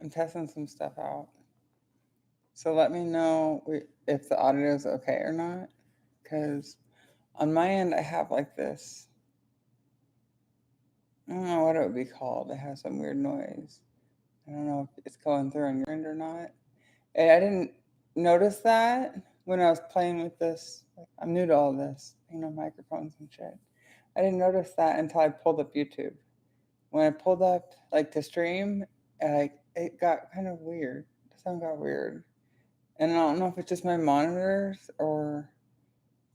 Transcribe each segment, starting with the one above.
I'm testing some stuff out. So let me know if the audio is okay or not. Because on my end, I have like this. I don't know what it would be called. It has some weird noise. I don't know if it's going through on your end or not. And I didn't notice that when I was playing with this. Like, I'm new to all this, microphones and shit. I didn't notice that until I pulled up YouTube. When I pulled up like to stream, it got kind of weird. The sound got weird, and I don't know if it's just my monitors or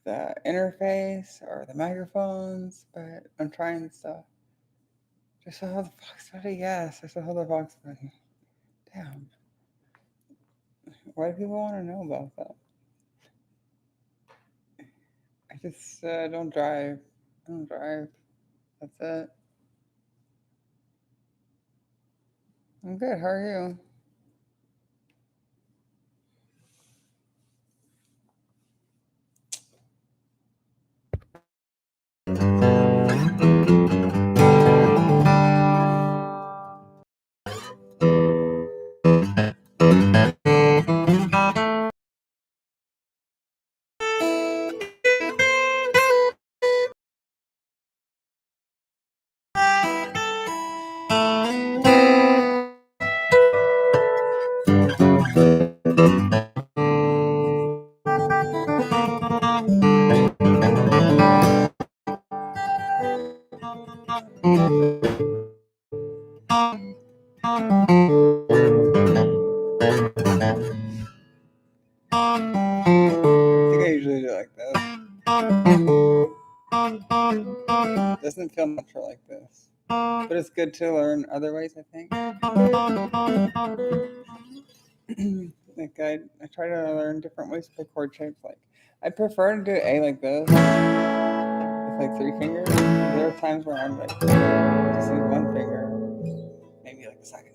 the interface or the microphones, but I'm trying stuff. Just saw the Fox buddy. Yes, I saw the Fox buddy. Damn. Why do people want to know about that? I just don't drive. I don't drive. That's it. I'm good. How are you? I think I usually do like this. Doesn't feel natural like this, but it's good to learn other ways. I think. Like I try to learn different ways to play chord shapes. Like I prefer to do A like this, with like 3 fingers. There are times where I'm like just use 1 finger, maybe like a second.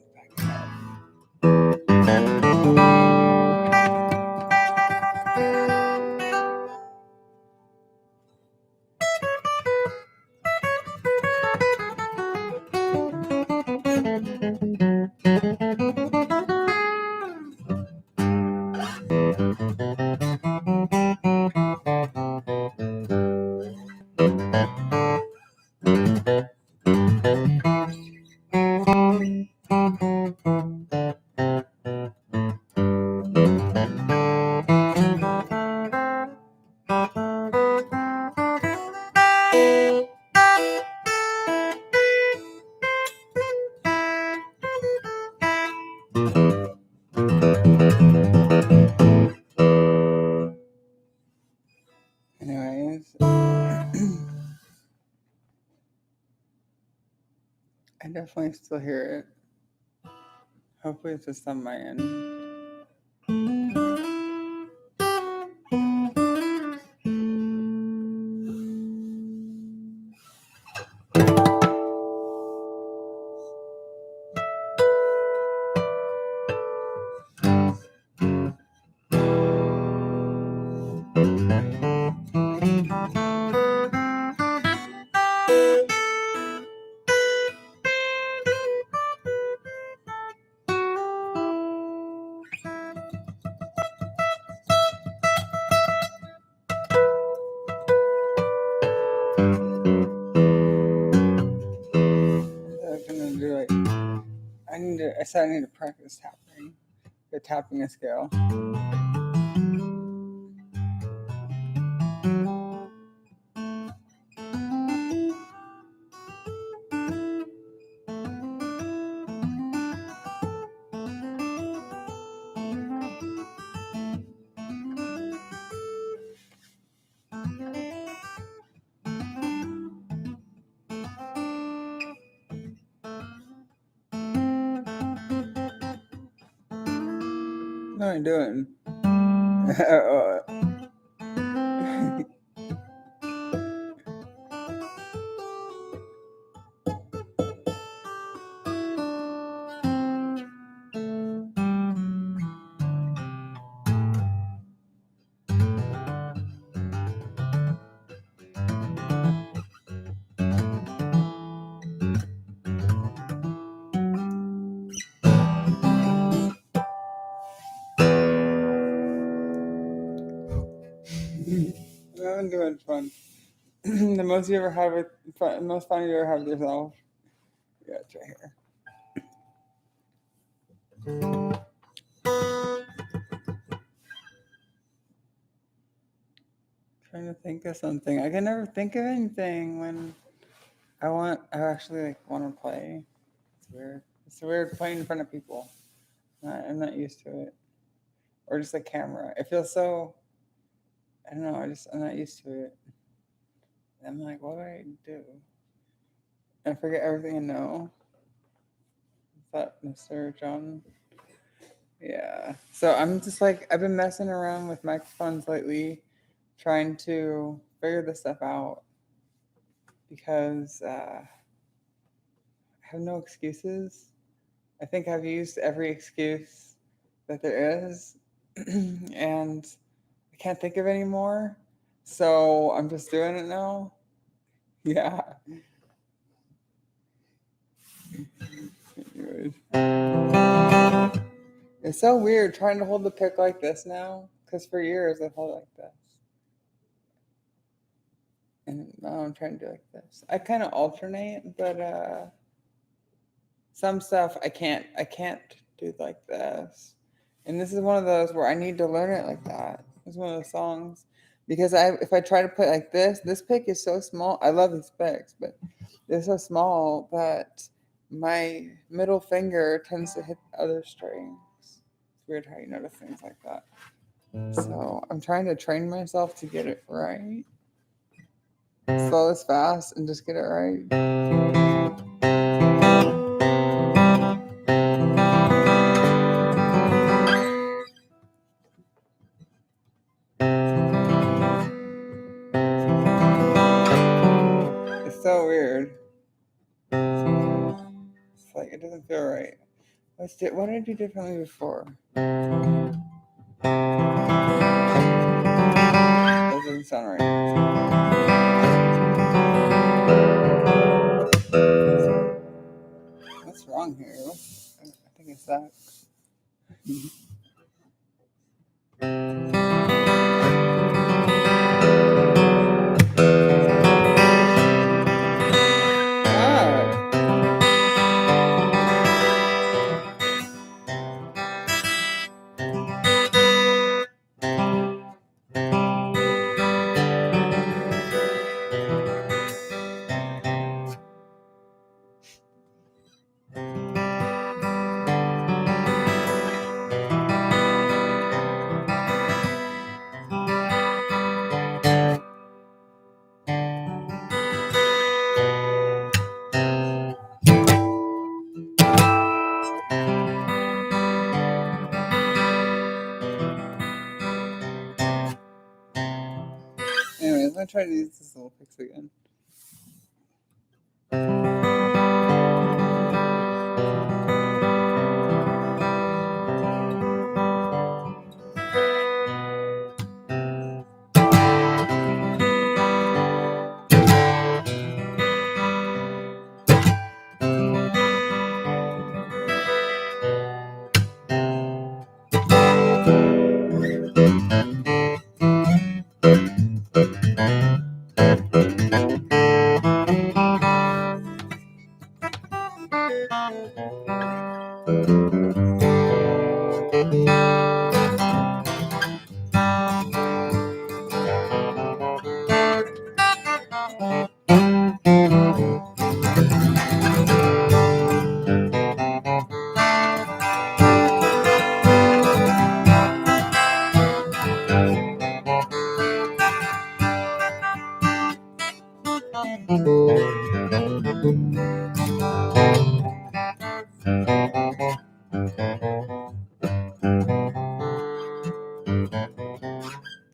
Anyways, I definitely still hear it. Hopefully, it's just on my end. I said I need to practice tapping. The tapping a scale. What am I doing? having too much fun. The most you ever have with fun, most fun you ever have with yourself. Yeah, it's right here. Trying to think of something. I can never think of anything when I actually like want to play. It's weird. It's weird playing in front of people. I'm not used to it. Or just a camera. It feels so. I don't know. I'm not used to it. I'm like, what do I do? I forget everything I know. Is that Mr. John? Yeah. So I'm just like, I've been messing around with microphones lately, trying to figure this stuff out because I have no excuses. I think I've used every excuse that there is, and I can't think of any more. So I'm just doing it now. Yeah. Anyways. It's so weird trying to hold the pick like this now, because for years I've held it like this. And now I'm trying to do like this. I kind of alternate, but some stuff I can't do like this. And this is one of those where I need to learn it like that. It's one of those songs because if I try to play like this pick is so small. I love these picks, but they're so small that my middle finger tends to hit the other strings. It's weird how you notice things like that. So I'm trying to train myself to get it right. Slow as fast and just get it right. It's so weird. It's like it doesn't feel right. What did I do differently before? That doesn't sound right. What's wrong here? I think it's that. Anyways, I'm gonna try to use this little fix again.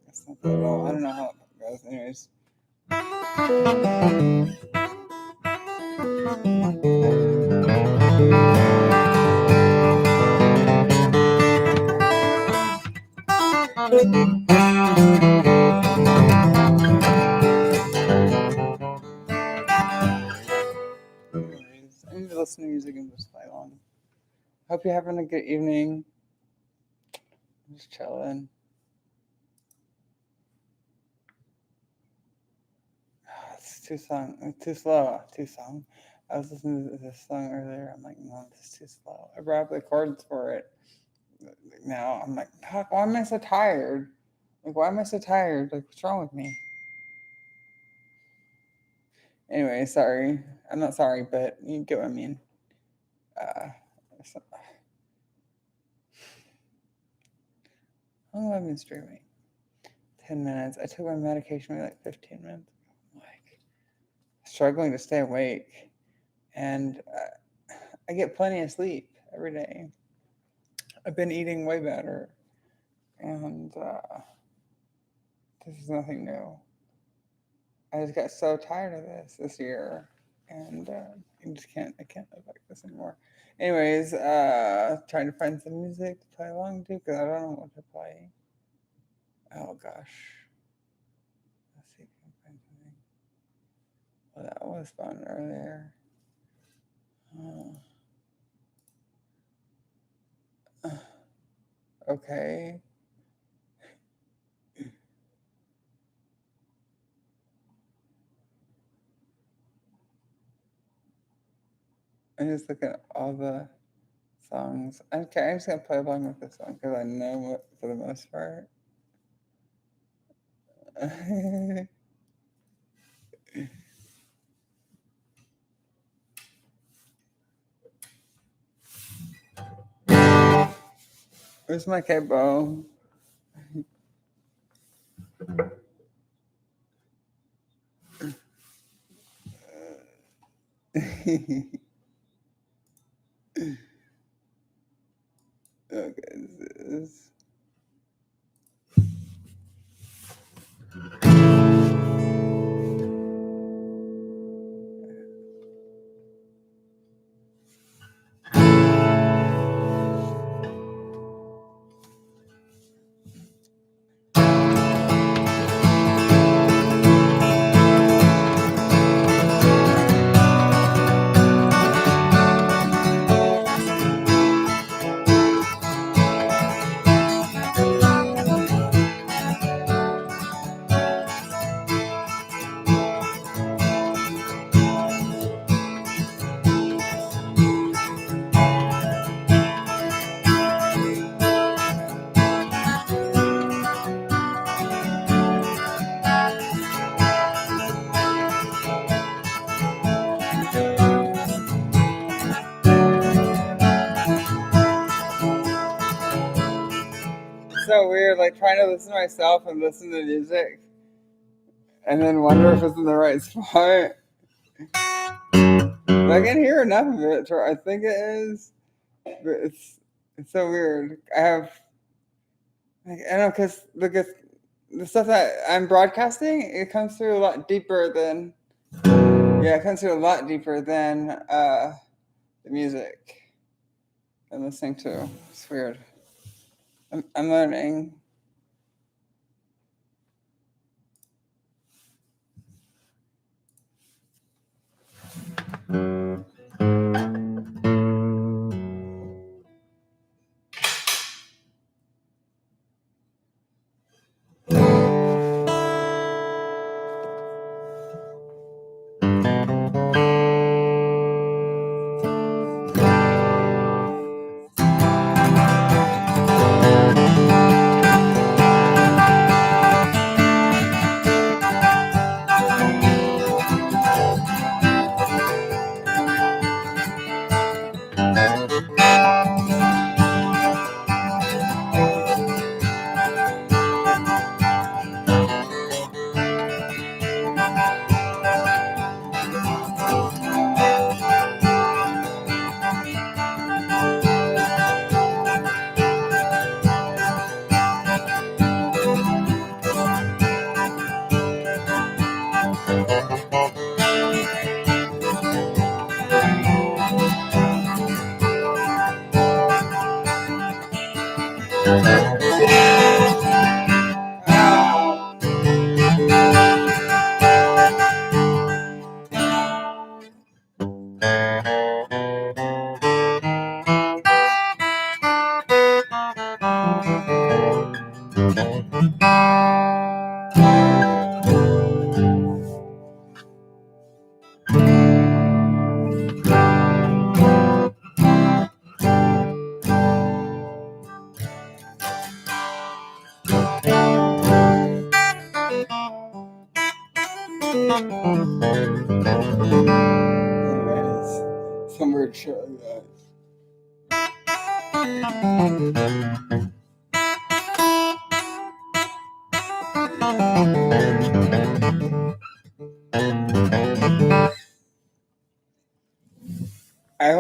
That's not good at all. I don't know how it goes. Anyways. Anyways, I need to listen to music and just play along. Hope you're having a good evening. I'm just chilling. it's too slow, too song. I was listening to this song earlier. I'm like, no, this is too slow. I brought up the chords for it. Now I'm like, fuck, why am I so tired? Like, why am I so tired? Like, what's wrong with me? Anyway, sorry. I'm not sorry, but you get what I mean. So, how long have I been streaming? 10 minutes. I took my medication maybe like 15 minutes. I'm like, struggling to stay awake. And I get plenty of sleep every day. I've been eating way better. And this is nothing new. I just got so tired of this year. And I can't live like this anymore. Anyways, trying to find some music to play along to because I don't know what to play. Oh gosh. Let's see if I can find something. Well, that was fun earlier. Okay. I'm just looking at all the songs. Okay, I'm just gonna play along with this song because I know what for the most part. Where's my capo? Okay, this is. So weird, like trying to listen to myself and listen to music, and then wonder if it's in the right spot. But I can hear enough of it. I think it is, but it's so weird. I have, like, I don't know, because the stuff that I'm broadcasting, it comes through a lot deeper than it comes through a lot deeper than the music I'm listening to. It's weird. I'm learning.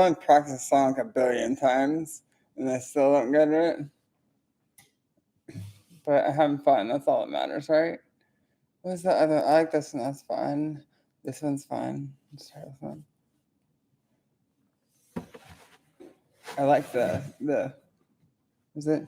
only practiced the song like a billion times, and I still don't get it. But I'm having fun. That's all that matters, right? What's the other? I like this one. That's fun. This one's fun. Let's try this one. I like the. Is it?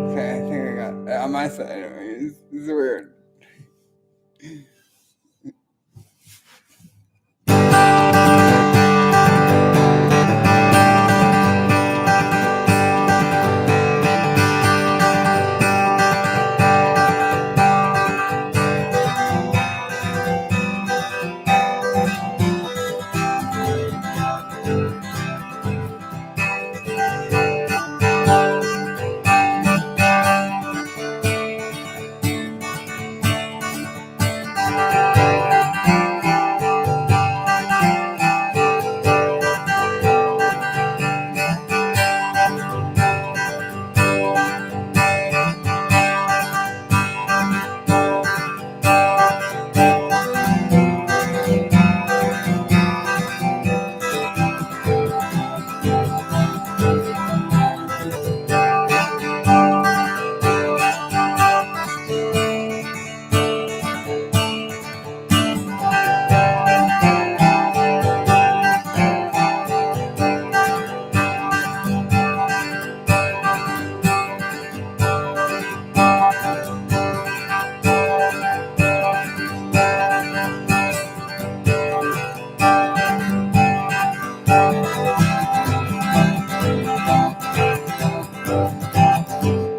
Okay, I think I got it on my side. Anyways, this is weird.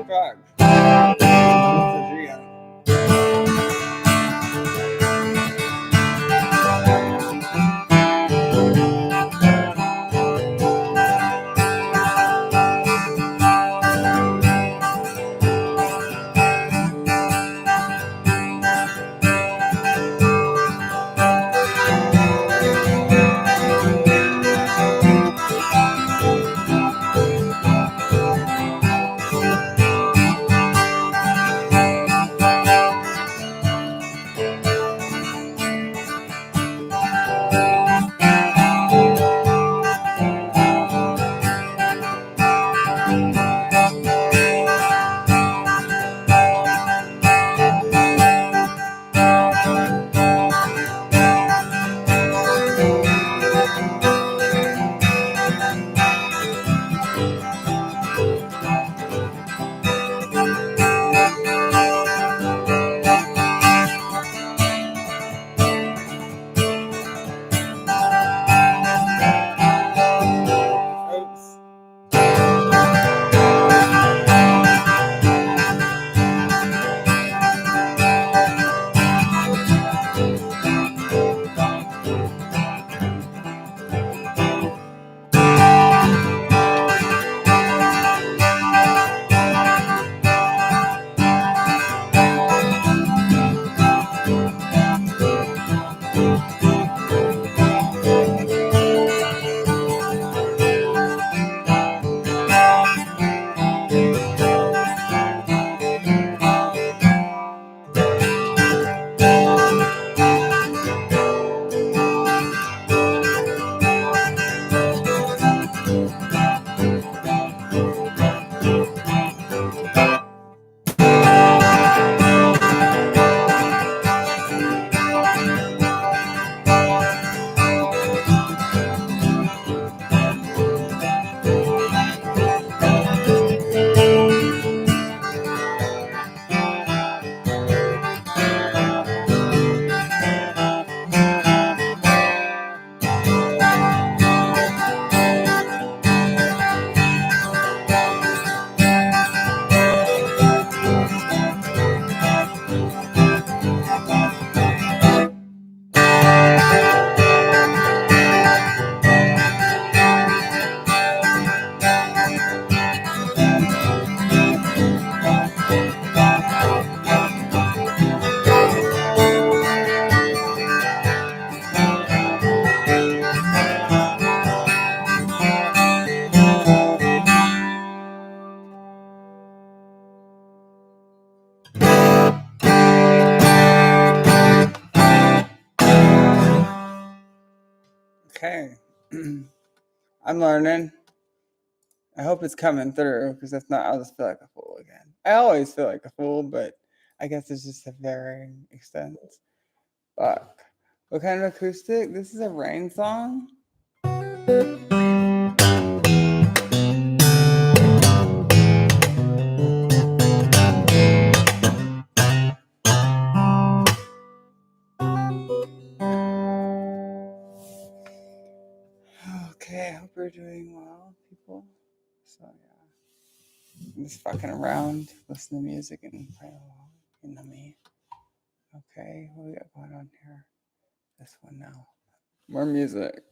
Fuck. This is real. Okay. I'm learning. I hope it's coming through, because if not, I'll just feel like a fool again. I always feel like a fool, but I guess it's just a varying extent. Fuck. What kind of acoustic? This is a rain song? Okay, I hope you're doing well, people. So, yeah. I'm just fucking around, listen to music, and play along. You know me. Okay, what we got going on here? This one now. More music.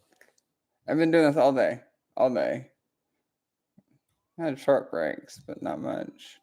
I've been doing this all day. All day. I had short breaks, but not much.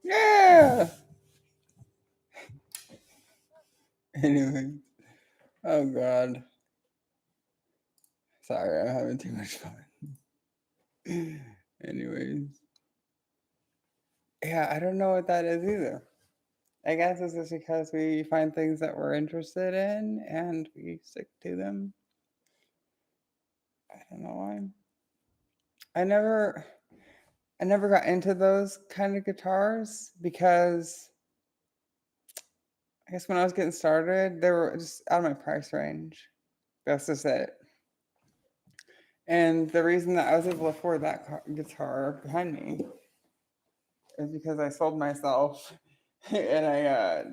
Yeah! Anyway. Oh, God. Sorry, I'm having too much fun. Anyways. Yeah, I don't know what that is either. I guess it's just because we find things that we're interested in and we stick to them. I don't know why. I never got into those kind of guitars because I guess when I was getting started, they were just out of my price range. That's just it. And the reason that I was able to afford that guitar behind me is because I sold myself and I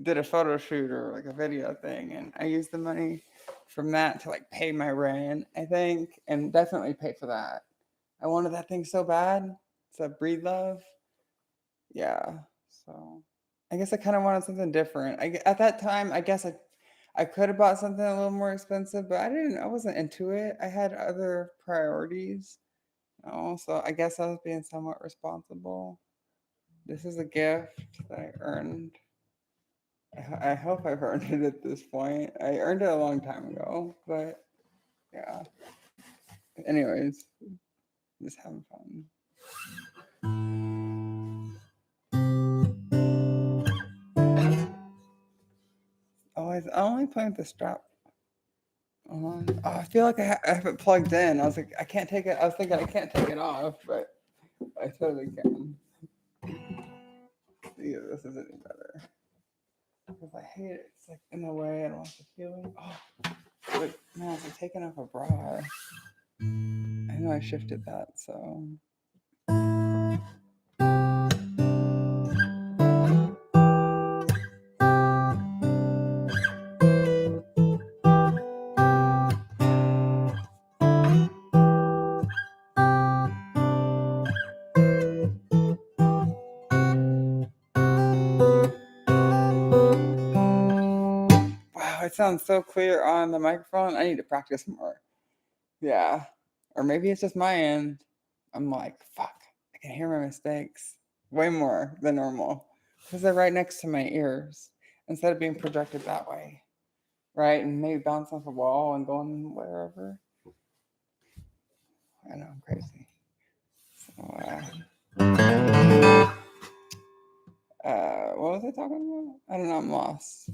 did a photo shoot or like a video thing, and I used the money from that to like pay my rent, I think, and definitely pay for that. I wanted that thing so bad. It's a Breed Love. Yeah. So I guess I kind of wanted something different. At that time, I guess I could have bought something a little more expensive, but I wasn't into it. I had other priorities. So I guess I was being somewhat responsible. This is a gift that I earned. I hope I've earned it at this point. I earned it a long time ago, but yeah. Anyways, just having fun. Oh, I'm only playing with the strap on. Oh, I feel like I have it plugged in. I was like, I can't take it. I was thinking I can't take it off, but I totally can. See if this is any better. Because I hate it. It's like in the way. I don't want the feeling. Oh, but man, it's like taking off a bra. I know I shifted that, so. sounds so clear on the microphone. I need to practice more. Yeah. Or maybe it's just my end. I'm like, fuck, I can hear my mistakes way more than normal because they're right next to my ears instead of being projected that way. Right? And maybe bounce off a wall and going wherever. I know, I'm crazy. So, what was I talking about? I don't know, I'm lost.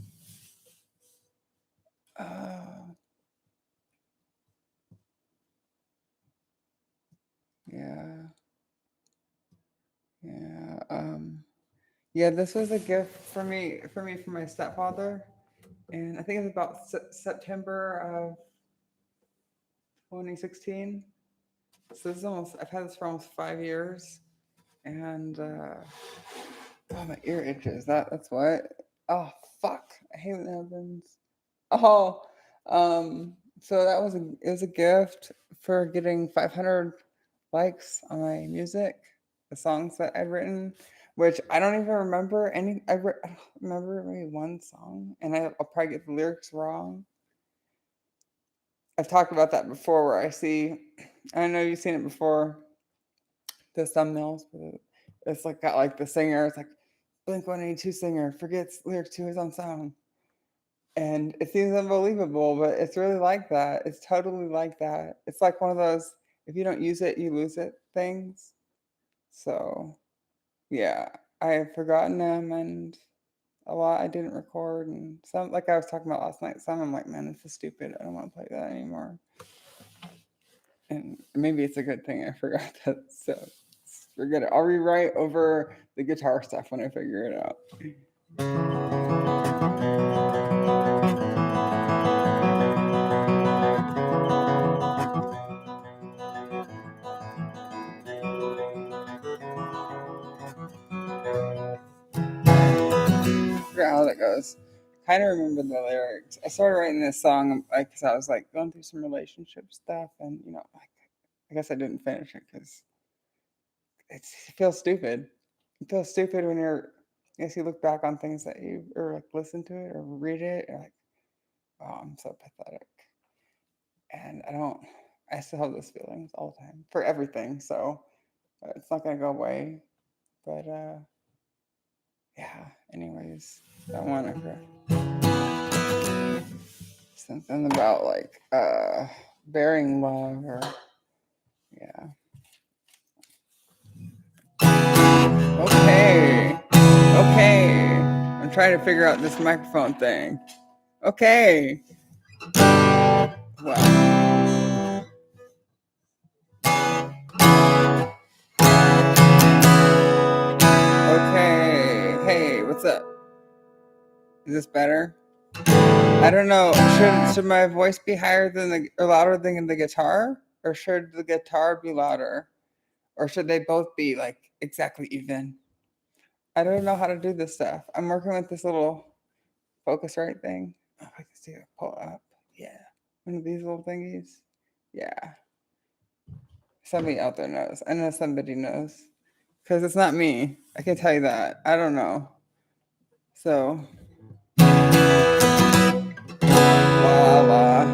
Yeah. Yeah, this was a gift for me from my stepfather. And I think it was about September of 2016. So this is almost, I've had this for almost 5 years. And oh, my ear itches. That's what. Oh fuck! I hate when that happens. Oh, so it was a gift for getting 500 likes on my music, the songs that I'd written, which I don't even remember any. I don't remember maybe one song, and I'll probably get the lyrics wrong. I've talked about that before, where I know you've seen it before, the thumbnails. But it's like got like the singer. It's like Blink-182 singer forgets lyrics to his own song. And it seems unbelievable, but it's really like that. It's totally like that. It's like one of those, if you don't use it, you lose it things. So, yeah, I have forgotten them and a lot I didn't record. And some, like I was talking about last night, some I'm like, man, this is stupid. I don't want to play that anymore. And maybe it's a good thing I forgot that. So, forget it. I'll rewrite over the guitar stuff when I figure it out. Forgot how that goes. Kind of remember the lyrics. I started writing this song like because I was like going through some relationship stuff, and like I guess I didn't finish it because it feels stupid. It feels stupid when I guess you look back on things that you or like listen to it or read it, and like, oh, I'm so pathetic, and I still have those feelings all the time for everything. So it's not gonna go away, but yeah. Anyways, I want to. Something about like bearing love or yeah. Okay. Okay. I'm trying to figure out this microphone thing. Okay. Wow. Okay. Hey, what's up? Is this better? I don't know. Should my voice be higher than or louder than the guitar? Or should the guitar be louder? Or should they both be like exactly even? I don't know how to do this stuff. I'm working with this little Focusrite thing. Oh, I can see it pull up. Yeah. One of these little thingies. Yeah. Somebody out there knows. I know somebody knows. Because it's not me. I can tell you that. I don't know. So. La la.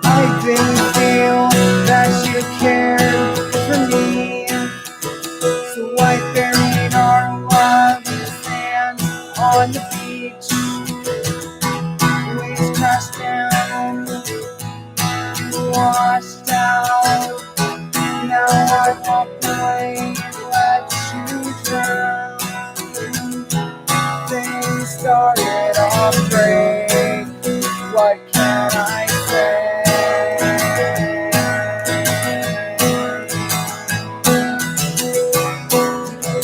I didn't feel that you cared for me. So I buried our love in the sand on the beach. Waves crashed down, washed out. Now I walk away and let you drown. Things started off great. What can I say?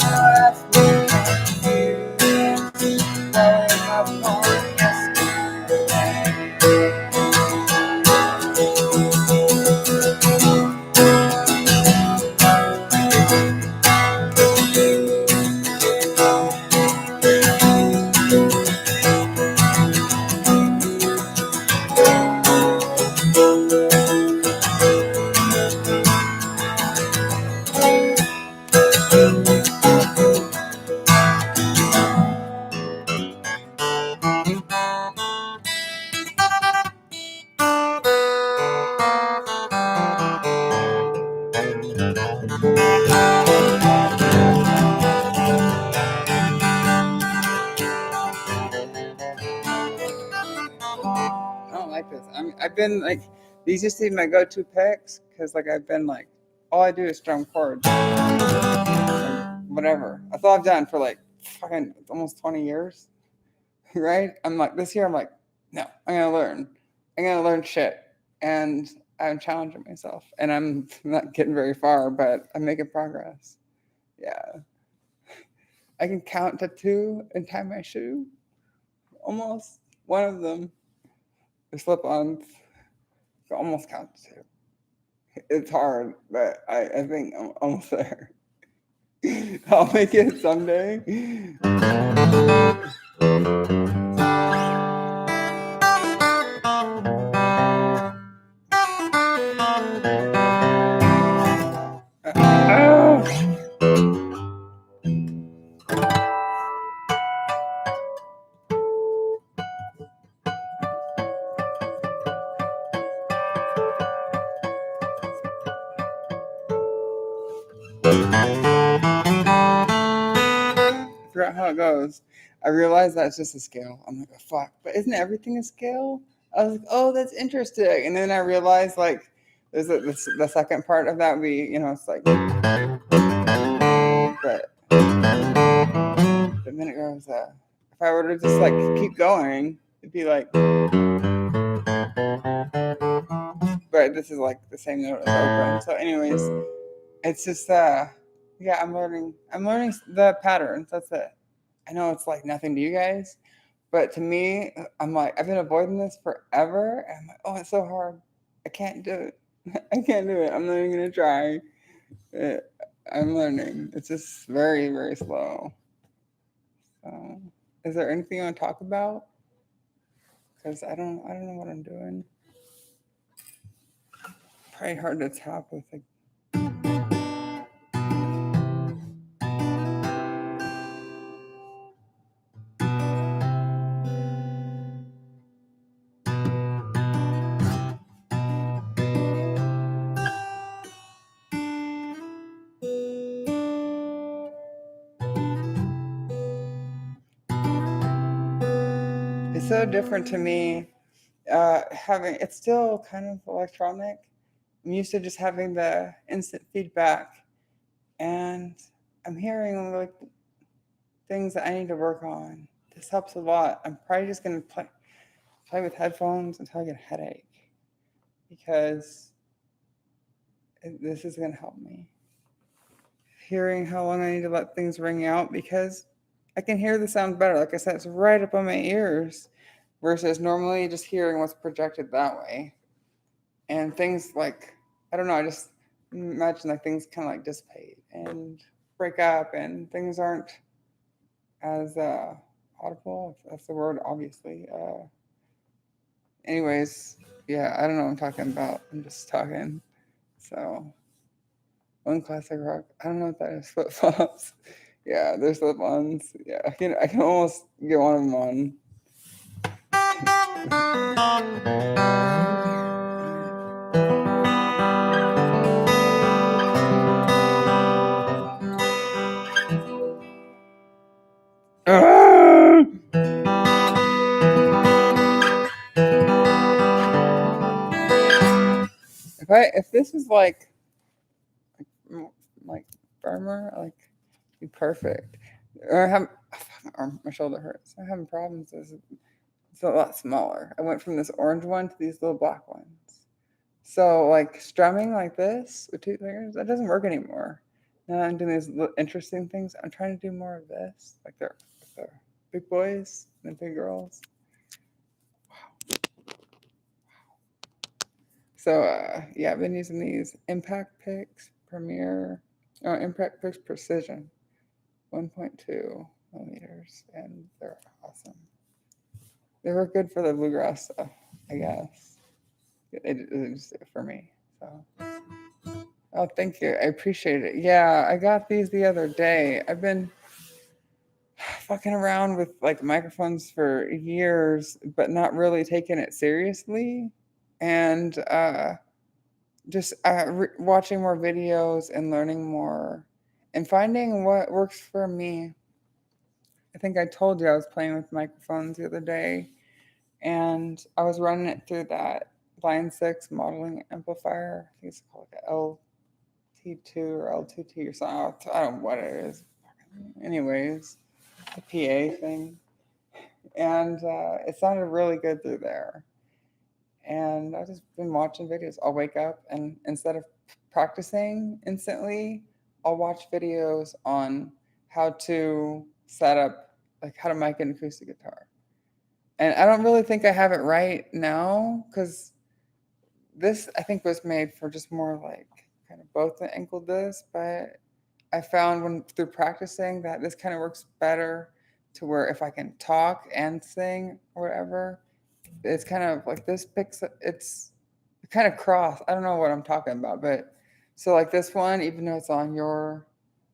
Left me confused, blowing up on yesterday. I've been like, these used to be my go-to picks because like I've been like, all I do is strum chords, like, whatever. That's all I've done for like fucking almost 20 years, right? I'm like, this year I'm like, no, I'm gonna learn shit, and I'm challenging myself, and I'm not getting very far, but I'm making progress. Yeah, I can count to 2 and tie my shoe, almost. One of them, the slip-ons, I can almost count to 2. It's hard, but I think I'm almost there. I'll make it someday. I forgot how it goes. I realized that's just a scale. I'm like, oh, fuck. But isn't everything a scale? I was like, oh, that's interesting. And then I realized, like, the second part of that would be, it's like, but then it goes, if I were to just, like, keep going, it'd be like, but this is, like, the same note as open. So, anyways, it's just, yeah, I'm learning the patterns. That's it. I know it's, like, nothing to you guys. But to me, I'm like, I've been avoiding this forever. And I'm like, oh, it's so hard. I can't do it. I can't do it. I'm not even going to try. I'm learning. It's just very, very slow. So, is there anything you want to talk about? Because I don't know what I'm doing. Probably hard to tap with a It's so different to me. Having it's still kind of electronic. I'm used to just having the instant feedback, and I'm hearing like things that I need to work on. This helps a lot. I'm probably just gonna play with headphones until I get a headache because this is gonna help me. Hearing how long I need to let things ring out because I can hear the sound better. Like I said, it's right up on my ears versus normally just hearing what's projected that way. And things like, I don't know, I just imagine like things kind of like dissipate and break up and things aren't as audible, if that's the word, obviously. Anyways, yeah, I don't know what I'm talking about. I'm just talking. So, one classic rock. I don't know what that is. Flip flops. Yeah, there's slip ons. Yeah, I can almost get one of them on. Ah! If this is like firmer, like be perfect. Or I have my shoulder hurts. I'm having problems. It's a lot smaller. I went from this orange one to these little black ones. So like strumming like this with 2 fingers, that doesn't work anymore. Now I'm doing these interesting things. I'm trying to do more of this. Like they're big boys and big girls. Wow. So yeah, I've been using these Impact Picks Impact Picks Precision 1.2 millimeters, and they're awesome. They were good for the bluegrass stuff, I guess. It just for me. So, oh, thank you. I appreciate it. Yeah, I got these the other day. I've been fucking around with like microphones for years, but not really taking it seriously. And just watching more videos and learning more and finding what works for me. I think I told you I was playing with microphones the other day and I was running it through that Line 6 modeling amplifier. I think it's called like a LT2 or L2T or something. I don't know what it is. Anyways, the PA thing. And it sounded really good through there. And I've just been watching videos. I'll wake up and instead of practicing instantly, I'll watch videos on how to set up, like how to mic an acoustic guitar. And I don't really think I have it right now because this I think was made for just more like kind of both the ankle disc, but I found when through practicing that this kind of works better to where if I can talk and sing or whatever, it's kind of like this picks it's kind of cross. I don't know what I'm talking about, but so like this one, even though it's on your,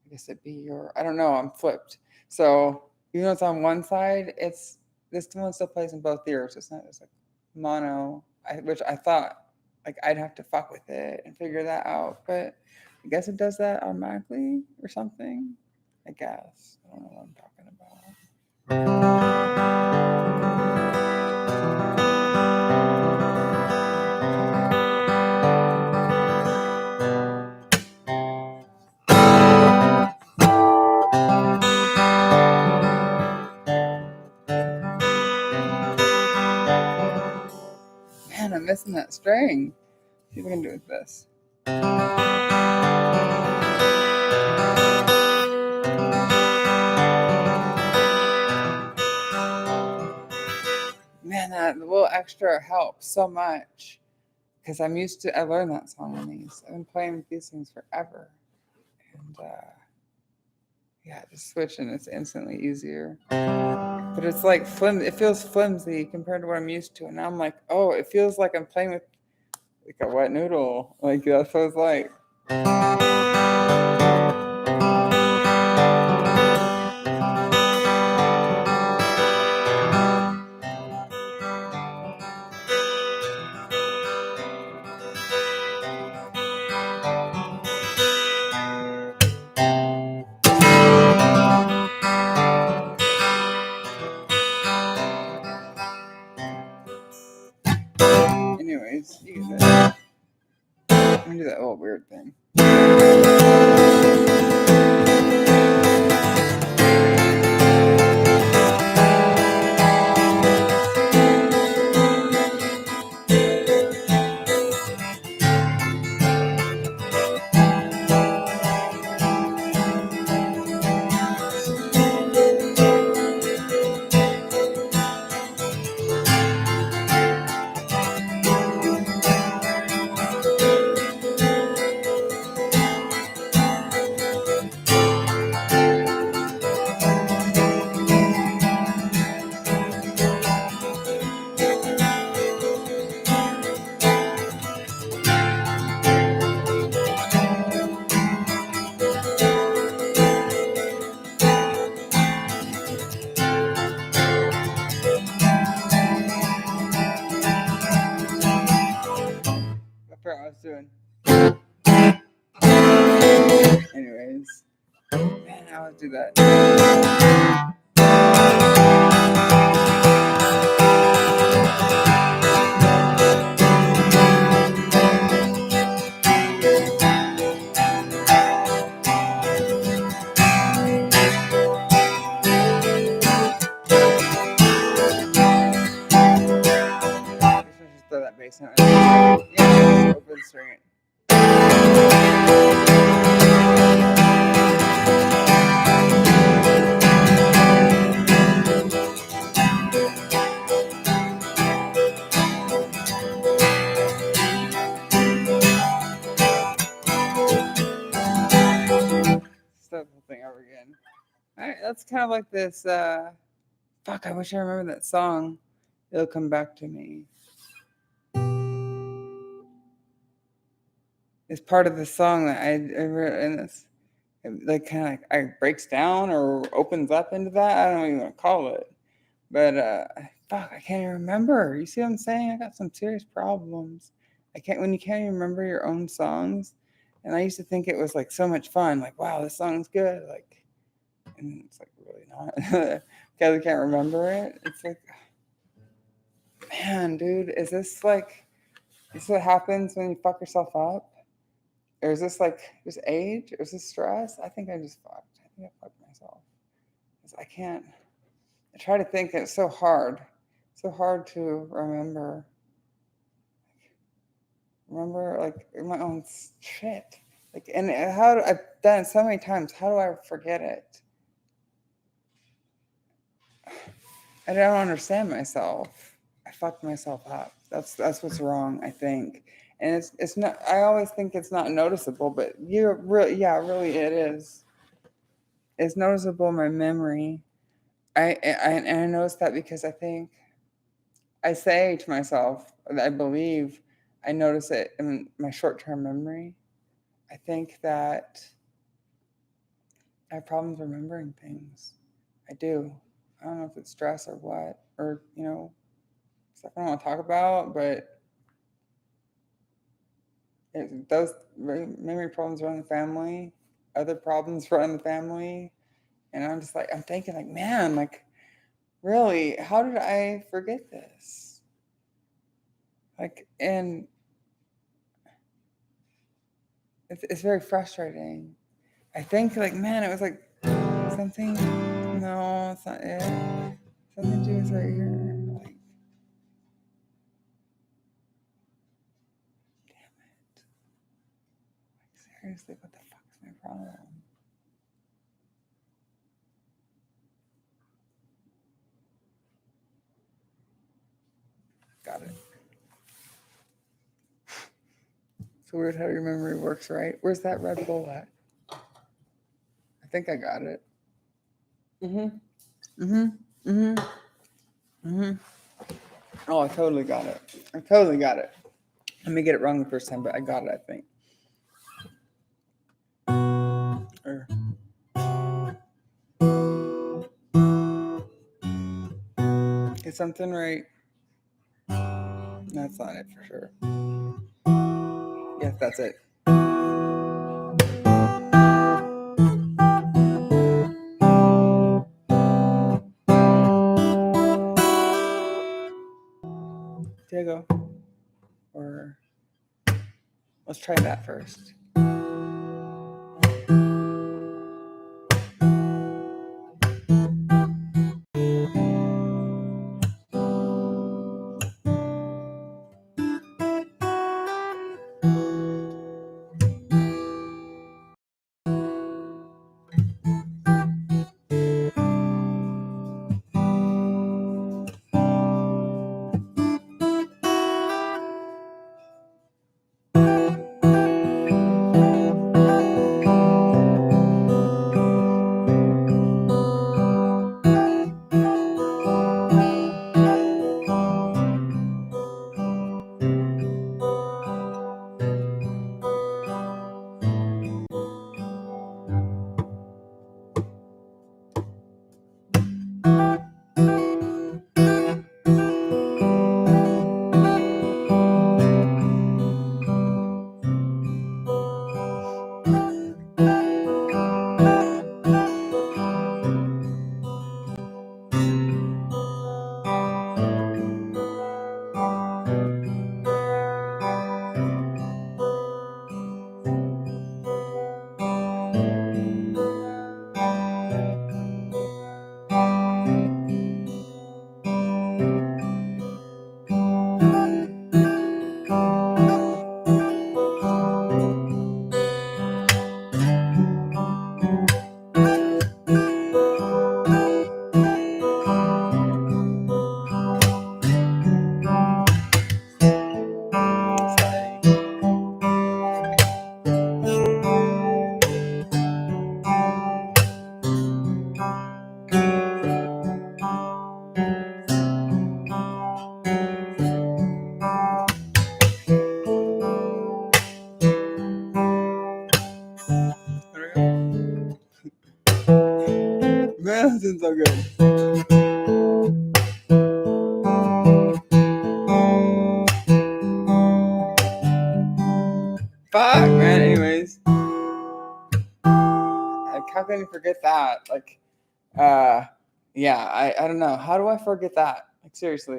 I guess it'd be your, I don't know, I'm flipped. So even though it's on one side, it's this one still plays in both ears. It's not just like mono, which I thought like I'd have to fuck with it and figure that out, but I guess it does that automatically or something. I guess I don't know what I'm talking about. Man, I'm missing that string. See if I can do it with this. Man, that little extra helps so much because I learned that song on these. I've been playing with these things forever. And yeah, just switching, it's instantly easier. But it's like it feels flimsy compared to what I'm used to. And now I'm like, oh, it feels like I'm playing with like a wet noodle. Like that's what it's like. Anyways, you get it. I'm gonna do that little weird thing. I forgot what I was doing. Anyways, man, I would do that. I should just throw that bass in. Yeah, just open string it. Start the whole thing over again. All right, that's kind of like this. Fuck, I wish I remember that song. It'll come back to me. It's part of the song that I wrote in this. It, like kind of like I breaks down or opens up into that. I don't even want to call it. But fuck, I can't even remember. You see what I'm saying? I got some serious problems. I can't when you can't even remember your own songs. And I used to think it was like so much fun. Like, wow, this song's good. Like, and it's like really not. Because I can't remember it. It's like, man, dude, is this like This is what happens when you fuck yourself up? Or is this like just age? Or is this stress? I think I just fucked. I think I fucked myself. 'Cause I can't. I try to think, and it's so hard. So hard to remember. Remember, like, my own shit. Like, and I've done it so many times. How do I forget it? I don't understand myself. I fucked myself up. That's what's wrong, I think. And it's not. I always think it's not noticeable, but you're really, yeah, really, it is. It's noticeable in my memory. And I notice that because I think I say to myself, I believe, I notice it in my short-term memory. I think that I have problems remembering things. I do. I don't know if it's stress or what, or stuff I don't want to talk about, but those memory problems run in the family, other problems run in the family, and I'm just like, I'm thinking like, man, like, really, how did I forget this? Like, and it's very frustrating. I think like, man, it was like something. No, it's not it. Something to do with right here. Like, damn it. Like, seriously, what the fuck is my problem? Got it. It's weird how your memory works, right? Where's that Red Bull at? I think I got it. Mm-hmm. Mm-hmm. Mm-hmm. Mm-hmm. Oh, I totally got it. I totally got it. I may get it wrong the first time, but I got it, I think. Or, is something right? That's not it for sure. Yes, that's it. Diego. Or let's try that first. There we go. Man, this is so good. Fuck, man. Anyways, like, how can you forget that? Like, yeah, I don't know. How do I forget that? Like, seriously.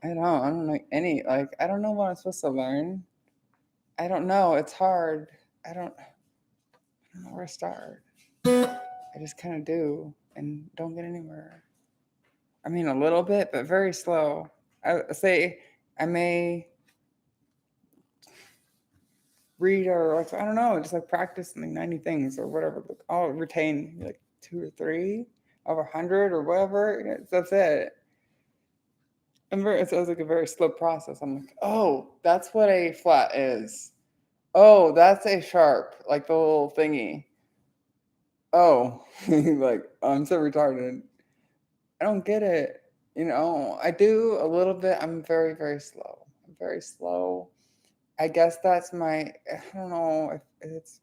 I don't know any, like, I don't know what I'm supposed to learn. I don't know. It's hard. I don't know where to start. I just kind of do and don't get anywhere. I mean, a little bit, but very slow. I say I may read or like, I don't know, just like practice like 90 things or whatever. Like, I'll retain like two or three of 100 or whatever. That's it. It sounds like a very slow process. I'm like, oh, that's what a flat is. Oh, that's a sharp, like the little thingy. Oh, like I'm so retarded. I don't get it. I do a little bit. I'm very, very slow. I'm very slow. I guess that's my, I don't know if it's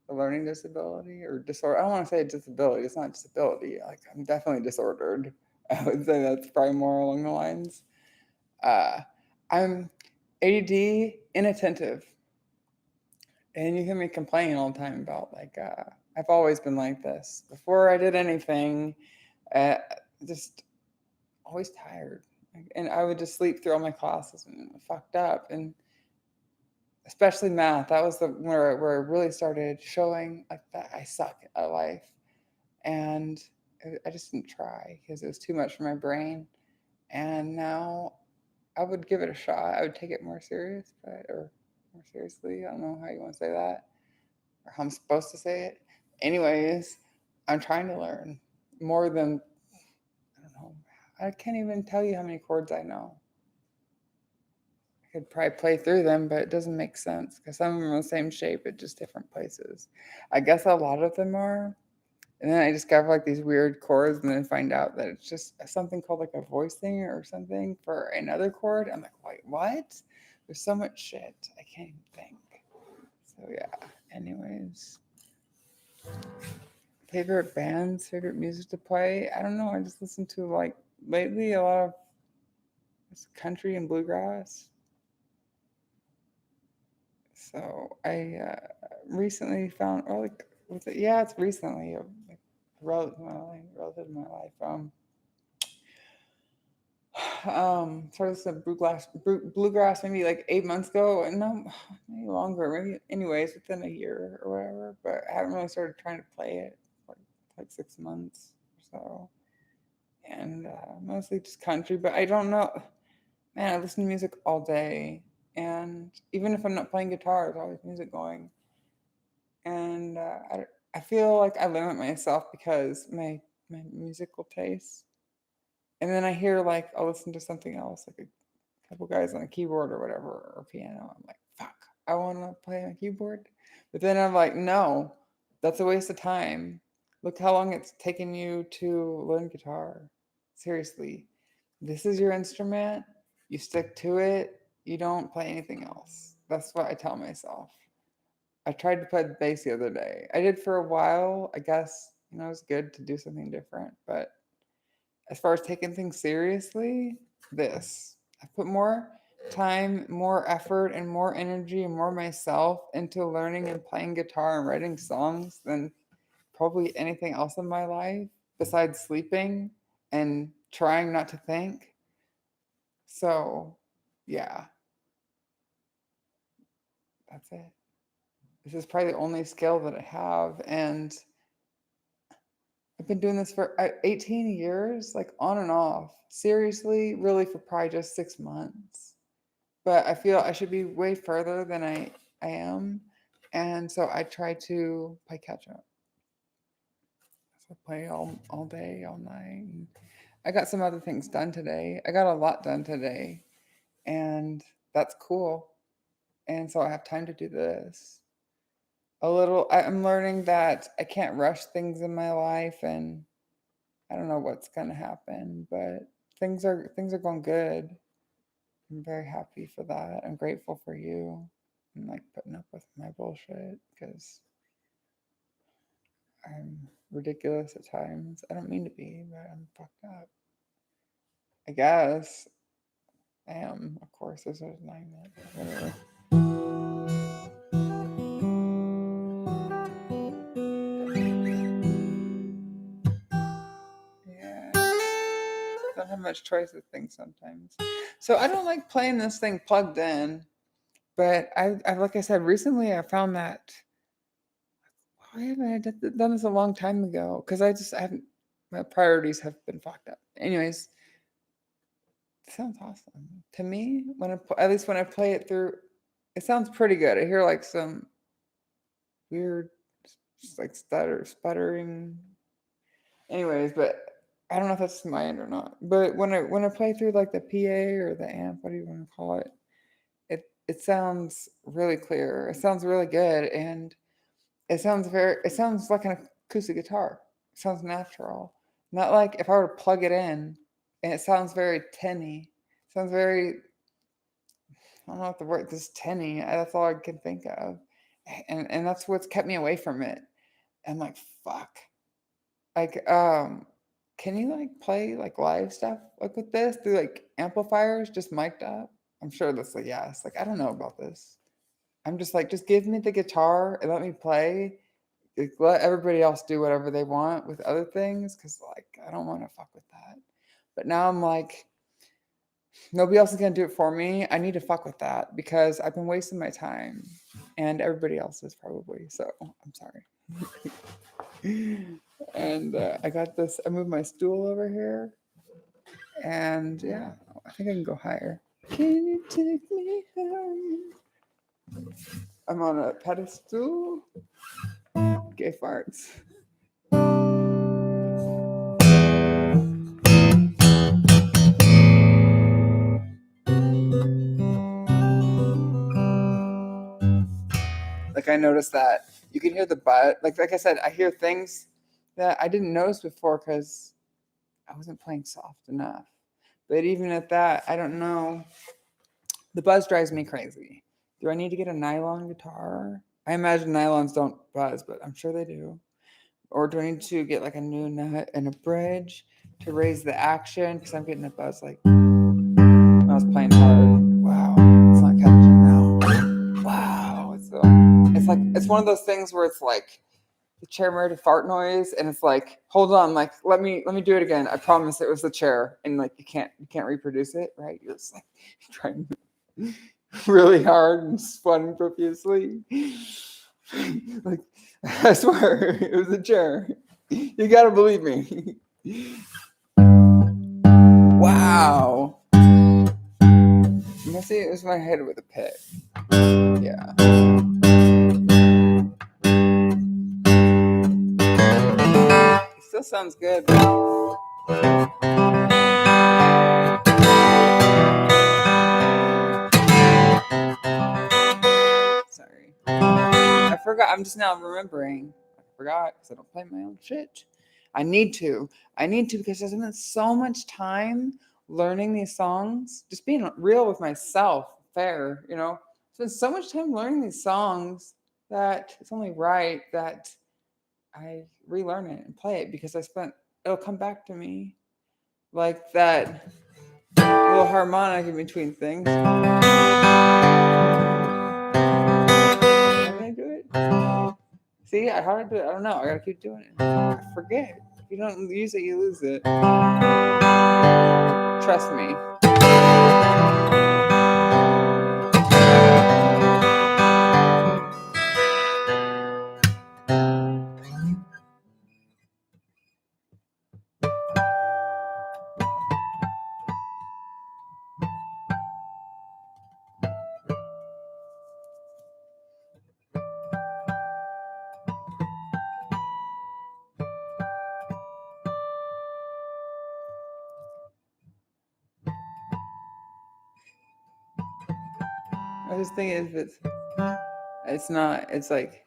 a learning disability or disorder. I don't want to say disability. It's not disability. Like, I'm definitely disordered. I would say that's probably more along the lines. Uh, I'm ADD, inattentive. And you hear me complain all the time about, like, I've always been like this. Before I did anything, uh, just always tired. And I would just sleep through all my classes and fucked up. And especially math, that was the where it really started showing like that I suck at life. And I just didn't try because it was too much for my brain. And now I would give it a shot. I would take it more serious, or more seriously. I don't know how you want to say that or how I'm supposed to say it. Anyways, I'm trying to learn more than, I don't know. I can't even tell you how many chords I know. I could probably play through them, but it doesn't make sense because some of them are the same shape at just different places. I guess a lot of them are. And then I discover like these weird chords and then find out that it's just something called like a voice thing or something for another chord. I'm like, wait, what? There's so much shit. I can't even think. So yeah. Anyways. Favorite bands, favorite music to play? I don't know. I just listen to like lately a lot of country and bluegrass. So I recently found, or like, with it, yeah, it's recently like relative to my life. Started some bluegrass maybe like 8 months ago, and no, maybe longer, maybe anyways within a year or whatever. But I haven't really started trying to play it for like 6 months or so, and mostly just country. But I don't know, man. I listen to music all day, and even if I'm not playing guitar, there's always music going. And I feel like I limit myself because my musical tastes. And then I hear like I'll listen to something else, like a couple guys on a keyboard or whatever or piano. I'm like, fuck, I want to play on a keyboard. But then I'm like, no, that's a waste of time. Look how long it's taken you to learn guitar. Seriously, this is your instrument. You stick to it. You don't play anything else. That's what I tell myself. I tried to play the bass the other day. I did for a while. I guess, it's good to do something different. But as far as taking things seriously, this. I put more time, more effort, and more energy and more myself into learning and playing guitar and writing songs than probably anything else in my life besides sleeping and trying not to think. So, yeah, that's it. This is probably the only skill that I have. And I've been doing this for 18 years, like on and off. Seriously, really for probably just 6 months. But I feel I should be way further than I am. And so I try to play catch up. So I play all day, all night. And I got some other things done today. I got a lot done today. And that's cool. And so I have time to do this. I'm learning that I can't rush things in my life, and I don't know what's gonna happen, but things are going good. I'm very happy for that. I'm grateful for you and like putting up with my bullshit because I'm ridiculous at times. I don't mean to be, but I'm fucked up. I guess I am. Of course, there's a alignment. Whatever. Yeah. don't have much choice with things sometimes. So I don't like playing this thing plugged in, but I like I said, recently I found that why haven't I done this a long time ago? Because I haven't, my priorities have been fucked up. Anyways, it sounds awesome. To me, at least when I play it through, it sounds pretty good. I hear like some weird, like sputtering. Anyways, but I don't know if that's my end or not. But when I play through like the PA or the amp, what do you want to call it? It sounds really clear. It sounds really good, and it sounds like an acoustic guitar. It sounds natural. Not like if I were to plug it in, and it sounds very tinny. It sounds very, I don't know what the word, this tinny. That's all I can think of. And that's what's kept me away from it. I'm like, fuck. Like, can you like play like live stuff like with this through like amplifiers just mic'd up? I'm sure that's like yes. Like I don't know about this. I'm just like, just give me the guitar and let me play. Like, let everybody else do whatever they want with other things, because like I don't want to fuck with that. But now I'm like, nobody else is gonna do it for me. I need to fuck with that because I've been wasting my time, and everybody else is probably. So I'm sorry. And I got this. I moved my stool over here, and yeah, I think I can go higher. Can you take me higher? I'm on a pedestal. Gay farts. Like I noticed that you can hear the butt. Like I said, I hear things that I didn't notice before because I wasn't playing soft enough. But even at that, I don't know. The buzz drives me crazy. Do I need to get a nylon guitar? I imagine nylons don't buzz, but I'm sure they do. Or do I need to get like a new nut and a bridge to raise the action? Because I'm getting a buzz like when I was playing hard. Wow, it's not catching now. Wow, it's like it's one of those things where it's like the chair made a fart noise, and it's like, hold on, like let me do it again. I promise it was the chair, and like you can't reproduce it, right? You're just like trying really hard and spun profusely. Like I swear it was a chair. You gotta believe me. Wow. You must see it was my head with a pick. Yeah. It still sounds good, but sorry. I forgot. I'm just now remembering. I forgot because I don't play my own shit. I need to. Because I spent so much time learning these songs, just being real with myself, fair, you know. I spent so much time learning these songs that it's only right that I relearn it and play it because it'll come back to me like that little harmonic in between things. Can I do it? See, how to do it? I don't know. I gotta keep doing it. I forget. If you don't use it, you lose it. Trust me. I was thinking if it's not, it's like.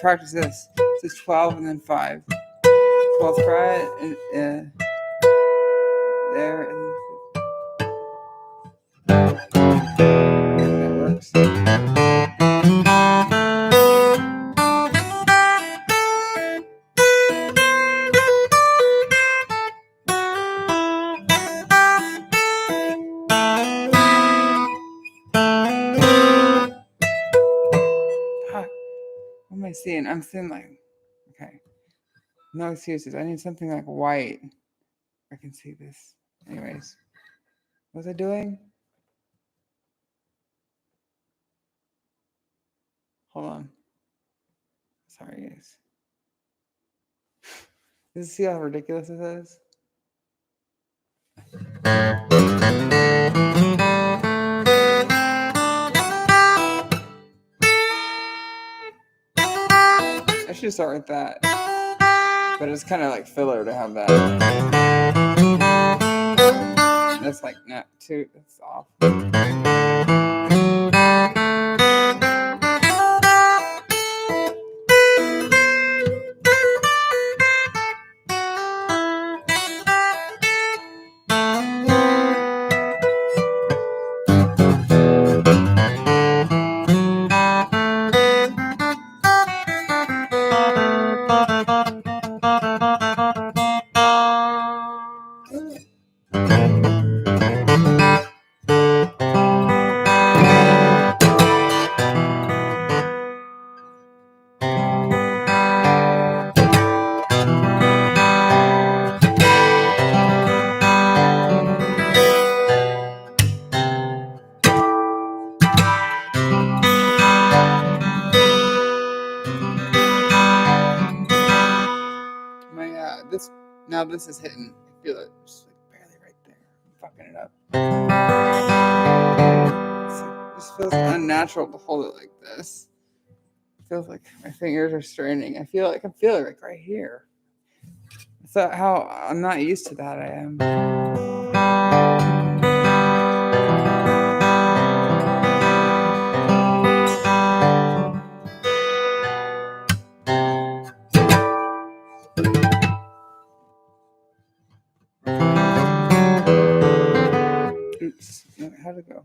practice this. This is 12 and then 5. 12th fret, there, and that works. What am I seeing? I'm seeing like, okay, no excuses. I need something like white. I can see this. Anyways, what was I doing? Hold on. Sorry, guys. Does you see how ridiculous this is? I should start with that. But it's kind of like filler to have that. That's like not too, that's off. Now this is hitting. I feel it just like barely right there. I'm fucking it up. It just feels unnatural to hold it like this. It feels like my fingers are straining. I can feel it like right here. So how I'm not used to that. I am. Oops, how'd it go?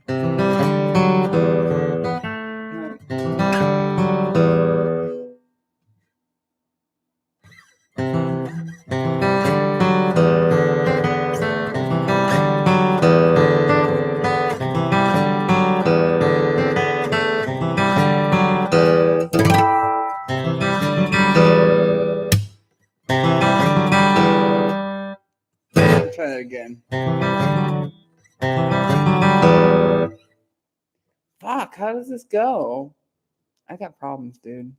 Try that again. Fuck, how does this go? I got problems, dude.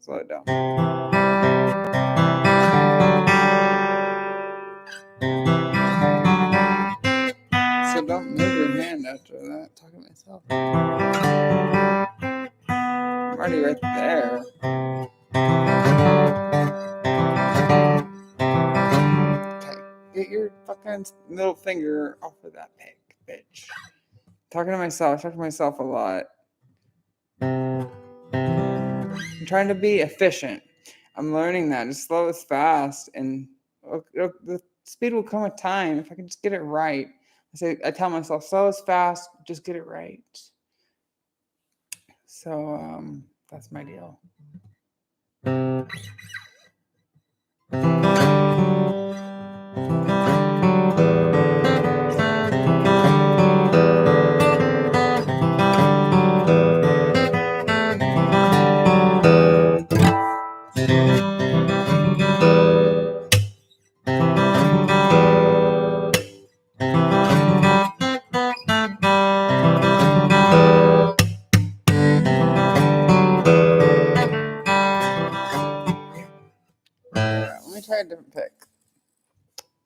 Slow it down. So don't move your hand after that. Talking to myself. I'm already right there. Okay, get your fucking middle finger off of that pig, bitch. Talking to myself. I talk to myself a lot. I'm trying to be efficient. I'm learning that. Just slow is fast, and the speed will come with time if I can just get it right. I tell myself, slow is fast, just get it right. So that's my deal.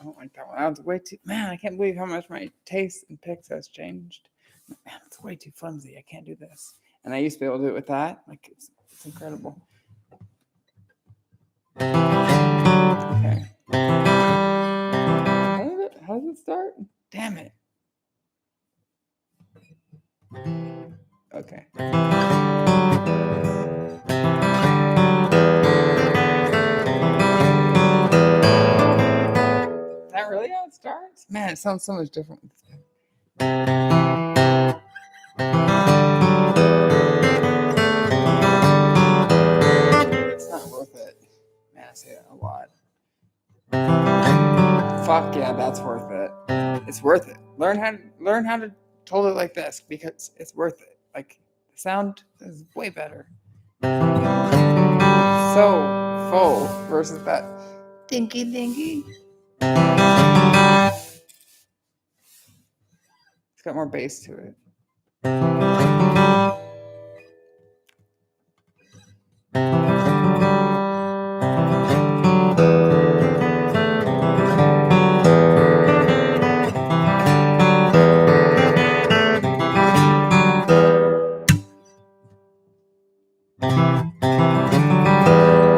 I don't like that one. That was way too. Man, I can't believe how much my taste in picks has changed. Man, it's way too flimsy. I can't do this. And I used to be able to do it with that. Like it's incredible. Okay. How does it start? Damn it. Okay. Is that really how it starts? Man, it sounds so much different. It's not worth it. Man, I say that a lot. Fuck yeah, that's worth it. It's worth it. Learn how to hold it like this because it's worth it. Like the sound is way better. So full versus that dinky dinky. It's got more bass to it.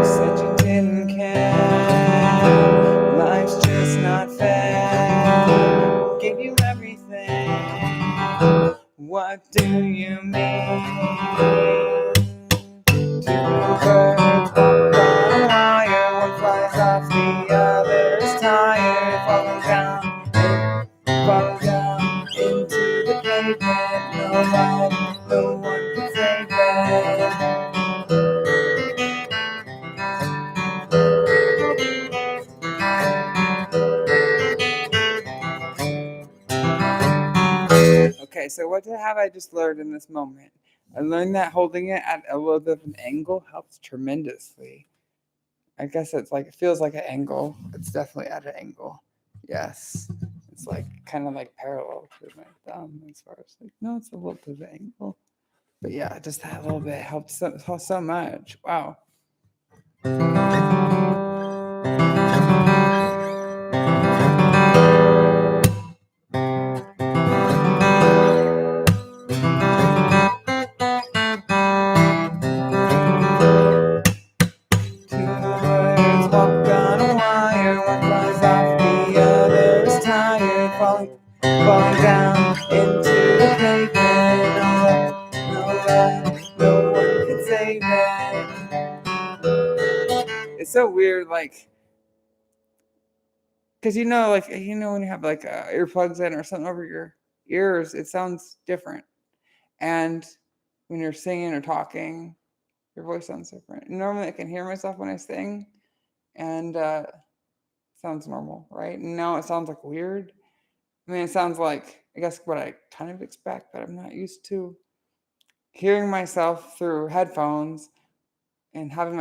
Said you didn't care. Life's just not fair. Give you everything. What do you mean? Two birds walk on a wire. One flies off, the other's tired. Falling down into the pavement. No one can save them. Okay, so what have I just learned in this moment? I learned that holding it at a little bit of an angle helps tremendously. I guess it's like, it feels like an angle. It's definitely at an angle. Yes. It's like kind of like parallel to my thumb as far as like, no, it's a little bit of an angle. But yeah, just that little bit helps so much. Wow. Falling down into the pavement. No one can save it. It's so weird, like, because like when you have like earplugs in or something over your ears, it sounds different. And when you're singing or talking, your voice sounds different. Normally, I can hear myself when I sing, and it sounds normal, right? And now it sounds like weird. I mean, it sounds like, I guess, what I kind of expect, but I'm not used to hearing myself through headphones and having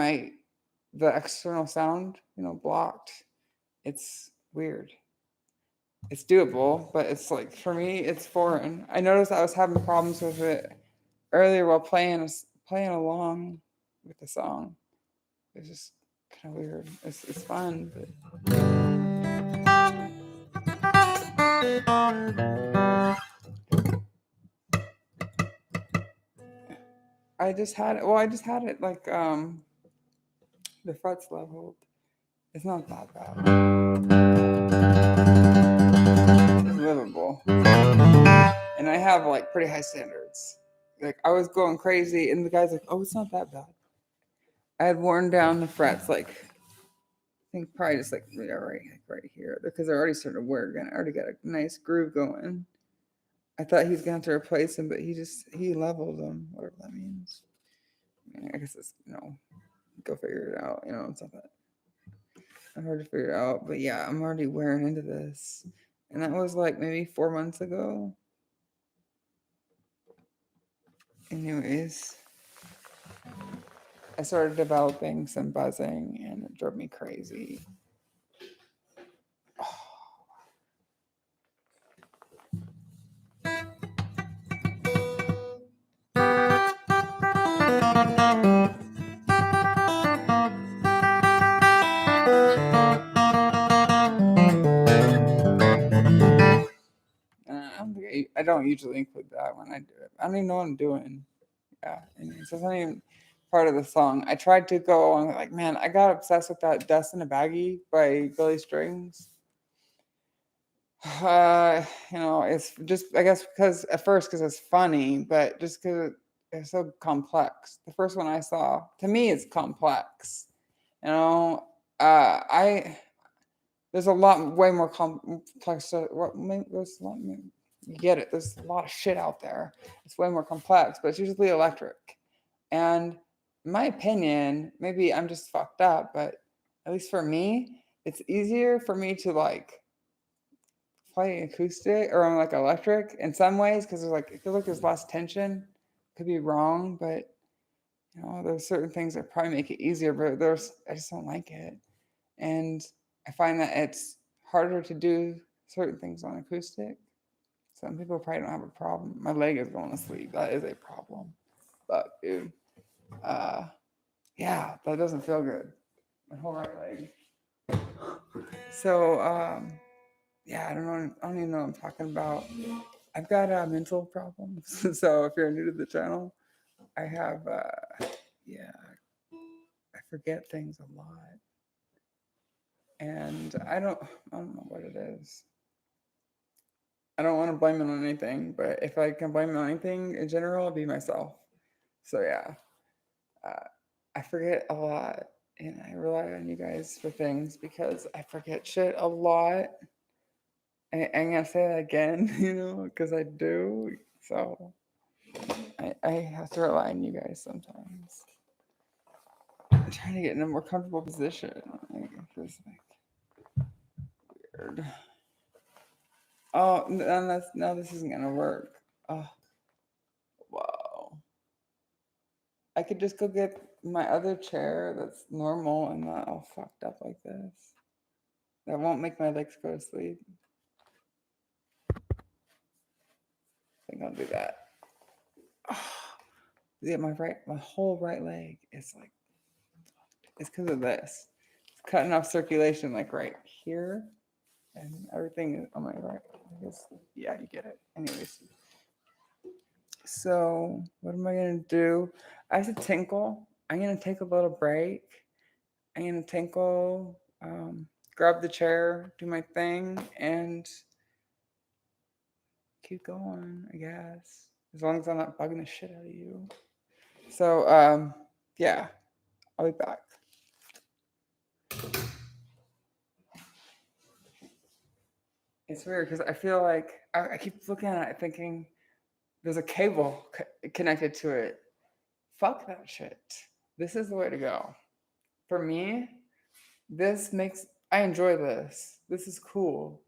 the external sound, blocked. It's weird. It's doable, but it's like, for me, it's foreign. I noticed I was having problems with it earlier while playing along with the song. It's just kind of weird. It's fun, but I just had it. Well, I just had it like the frets leveled. It's not that bad. It's livable, and I have like pretty high standards. Like I was going crazy, and the guy's like, "Oh, it's not that bad." I had worn down the frets like, I think probably just like right here, because they're already starting to wear again. I already got a nice groove going. I thought he was gonna have to replace them, but he leveled them, whatever that means. I guess it's go figure it out. It's not that hard to figure it out. But yeah, I'm already wearing into this, and that was like maybe 4 months ago. Anyways, I started developing some buzzing, and it drove me crazy. I don't usually include that when I do it. I don't even know what I'm doing. Yeah, and so it's not even part of the song. I tried to go on like, man, I got obsessed with that "Dust in a Baggie" by Billy Strings. It's just I guess because at first because it's funny, but just because it's so complex. The first one I saw, to me, it's complex. You know, I there's a lot way more complex. There's a lot, you get it. There's a lot of shit out there. It's way more complex, but it's usually electric. And in my opinion, maybe I'm just fucked up, but at least for me, it's easier for me to like play acoustic or on like electric in some ways because there's like I feel like there's less tension. Could be wrong, but there's certain things that probably make it easier, but there's I just don't like it. And I find that it's harder to do certain things on acoustic. Some people probably don't have a problem. My leg is going to sleep. That is a problem. But dude, uh, yeah, that doesn't feel good. My whole right leg. So yeah, I don't know. I don't even know what I'm talking about. I've got mental problems. So if you're new to the channel, I have yeah, I forget things a lot, and I don't know what it is. I don't want to blame it on anything, but if I can blame it on anything in general, it'd be myself. So yeah, uh, I forget a lot, and I rely on you guys for things because I forget shit a lot. I'm gonna say that again, because I do. So I have to rely on you guys sometimes. I'm trying to get in a more comfortable position. Like, this like weird. Oh, no, this isn't gonna work. Oh, wow. I could just go get my other chair that's normal and not all fucked up like this. That won't make my legs go to sleep. I think I'll do that. Oh, yeah, my whole right leg is like, it's because of this. It's cutting off circulation like right here, and everything is on my right. I guess, yeah, you get it. Anyways, so what am I gonna do? I said tinkle. I'm gonna take a little break. I'm gonna tinkle, grab the chair, do my thing, and keep going, I guess. As long as I'm not bugging the shit out of you. So, yeah, I'll be back. It's weird because I feel like I keep looking at it thinking there's a cable connected to it. Fuck that shit. This is the way to go. For me, I enjoy this. This is cool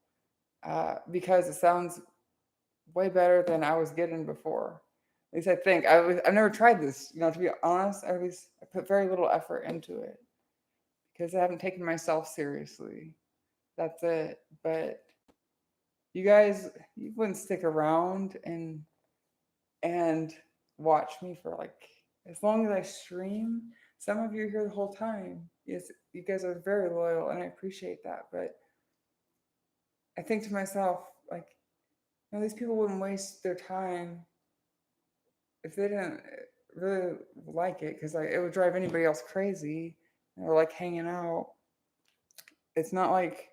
because it sounds way better than I was getting before. At least I think. I've never tried this. To be honest, I put very little effort into it because I haven't taken myself seriously. That's it. But you wouldn't stick around and watch me for like as long as I stream. Some of you are here the whole time. Yes, you guys are very loyal, and I appreciate that. But I think to myself, like, these people wouldn't waste their time if they didn't really like it, because like it would drive anybody else crazy. Or like hanging out. It's not like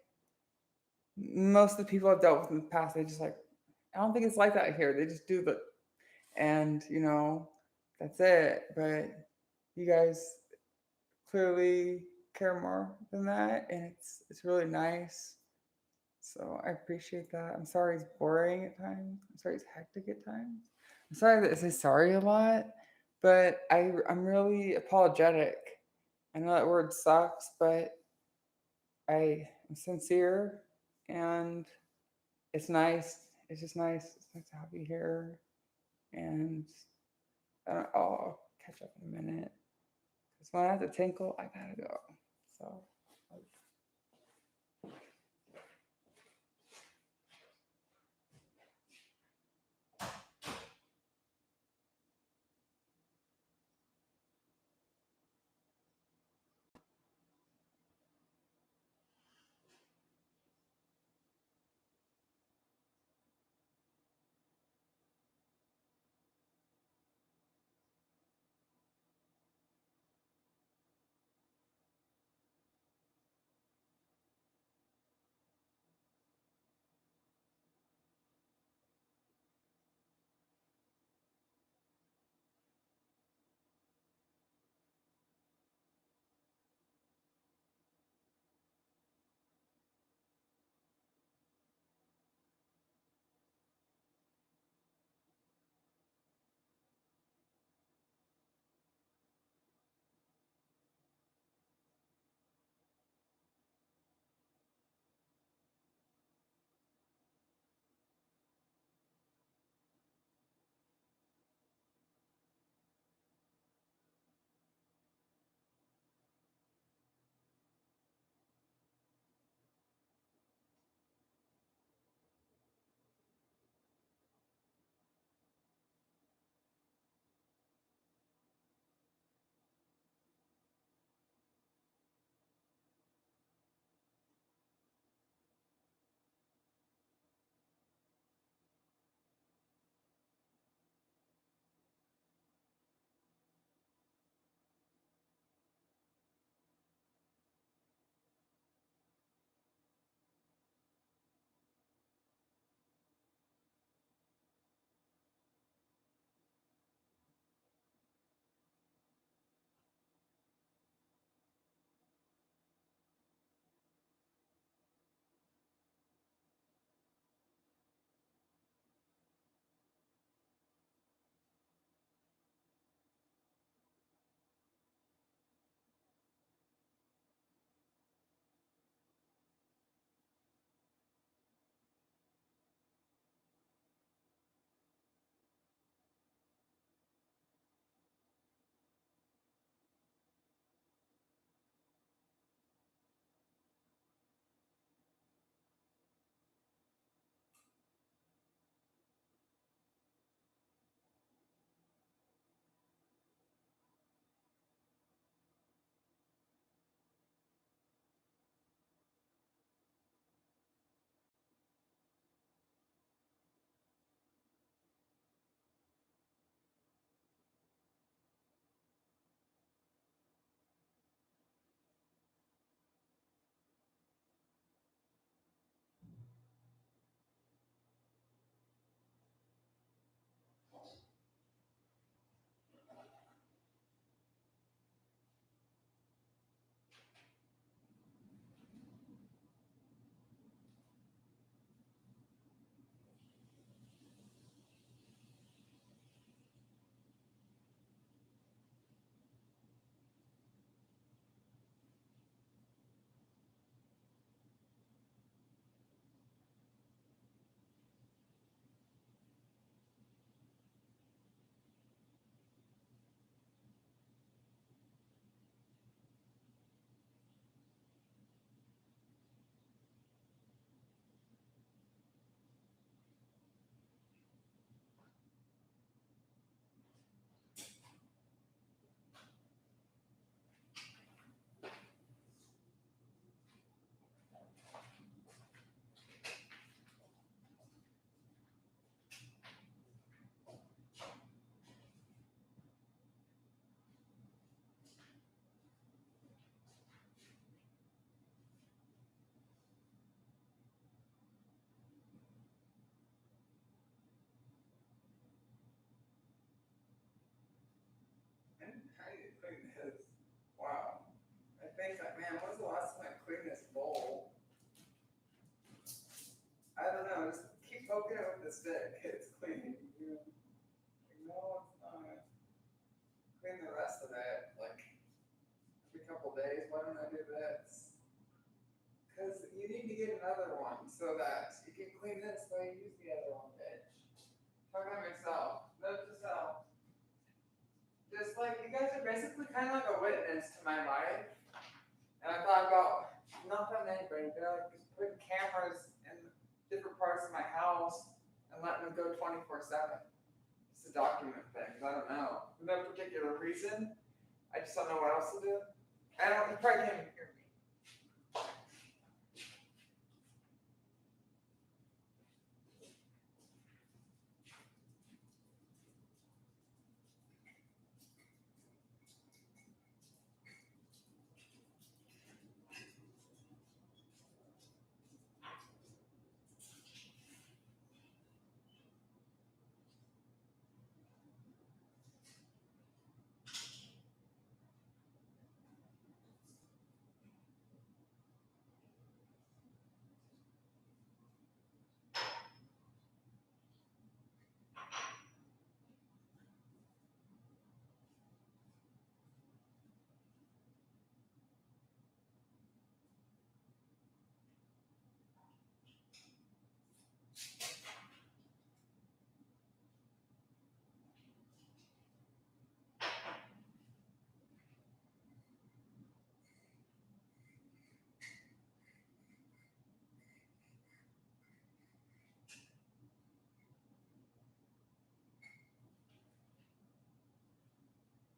most of the people I've dealt with in the past. They just like, I don't think it's like that here. They just do the, and that's it. But you guys clearly care more than that, and it's really nice. So I appreciate that. I'm sorry it's boring at times. I'm sorry it's hectic at times. I'm sorry that I say sorry a lot, but I'm really apologetic. I know that word sucks, but I am sincere, and it's nice. It's just nice. It's nice to have you here, and I'll catch up in a minute. Because when I have to tinkle, I gotta go. So. stick. It's clean. No, it's not. Clean the rest of it, like every couple days. Why don't I do this? Because you need to get another one so that you can clean this while you use the other one, bitch. Talking about myself. Note to self. Just like you guys are basically kind of like a witness to my life. And I thought about not telling anybody, but like just putting cameras in different parts of my house and letting them go 24/7. It's a document thing. I don't know. For no particular reason. I just don't know what else to do. I don't. You probably can't even hear me.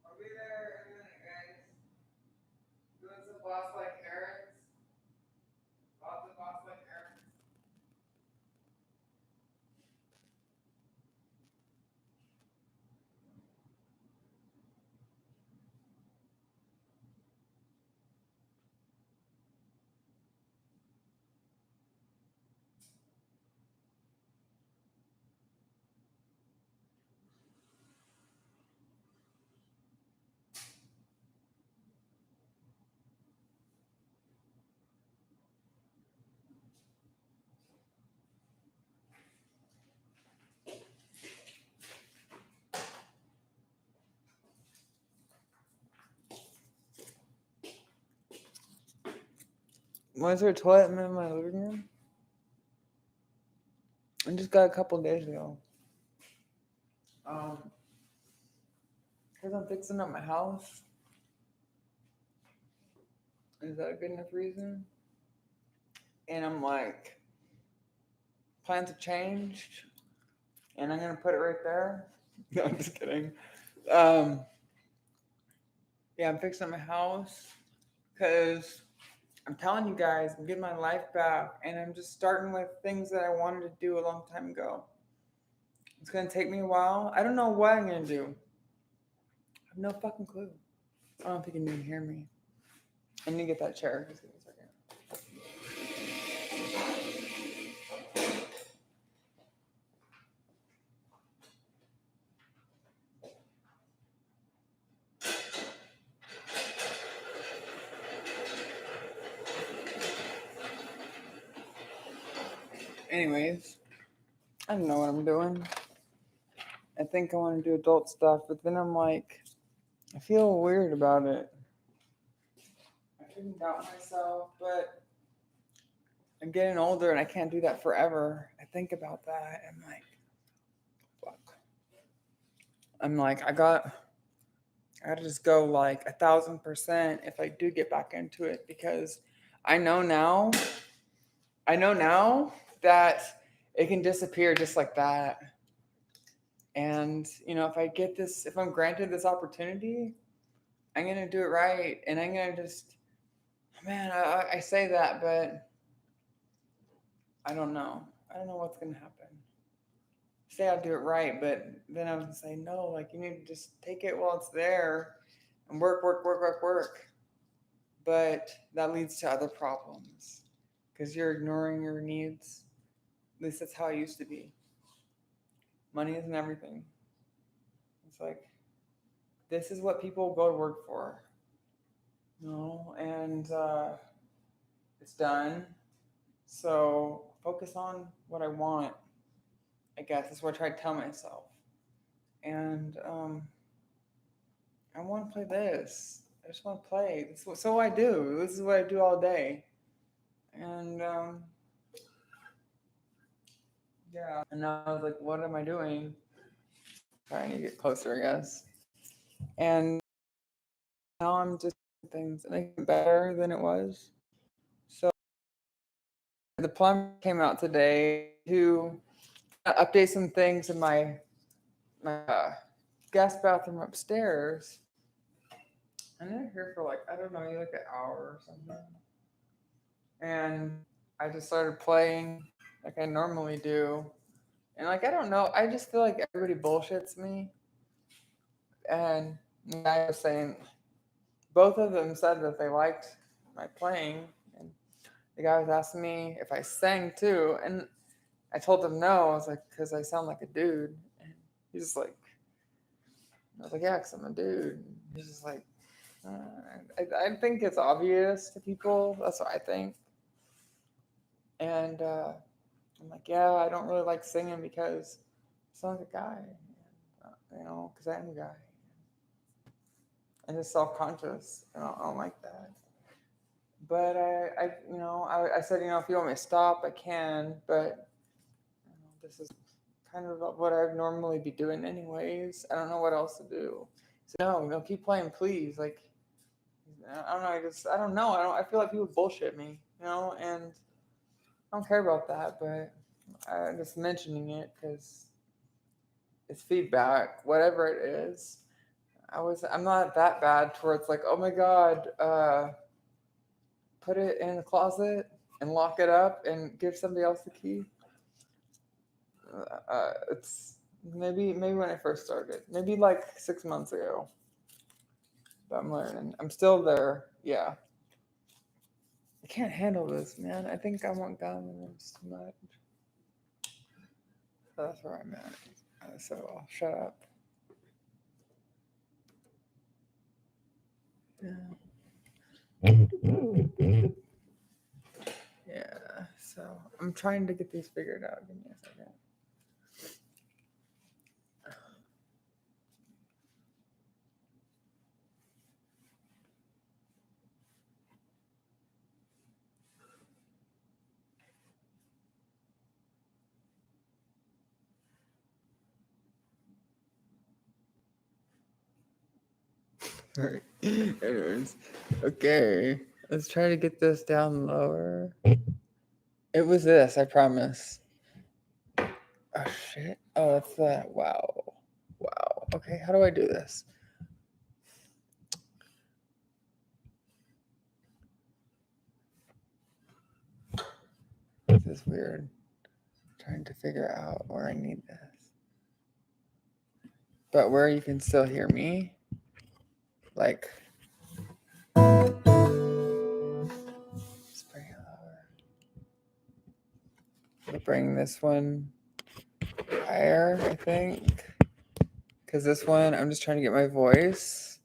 I'll be there in a minute, guys. Doing some boss like errands. Lots of boss like errands. Was there a toilet in my living room? I just got a couple days ago. Because I'm fixing up my house. Is that a good enough reason? And I'm like, plans have changed, and I'm gonna put it right there. No, I'm just kidding. Yeah, I'm fixing up my house because I'm telling you guys, I'm getting my life back, and I'm just starting with things that I wanted to do a long time ago. It's gonna take me a while. I don't know what I'm gonna do. I have no fucking clue. I don't know if you can even hear me. I need to get that chair. Just give me a second. Anyways, I don't know what I'm doing. I think I want to do adult stuff, but then I'm like, I feel weird about it. I shouldn't doubt myself, but I'm getting older and I can't do that forever. I think about that. I'm like, fuck. I'm like, I gotta just go like 1,000% if I do get back into it because I know now that it can disappear just like that. And if I'm granted this opportunity, I'm gonna do it right, and I'm gonna just, man. I say that, but I don't know. I don't know what's gonna happen. Say I'll do it right, but then I was say no. Like you need to just take it while it's there, and work, work, work, work, work. But that leads to other problems because you're ignoring your needs. At least that's how it used to be. Money isn't everything. It's like this is what people go to work for, and it's done. So focus on what I want, I guess that's what I try to tell myself. And I want to play this. I just want to play. So I do. This is what I do all day. And yeah. And I was like, what am I doing? Trying to get closer, I guess. And now I'm just doing things and it's better than it was. So the plumber came out today to update some things in my guest bathroom upstairs. And they're here for like, I don't know, like an hour or something. And I just started playing like I normally do. And like, I don't know, I just feel like everybody bullshits me. And the guy was saying, both of them said that they liked my playing. And the guy was asking me if I sang too. And I told him no. I was like, because I sound like a dude. And he's just like, I was like, yeah, because I'm a dude. And he's just like, I think it's obvious to people. That's what I think. And I'm like, yeah, I don't really like singing because I sound like a guy, because I am a guy. I'm just self-conscious, and I don't like that. But I said, if you want me to stop, I can. But this is kind of what I'd normally be doing anyways. I don't know what else to do. So no, keep playing, please. Like, I don't know. I don't know. I feel like people bullshit me, and I don't care about that. But I'm just mentioning it because it's feedback, whatever it is. I'm not that bad towards like, oh my God, put it in the closet and lock it up and give somebody else the key. It's maybe when I first started, maybe like 6 months ago. But I'm learning. I'm still there. Yeah. I can't handle this, man. I think I want gummies too much. That's where I'm at. So I'll shut up. Yeah. So I'm trying to get these figured out. Give me a second. Alright. Anyways, okay. Let's try to get this down lower. It was this, I promise. Oh shit. Oh, that's that. Wow. Wow. Okay, how do I do this? This is weird. I'm trying to figure out where I need this. But where you can still hear me. Like, let's bring it lower. We'll bring this one higher, I think. Because this one, I'm just trying to get my voice.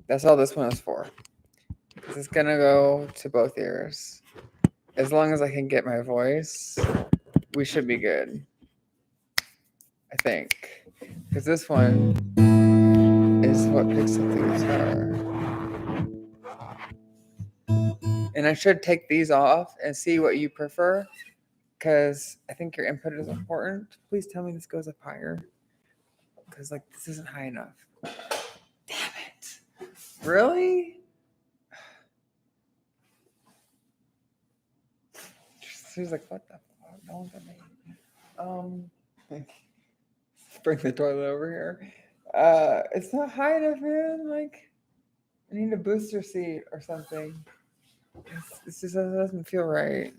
That's all this one is for. Because it's going to go to both ears. As long as I can get my voice, we should be good. I think. Because this one is what picks up the guitar. And I should take these off and see what you prefer. Because I think your input is important. Please tell me this goes up higher. Because, like, this isn't high enough. Damn it. Really? She's like, what the fuck? No one's at me. Bring the toilet over here. It's not high enough, man. Like, I need a booster seat or something. It just doesn't feel right.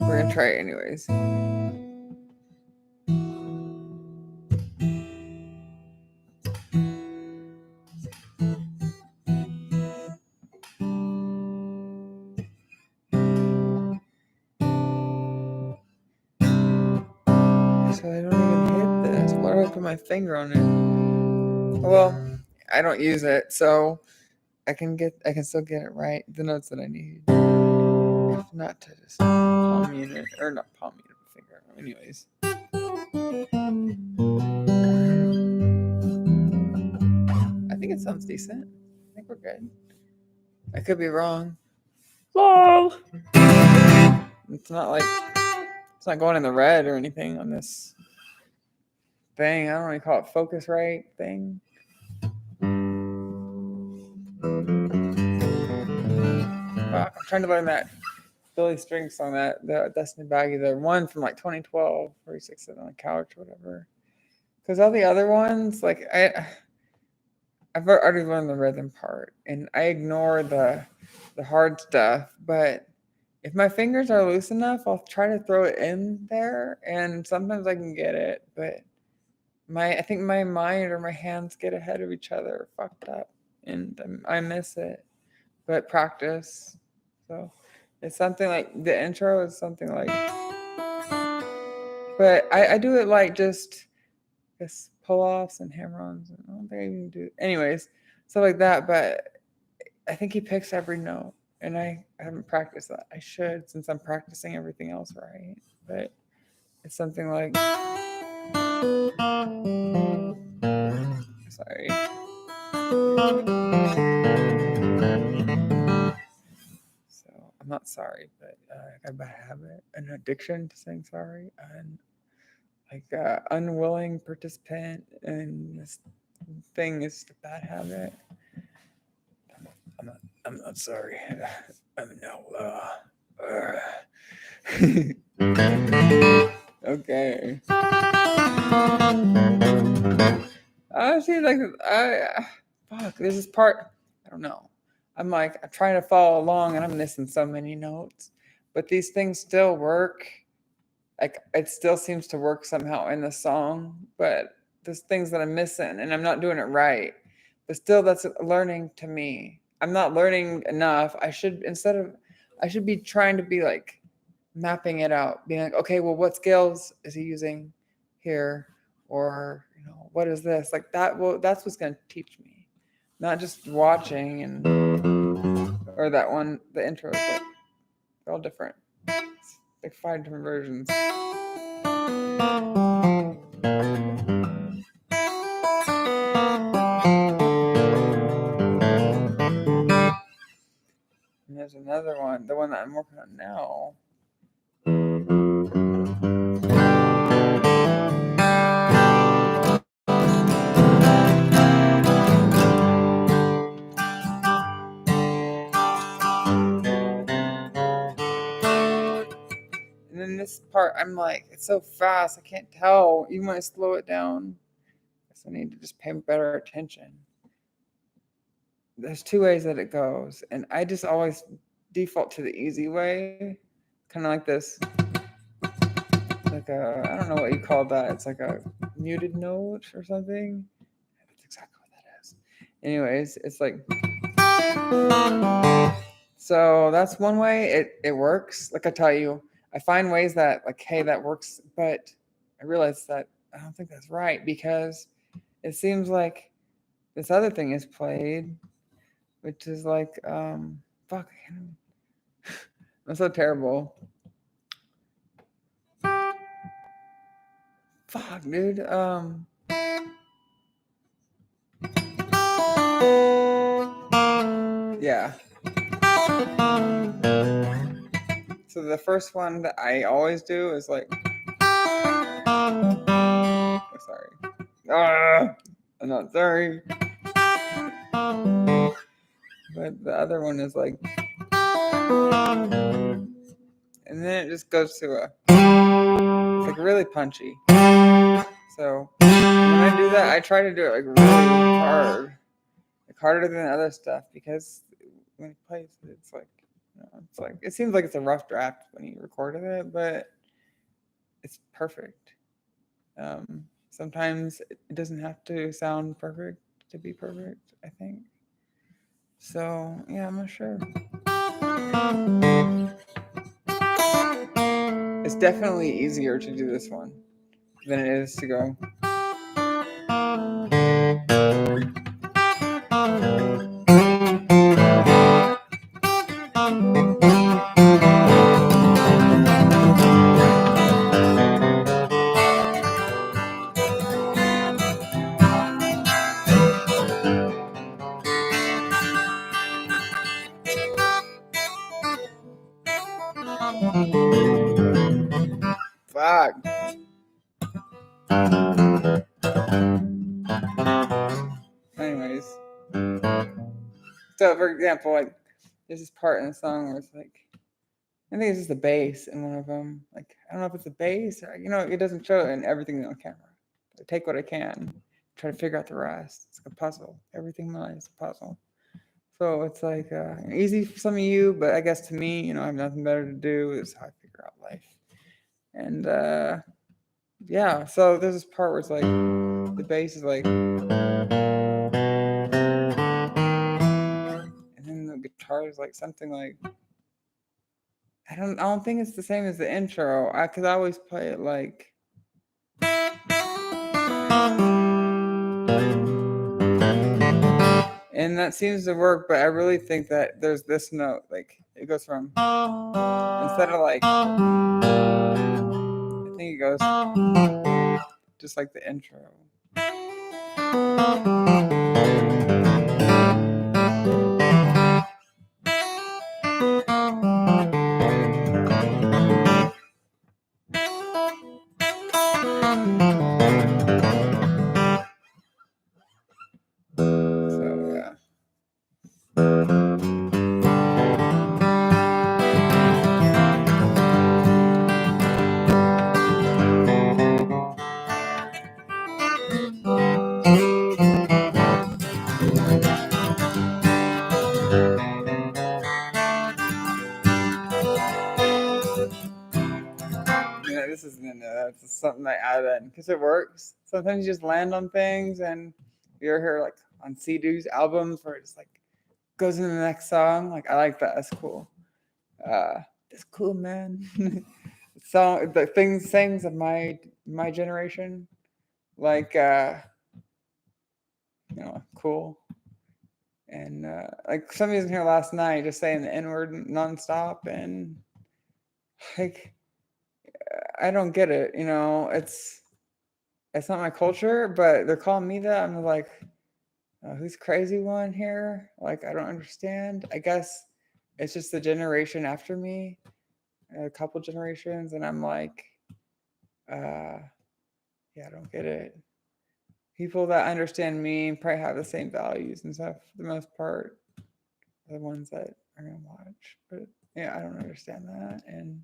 We're gonna try it anyways. So I don't even hit this. Why do I put my finger on it? Well, I don't use it, so I can still get it right. The notes that I need. If not to just palm mute it, or not palm mute it, finger. Anyways. I think it sounds decent. I think we're good. I could be wrong. Lol. It's not like it's not going in the red or anything on this thing. I don't really call it Focusrite thing. Fuck, I'm trying to learn that Billy String song, that the Destiny Baggy, the one from like 2012 where he's like sitting on the couch or whatever. Because all the other ones, like I've already learned the rhythm part, and I ignore the hard stuff. But if my fingers are loose enough, I'll try to throw it in there, and sometimes I can get it. But I think my mind or my hands get ahead of each other, fucked up, and I miss it. But practice, so it's something like the intro is something like. But I do it like just pull-offs and hammer-ons, and I don't think I even do anyways, stuff like that. But I think he picks every note, and I haven't practiced that. I should, since I'm practicing everything else right. But it's something like, sorry. So I'm not sorry, but I got a bad habit, an addiction to saying sorry, and like unwilling participant, and this thing is a bad habit. I'm not sorry. I'm no. Okay. I see, like fuck. There's this part. I don't know. I'm trying to follow along, and I'm missing so many notes. But these things still work. Like it still seems to work somehow in the song, but there's things that I'm missing, and I'm not doing it right. But still, that's learning to me. I'm not learning enough. I should be trying to be like mapping it out, being like, okay, well, what scales is he using here, or what is this like that? Well, that's what's going to teach me, not just watching or that one. The intro is like they're all different. It's like 5 different versions. And there's another one, the one that I'm working on now. And then this part, I'm like, it's so fast, I can't tell. Even when I slow it down, I guess I need to just pay better attention. There's 2 ways that it goes, and I just always default to the easy way, kind of like this. Like I don't know what you call that. It's like a muted note or something. That's exactly what that is. Anyways, it's like. So that's one way it works. Like I tell you, I find ways that like, hey, that works, but I realize that I don't think that's right, because it seems like this other thing is played, which is like, fuck, I'm so terrible. Fuck, dude. Yeah. So the first one that I always do is like, oh, sorry. I'm not sorry. But the other one is like, and then it just goes to it's like really punchy. So when I do that, I try to do it like really hard, like harder than other stuff, because when it plays, it's like, it's like, it seems like it's a rough draft when you recorded it, but it's perfect. Sometimes it doesn't have to sound perfect to be perfect, I think. So yeah, I'm not sure. It's definitely easier to do this one than it is to go. Anyways, so for example, like there's this part in the song where it's like, I think it's just the bass in one of them. Like I don't know if it's the bass or it doesn't show it in everything on camera. I take what I can, try to figure out the rest. It's like a puzzle. Everything in my life is a puzzle. So it's like easy for some of you, but I guess to me, I have nothing better to do. Is how I figure out life. And yeah, so there's this part where it's like the bass is like, and then the guitar is like something like I don't think it's the same as the intro because I always play it like. And that seems to work, but I really think that there's this note, like it goes from instead of like I think it goes just like the intro. So yeah. This isn't in there. That's just something I add in because it works. Sometimes you just land on things, and you ever hear like on CD's albums where it just like goes into the next song. Like I like that. That's cool. That's cool, man. So the things of my generation, like cool. And like somebody was in here last night just saying the N word nonstop, and like I don't get it. It's not my culture, but they're calling me that. I'm like, who's crazy one here? Like I don't understand. I guess it's just the generation after me, a couple generations, and I'm like, yeah, I don't get it. People that understand me probably have the same values and stuff for the most part. The ones that are gonna watch, but yeah, I don't understand that, and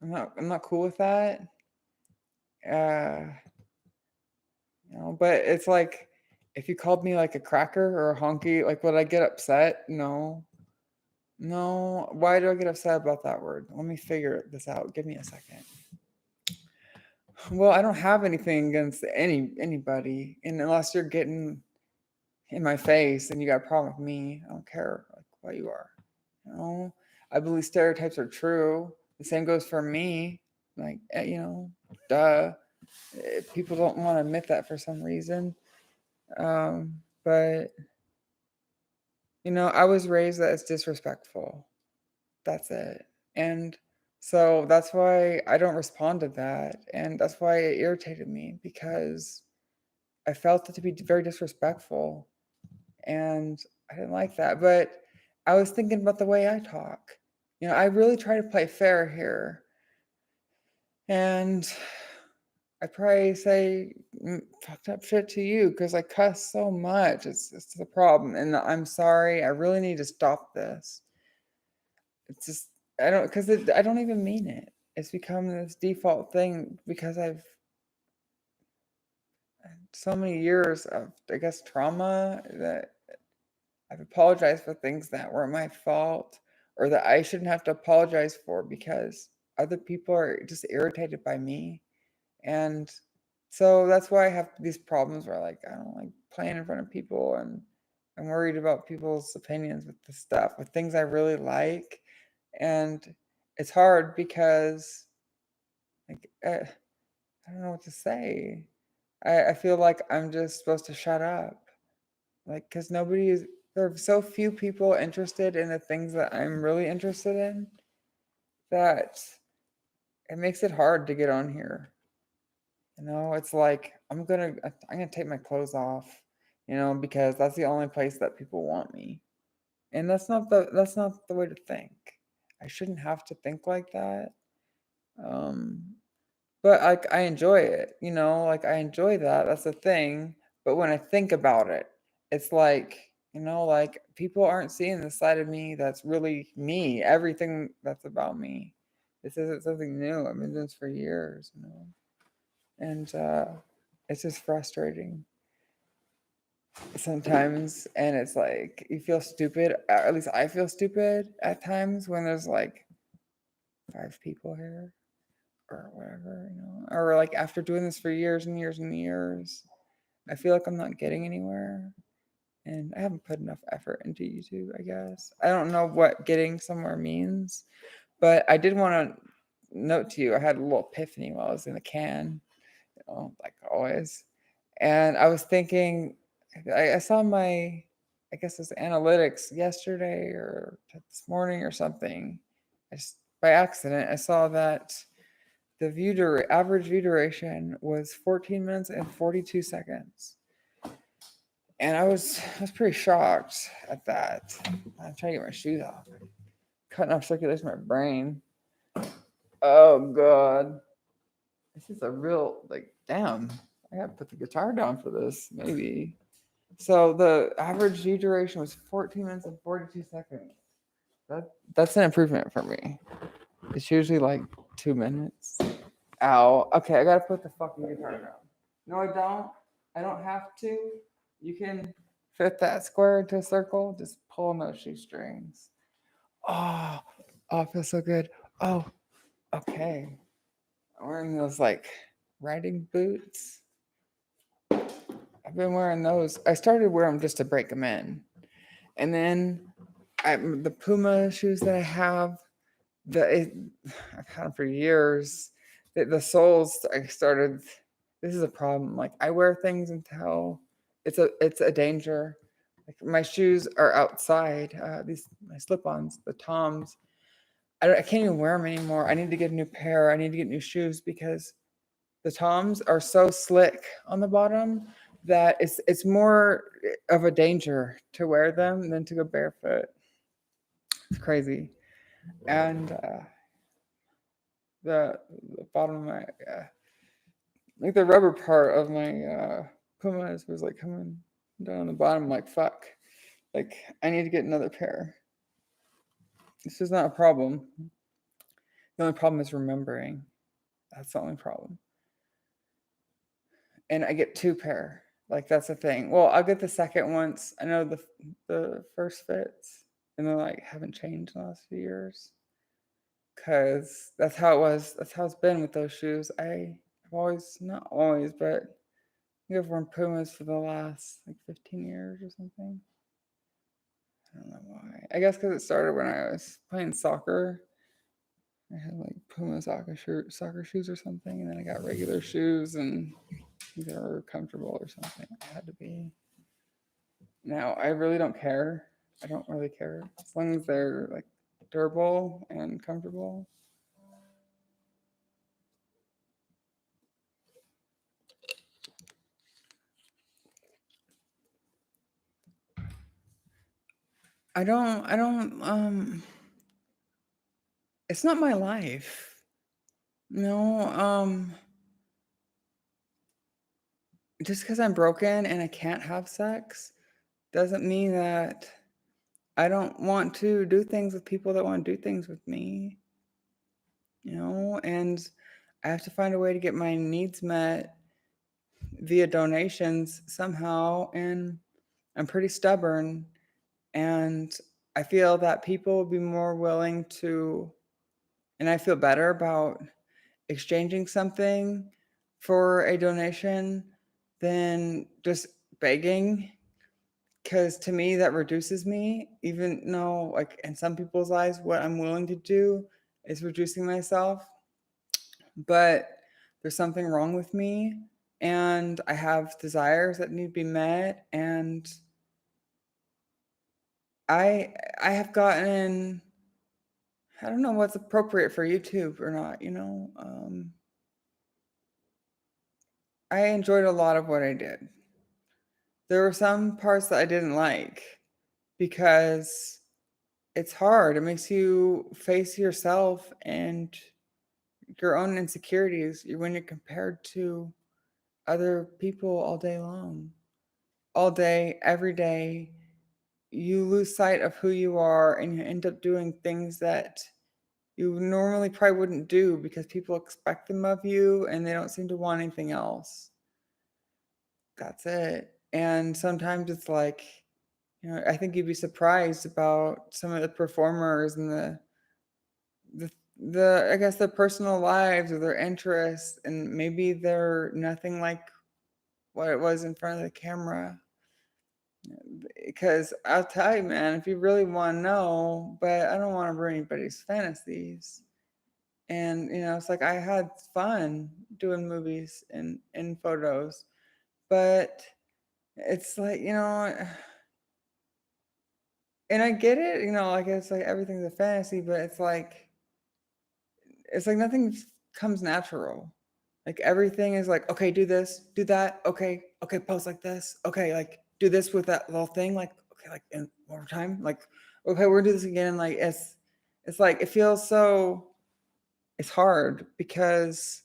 I'm not cool with that. Uh, but it's like if you called me like a cracker or a honky, like would I get upset? No, no. Why do I get upset about that word? Let me figure this out. Give me a second. Well, I don't have anything against anybody, and unless you're getting in my face and you got a problem with me, I don't care like what you are. I believe stereotypes are true. The same goes for me. Like duh. People don't want to admit that for some reason. But I was raised that it's disrespectful. That's it. And so that's why I don't respond to that. And that's why it irritated me because I felt it to be very disrespectful. And I didn't like that. But I was thinking about the way I talk. I really try to play fair here. And I probably say fucked up shit to you because I cuss so much. It's the problem. And I'm sorry. I really need to stop this. It's just, I don't even mean it. It's become this default thing because I've had so many years of, I guess, trauma that I've apologized for things that were my fault or that I shouldn't have to apologize for because other people are just irritated by me. And so that's why I have these problems where like I don't like playing in front of people and I'm worried about people's opinions with the stuff, with things I really like. And it's hard because like I don't know what to say. I feel like I'm just supposed to shut up. Like because there are so few people interested in the things that I'm really interested in that it makes it hard to get on here. It's like I'm gonna take my clothes off, because that's the only place that people want me. And that's not the way to think. I shouldn't have to think like that. Um, But like I enjoy it, like I enjoy that. That's the thing. But when I think about it, it's like, like people aren't seeing the side of me that's really me, everything that's about me. This isn't something new. I've been doing this for years. And it's just frustrating sometimes. And it's like you feel stupid, or at least I feel stupid at times when there's like 5 people here or whatever. Or like after doing this for years and years and years, I feel like I'm not getting anywhere. And I haven't put enough effort into YouTube, I guess. I don't know what getting somewhere means, but I did want to note to you, I had a little epiphany while I was in the can, like always. And I was thinking, I saw my, I guess it's analytics yesterday or this morning or something. By accident, I saw that the average view duration was 14 minutes and 42 seconds. And I was pretty shocked at that. I'm trying to get my shoes off. Cutting off circulation in my brain. Oh god. This is a real damn. I gotta put the guitar down for this, maybe. So the average view duration was 14 minutes and 42 seconds. That's an improvement for me. It's usually like 2 minutes. Ow. Okay, I gotta put the fucking guitar down. No, I don't. I don't have to. You can fit that square into a circle. Just pull on those shoestrings. Oh, oh, it feels so good. Oh, okay. I'm wearing those like riding boots. I've been wearing those. I started wearing them just to break them in, and then the Puma shoes that I have, I've had them for years. The soles, I started. This is a problem. Like I wear things until it's a danger. Like my shoes are outside. These my slip-ons, the Toms. I can't even wear them anymore. I need to get a new pair. I need to get new shoes because the Toms are so slick on the bottom that it's more of a danger to wear them than to go barefoot. It's crazy. And the bottom of my like the rubber part of my Pumas was like coming down the bottom. I'm like fuck, like I need to get another pair. This is not a problem. The only problem is remembering. That's the only problem. And I get 2 pair. Like that's the thing. Well, I'll get the second once. I know the first fits, and they like haven't changed in the last few years. Cause that's how it was. That's how it's been with those shoes. I've always, not always, but I think I've worn Pumas for the last like 15 years or something. I don't know why. I guess because it started when I was playing soccer. I had like Puma soccer shoes or something, and then I got regular shoes, and they were comfortable or something. It had to be. Now I really don't care. I don't really care as long as they're like durable and comfortable. I don't it's not my life. No, just because I'm broken and I can't have sex doesn't mean that I don't want to do things with people that want to do things with me. And I have to find a way to get my needs met via donations somehow. And I'm pretty stubborn. And I feel that people will be more willing to, and I feel better about exchanging something for a donation than just begging. Because to me, that reduces me, even though, like, in some people's eyes, what I'm willing to do is reducing myself. But there's something wrong with me, and I have desires that need to be met. And I have gotten, I don't know what's appropriate for YouTube or not. I enjoyed a lot of what I did. There were some parts that I didn't like because it's hard. It makes you face yourself and your own insecurities when you're compared to other people all day long, all day, every day. You lose sight of who you are and you end up doing things that you normally probably wouldn't do because people expect them of you and they don't seem to want anything else. That's it. And sometimes it's like, I think you'd be surprised about some of the performers and the I guess their personal lives or their interests, and maybe they're nothing like what it was in front of the camera. Because I'll tell you, man, if you really want to know, but I don't want to ruin anybody's fantasies. And it's like I had fun doing movies and photos, but it's like, and I get it, like it's like everything's a fantasy, but it's like nothing comes natural. Like everything is like, okay, do this, do that, okay, okay, pose like this, okay, like do this with that little thing, like okay, like and one more time, like okay, we're gonna do this again. Like it's like it feels so. It's hard because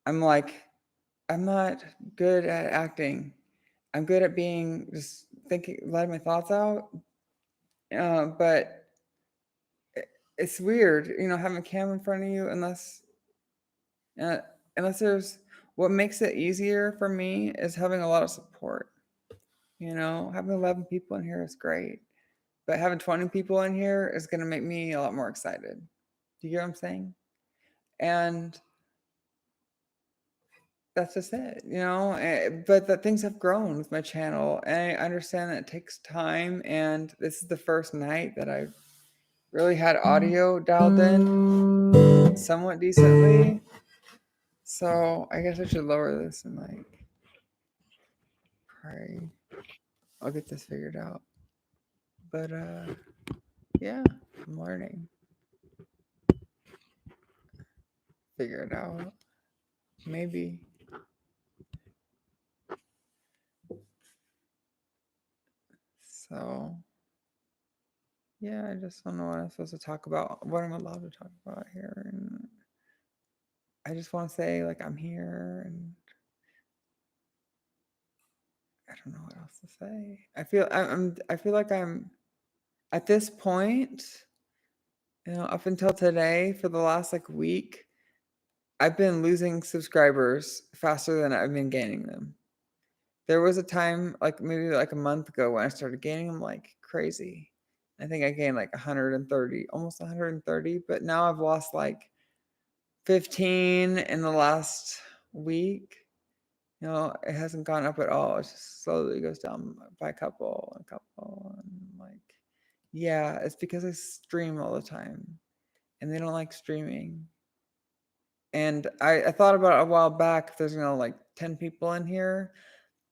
I'm like I'm not good at acting. I'm good at being just thinking, letting my thoughts out. But it's weird, having a camera in front of you, uh, unless there's what makes it easier for me is having a lot of support. Having 11 people in here is great, but having 20 people in here is going to make me a lot more excited. Do you get what I'm saying? And that's just it, but that things have grown with my channel, and I understand that it takes time. And this is the first night that I've really had audio dialed in somewhat decently. So I guess I should lower this and pray. I'll get this figured out. But yeah, I'm learning. Figure it out. Maybe. So yeah, I just don't know what I'm supposed to talk about. What I'm allowed to talk about here. And I just want to say, like, I'm here, and I don't know what else to say. I feel like I'm at this point, up until today, for the last like week, I've been losing subscribers faster than I've been gaining them. There was a time, like maybe like a month ago, when I started gaining them like crazy. I think I gained like 130, almost 130, but now I've lost like 15 in the last week. It hasn't gone up at all. It just slowly goes down by a couple and a couple. And like, yeah, it's because I stream all the time and they don't like streaming. And I thought about it a while back, if there's, like 10 people in here,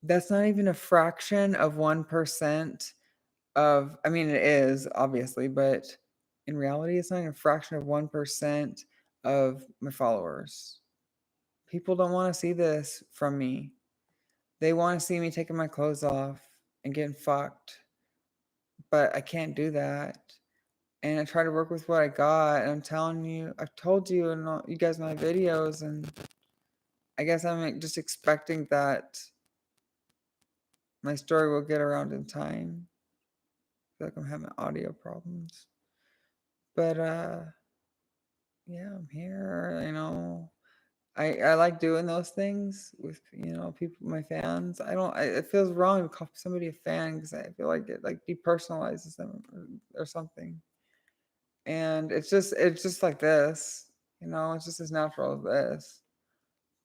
that's not even a fraction of 1% of, I mean, it is obviously, but in reality, it's not even a fraction of 1% of my followers. People don't want to see this from me. They want to see me taking my clothes off and getting fucked, but I can't do that. And I try to work with what I got. And I'm telling you, I've told you in all, you guys my videos, and I guess I'm like just expecting that my story will get around in time. I feel like I'm having audio problems, but yeah, I'm here. I like doing those things with people, my fans. It feels wrong to call somebody a fan because I feel like it like depersonalizes them or something. And it's just like this, it's just as natural as this.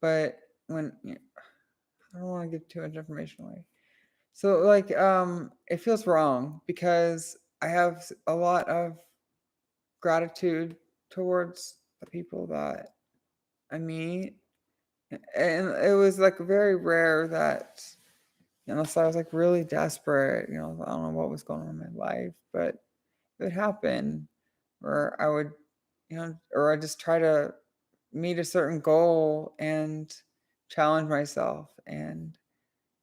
But when I don't want to give too much information away. So like it feels wrong because I have a lot of gratitude towards the people that I meet. And it was like very rare that unless I was like really desperate, I don't know what was going on in my life, but it would happen where I would, or I just try to meet a certain goal and challenge myself and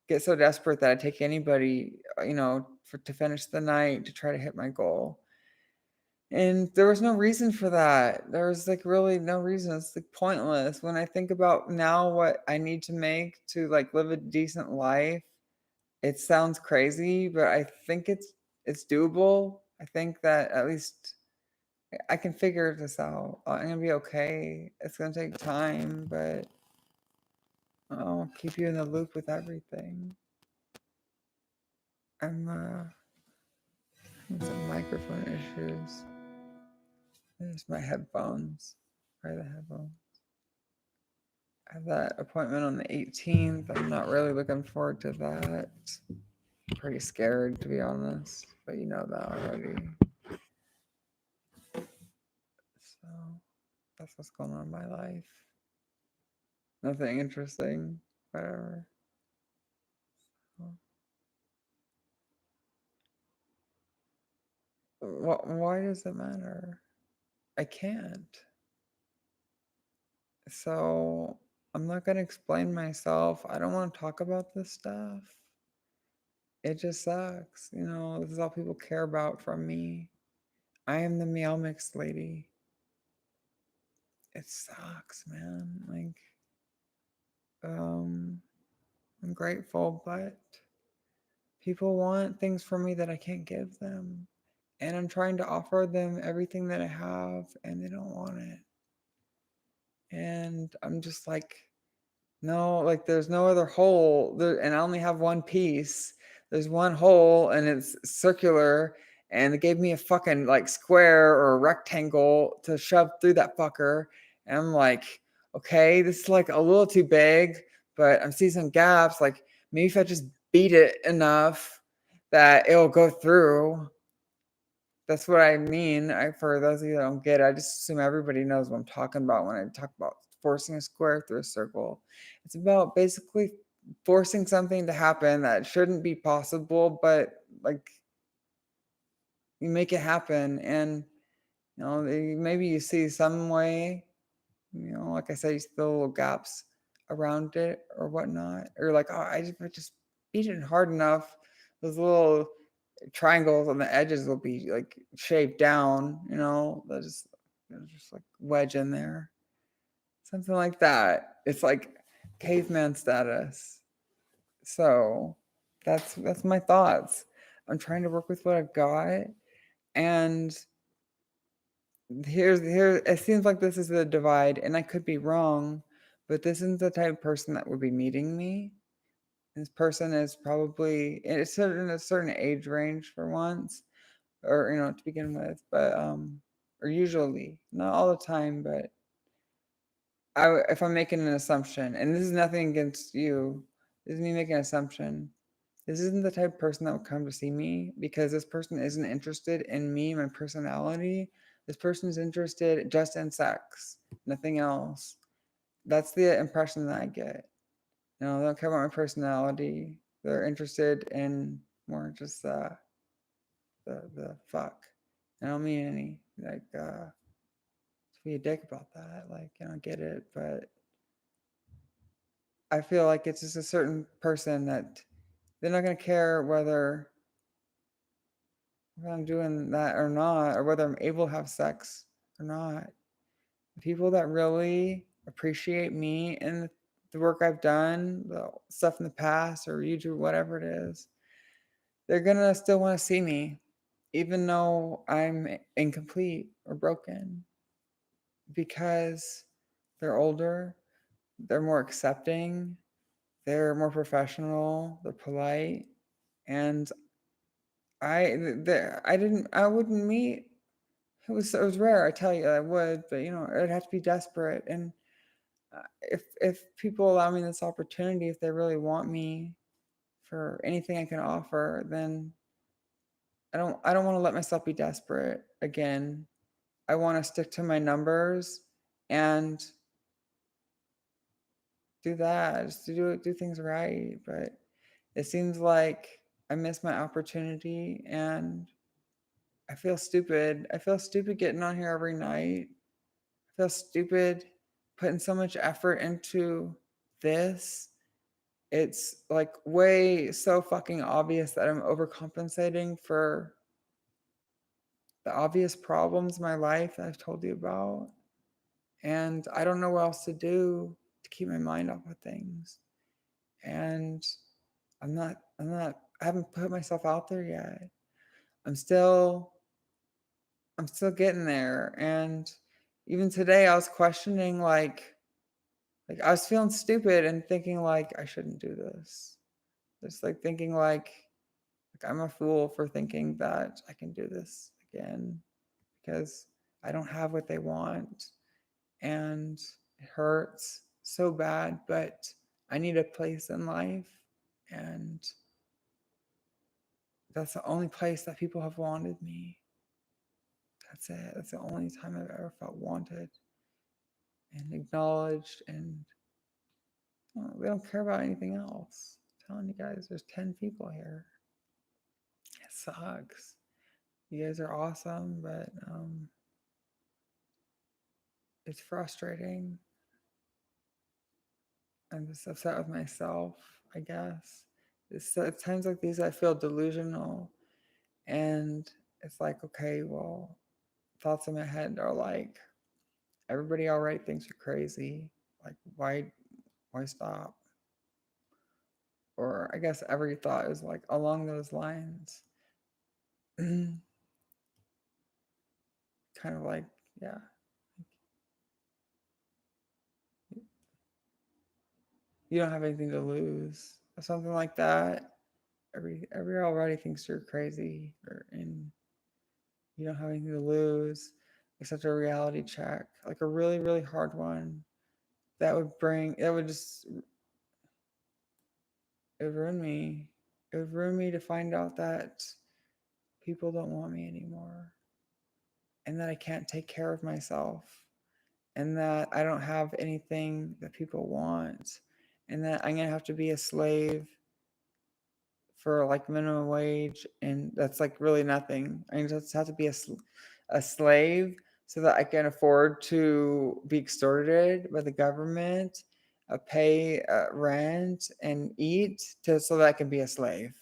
get so desperate that I take anybody, to finish the night to try to hit my goal. And there was no reason for that. There was like really no reason. It's like pointless. When I think about now what I need to make to like live a decent life, it sounds crazy, but I think it's doable. I think that at least I can figure this out. I'm gonna be okay. It's gonna take time, but I'll keep you in the loop with everything. I'm having some microphone issues. There's my headphones. Where are the headphones? I have that appointment on the 18th. I'm not really looking forward to that. I'm pretty scared, to be honest, but you know that already. So that's what's going on in my life. Nothing interesting, whatever. Why does it matter? I can't. So I'm not going to explain myself. I don't want to talk about this stuff. It just sucks. You know, this is all people care about from me. I am the Meow Mix lady. It sucks, man. Like, I'm grateful, but people want things from me that I can't give them. And I'm trying to offer them everything that I have, and they don't want it. And I'm just like, no, like there's no other hole there, and I only have one piece. There's one hole, and it's circular, and they gave me a fucking like square or a rectangle to shove through that fucker. And I'm like, okay, this is like a little too big, but I'm seeing some gaps. Like maybe if I just beat it enough that it'll go through. That's what I mean. For those of you that don't get it, I just assume everybody knows what I'm talking about when I talk about forcing a square through a circle. It's about basically forcing something to happen that shouldn't be possible, but like you make it happen. And you know, maybe you see some way, you know, like I said, you see the little gaps around it or whatnot, or like, oh, if I just beat it hard enough, those little triangles on the edges will be like shaved down, you know, they'll just like wedge in there. Something like that. It's like caveman status. So that's my thoughts. I'm trying to work with what I've got. And here it seems like this is the divide, and I could be wrong, but this isn't the type of person that would be meeting me. This person is probably it's in a certain age range for once, or you know, to begin with, but or usually, not all the time, but if I'm making an assumption, and this is nothing against you, this is me making an assumption. This isn't the type of person that would come to see me because this person isn't interested in me, my personality. This person is interested just in sex, nothing else. That's the impression that I get. You know, they don't care about my personality. They're interested in more just the fuck. I don't mean any like to be a dick about that. Like, I don't get it, but I feel like it's just a certain person that they're not gonna care whether if I'm doing that or not, or whether I'm able to have sex or not. The people that really appreciate me and the work I've done, the stuff in the past or YouTube, whatever it is, they're gonna still want to see me, even though I'm incomplete or broken, because they're older, they're more accepting, they're more professional, they're polite, and I wouldn't meet. It was rare. I tell you, I would, but you know, it'd have to be desperate. And if people allow me this opportunity, if they really want me for anything I can offer, then I don't want to let myself be desperate again. I want to stick to my numbers and do that, just to do things right. But it seems like I missed my opportunity, and I feel stupid. I feel stupid getting on here every night. I feel stupid putting so much effort into this. It's like way so fucking obvious that I'm overcompensating for the obvious problems in my life that I've told you about. And I don't know what else to do to keep my mind off of things. And I haven't put myself out there yet. I'm still, I'm still getting there. And even today I was questioning, like I was feeling stupid and thinking like I shouldn't do this. Just like thinking like I'm a fool for thinking that I can do this again because I don't have what they want and it hurts so bad, but I need a place in life and that's the only place that people have wanted me. That's it. That's the only time I've ever felt wanted and acknowledged and well, they don't care about anything else. I'm telling you guys, there's 10 people here. It sucks. You guys are awesome, but it's frustrating. I'm just upset with myself, I guess. It's at times like these I feel delusional and it's like, okay, well, thoughts in my head are like, everybody already thinks you're crazy. Like, why stop? Or I guess every thought is like along those lines. Kind of like, yeah, you don't have anything to lose or something like that. Every already thinks you're crazy and you don't have anything to lose. It's such a reality check, like a really, really hard one that would just it would ruin me. It would ruin me to find out that people don't want me anymore and that I can't take care of myself and that I don't have anything that people want and that I'm going to have to be a slave for like minimum wage and that's like really nothing. I just have to be a slave so that I can afford to be extorted by the government, pay rent and eat so that I can be a slave.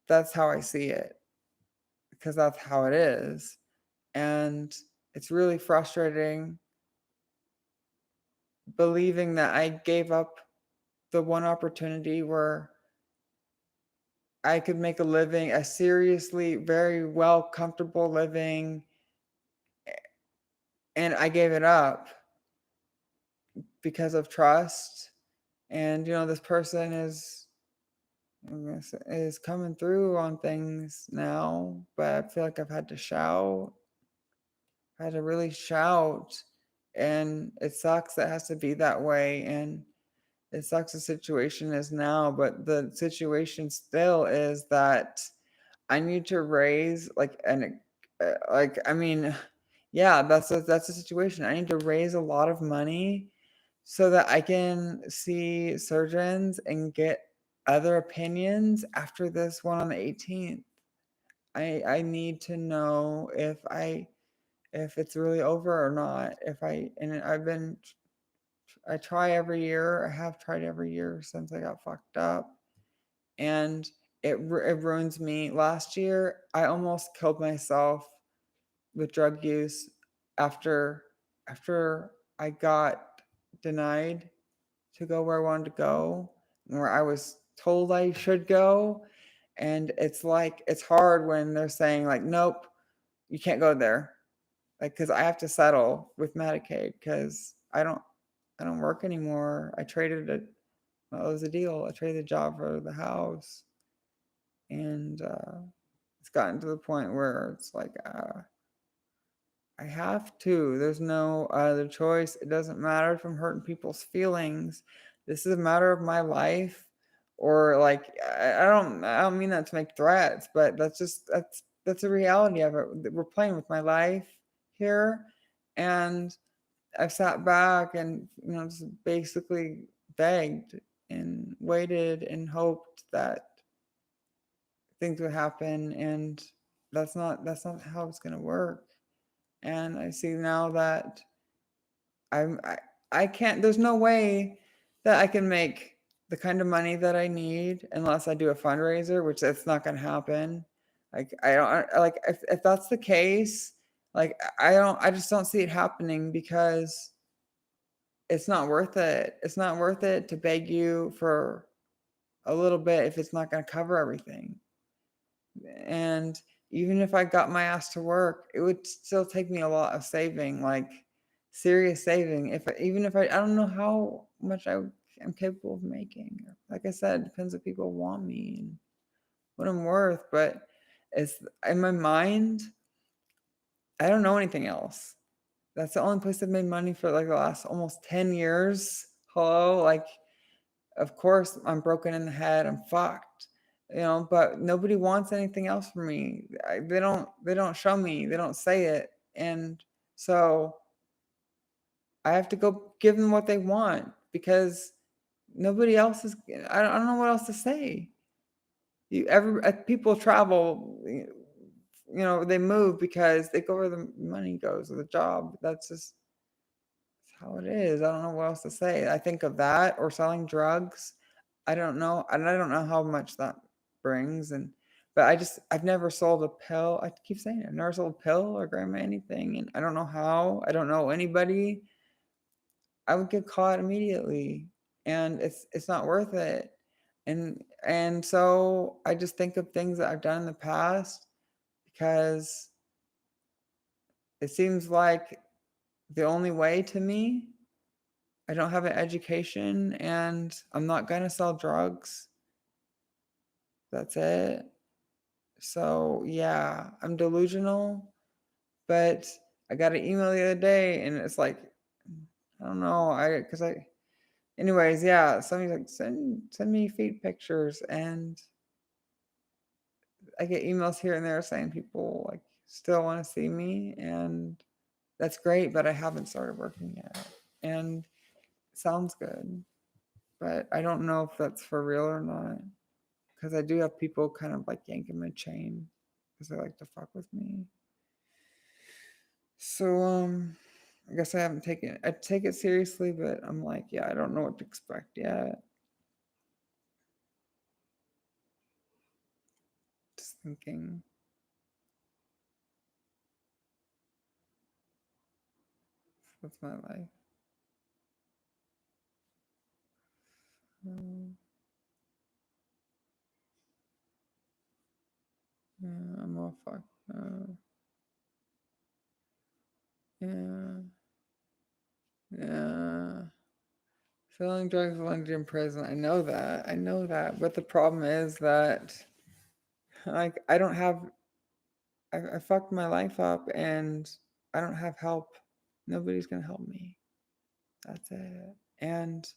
That's how I see it because that's how it is. And it's really frustrating believing that I gave up the one opportunity where I could make a living, a seriously very well comfortable living, and I gave it up because of trust. And this person is coming through on things now, but I feel like I've had to shout. I had to really shout, and it sucks that it has to be that way, and it sucks the situation is now, but the situation still is that I need to raise I mean, yeah, that's the situation. I need to raise a lot of money so that I can see surgeons and get other opinions after this one on the 18th. I need to know if it's really over or not. If I and I try every year. I have tried every year since I got fucked up, and it ruins me. Last year, I almost killed myself with drug use after after I got denied to go where I wanted to go, where I was told I should go. And it's like it's hard when they're saying like, nope, you can't go there. Like, because I have to settle with Medicaid because I don't work anymore. I traded it. Well, it was a deal. I traded the job for the house, and it's gotten to the point where it's like I have to. There's no other choice. It doesn't matter if I'm hurting people's feelings. This is a matter of my life, or like I don't mean that to make threats, but that's a reality of it. We're playing with my life here, and I've sat back and just basically begged and waited and hoped that things would happen, and that's not how it's gonna work. And I see now that I'm I can't. There's no way that I can make the kind of money that I need unless I do a fundraiser, which that's not gonna happen. Like I don't like if that's the case, like I just don't see it happening because it's not worth it. It's not worth it to beg you for a little bit if it's not going to cover everything. And even if I got my ass to work, it would still take me a lot of saving, like serious saving. Even if I don't know how much am capable of making. Like I said, it depends if people want me and what I'm worth. But it's in my mind, I don't know anything else. That's the only place I've made money for like the last almost 10 years. Hello, like of course I'm broken in the head, I'm fucked. But nobody wants anything else from me. They don't show me, they don't say it. And so I have to go give them what they want because nobody else is I don't know what else to say. People travel, they move because they go where the money goes or the job. That's just how it is. I don't know what else to say. I think of that or selling drugs. I don't know. And I don't know how much that brings. But I've never sold a pill. I keep saying it. I've never sold a pill or grandma anything. And I don't know how. I don't know anybody. I would get caught immediately. And it's not worth it. And so I just think of things that I've done in the past because it seems like the only way to me. I don't have an education and I'm not going to sell drugs. That's it. So, yeah, I'm delusional, but I got an email the other day and it's like, I don't know. Anyways, yeah, somebody's like, send me feed pictures. And I get emails here and there saying people like still want to see me. And that's great, but I haven't started working yet. And it sounds good, but I don't know if that's for real or not. Because I do have people kind of like yanking my chain because they like to fuck with me. So I guess I take it seriously, but I'm like, yeah, I don't know what to expect yet. Just thinking. That's my life. Yeah, I'm all fucked. Yeah. Yeah. Selling drugs while in prison. I know that. I know that. But the problem is that like I fucked my life up and I don't have help. Nobody's gonna help me. That's it. And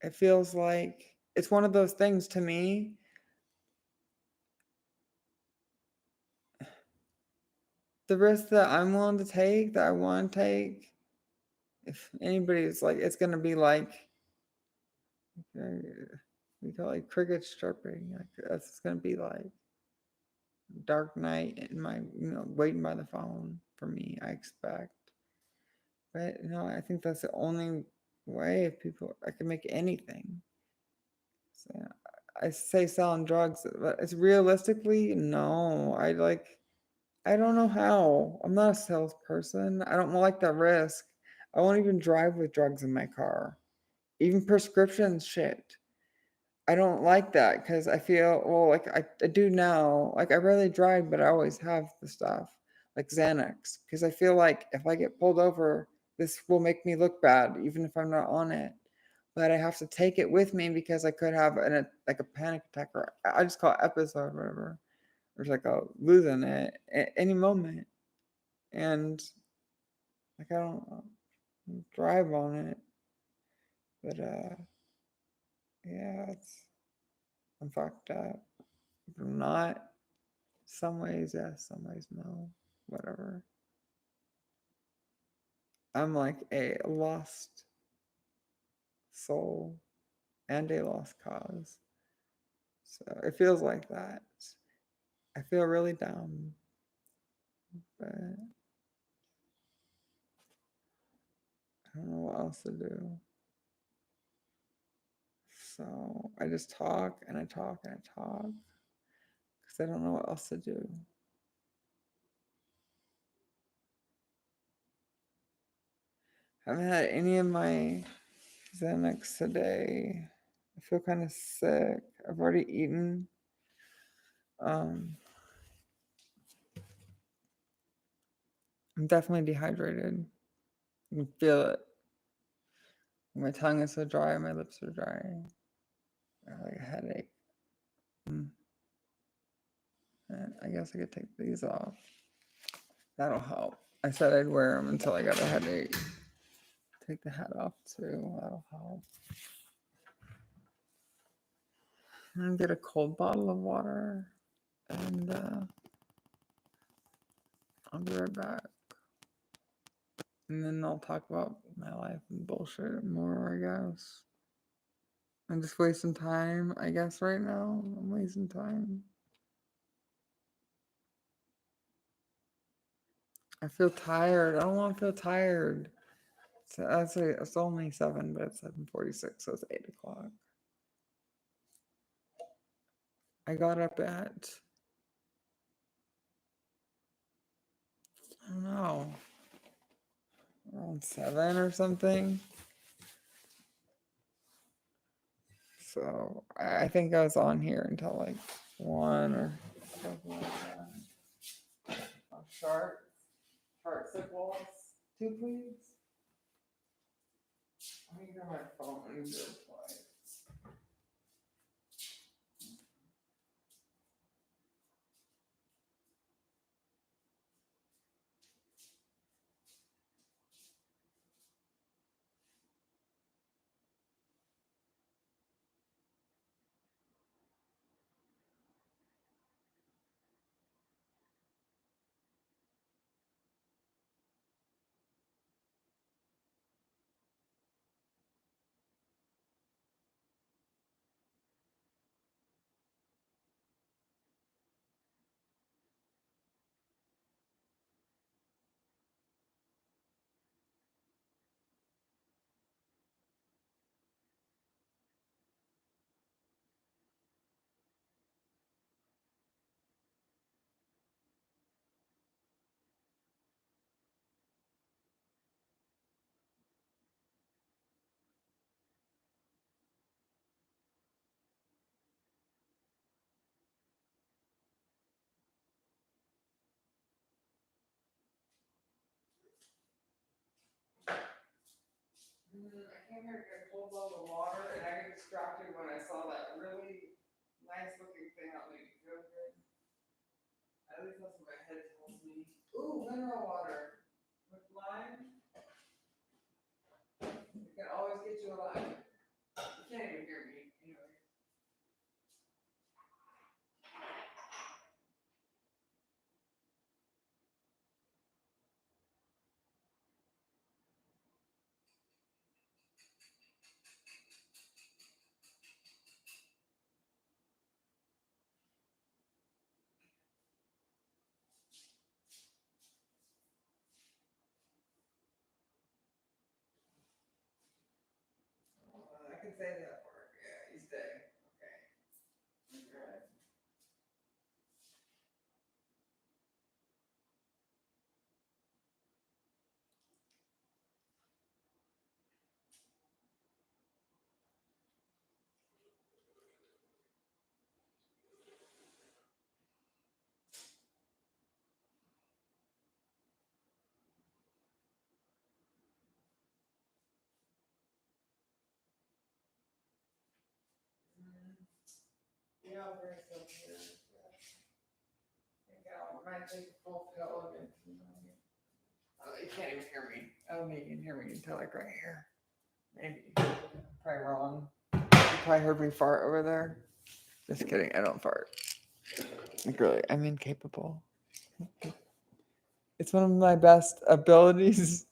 it feels like it's one of those things to me. The risk that I'm willing to take, that I want to take, if anybody's like, it's gonna be like we call it crickets chirping. Like that's gonna be like dark night in my waiting by the phone for me. I expect, but I think that's the only way if people I can make anything. So I say selling drugs, but it's realistically no. I don't know how. I'm not a salesperson. I don't like that risk. I won't even drive with drugs in my car. Even prescription shit. I don't like that because I feel, well, like I do now. Like I rarely drive, but I always have the stuff like Xanax because I feel like if I get pulled over, this will make me look bad, even if I'm not on it. But I have to take it with me because I could have like a panic attack or I just call it episode, whatever. Or like a losing it at any moment. And like I don't drive on it, but yeah, I'm fucked up. If I'm not, some ways yes, some ways no, whatever. I'm like a lost soul and a lost cause. So it feels like that. I feel really dumb, but I don't know what else to do. So I just talk and I talk and I talk. because I don't know what else to do. Haven't had any of my Xanax today. I feel kind of sick. I've already eaten. I'm definitely dehydrated. You can feel it. My tongue is so dry, my lips are dry. I have like a headache. And I guess I could take these off. That'll help. I said I'd wear them until I got a headache. Take the hat off too. That'll help. And get a cold bottle of water. And I'll be right back. And then I'll talk about my life and bullshit more, I guess. I'm just wasting time, I guess, right now. I'm wasting time. I feel tired. I don't want to feel tired. So it's only 7, but it's 7:46, so it's 8 o'clock. I got up at, I don't know, around 7 or something. So I think I was on here until like 1 or something like that. Sharpsicles. 2, please. Let me grab my phone and do it twice. I came here to get a cold bottle of water, and I got distracted when I saw that really nice looking thing that made me feel good. At least that's what my head tells me. Ooh, mineral water with lime. It can always get you alive. You can't even hear me. Anyway. I can say that part. Yeah, you stay. Okay. Good. Yeah, very still here. I might take a full pill of it. Oh, you can't even hear me. I don't think you can hear me until like right here. Maybe. Probably wrong. You probably heard me fart over there. Just kidding. I don't fart. Like really, I'm incapable. It's one of my best abilities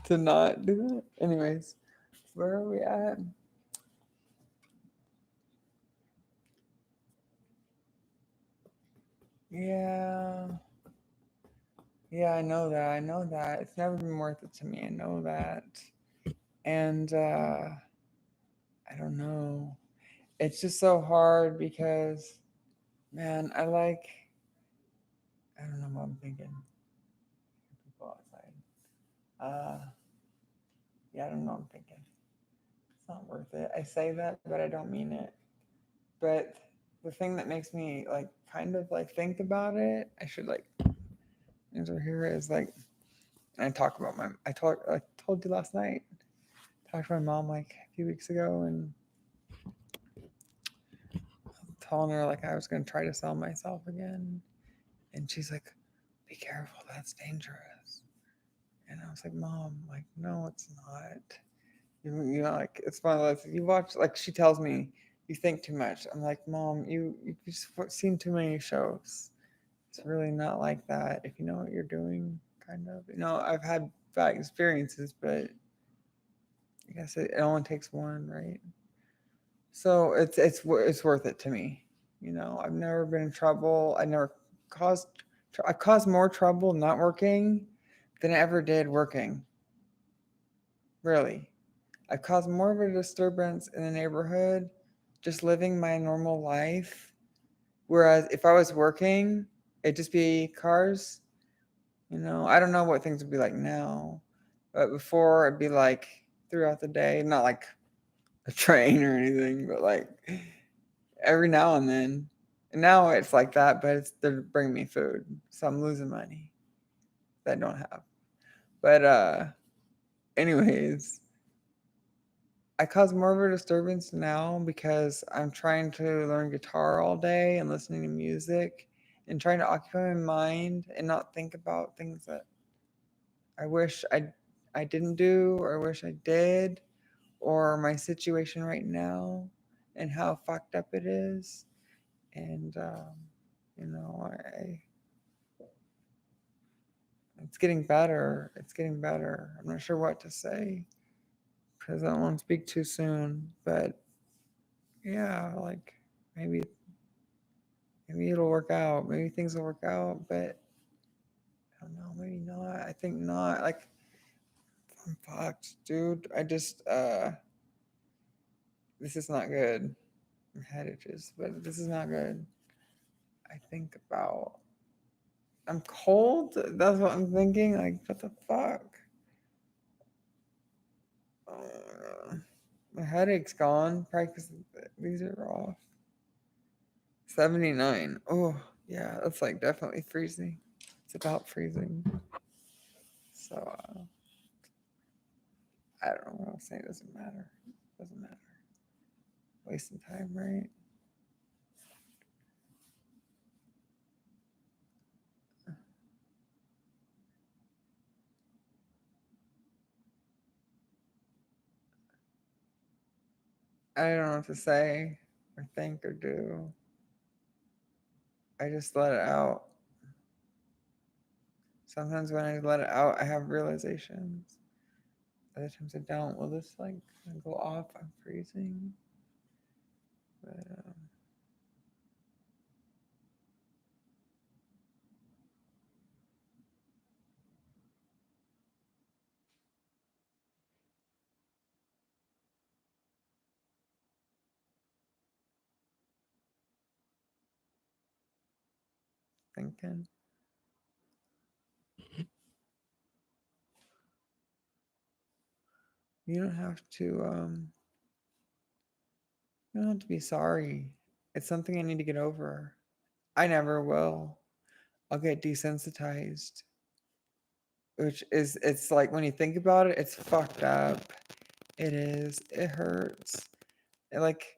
to not do that. Anyways, where are we at? Yeah. Yeah, I know that. I know that. It's never been worth it to me. I know that. And I don't know. It's just so hard because Man, I don't know what I'm thinking. People outside. Uh, yeah, I don't know what I'm thinking. It's not worth it. I say that, but I don't mean it. But the thing that makes me like kind of like think about it, I should like answer here is like I talk about I told you last night. Talked to my mom like a few weeks ago and telling her like I was gonna try to sell myself again. And she's like, be careful, that's dangerous. And I was like, Mom, like, no, it's not. You know, like it's one of those you watch like she tells me you think too much. I'm like, Mom, you've just seen too many shows. It's really not like that if you know what you're doing, kind of. You know, I've had bad experiences, but I guess it only takes one, right? So it's worth it to me. You know, I've never been in trouble. Caused I caused more trouble not working than I ever did working. Really, I caused more of a disturbance in the neighborhood just living my normal life. Whereas if I was working, it'd just be cars. You know, I don't know what things would be like now, but before it'd be like throughout the day, not like a train or anything, but like every now and then. And now it's like that, but they're bringing me food, so I'm losing money that I don't have. But anyways, I cause more of a disturbance now because I'm trying to learn guitar all day and listening to music and trying to occupy my mind and not think about things that I wish I didn't do or I wish I did or my situation right now and how fucked up it is. And you know, it's getting better. It's getting better. I'm not sure what to say because I don't want to speak too soon. But yeah, like maybe maybe it'll work out. Maybe things will work out. But I don't know. Maybe not. I think not. Like I'm fucked, dude. I just this is not good. My head itches, but this is not good. I think about I'm cold. That's what I'm thinking. Like what the fuck? Uh, my headache's gone. Probably because these are off. 79. Oh, yeah, that's like definitely freezing. It's about freezing. So, I don't know what I'm saying. Doesn't matter. Doesn't matter. Wasting time, right? I don't know what to say or think or do. I just let it out. Sometimes when I let it out, I have realizations. Other times I don't. Will this like go off? I'm freezing. But thinking. You don't have to. You don't have to be sorry. It's something I need to get over. I never will. I'll get desensitized, which is it's like when you think about it, it's fucked up. It is. It hurts. Like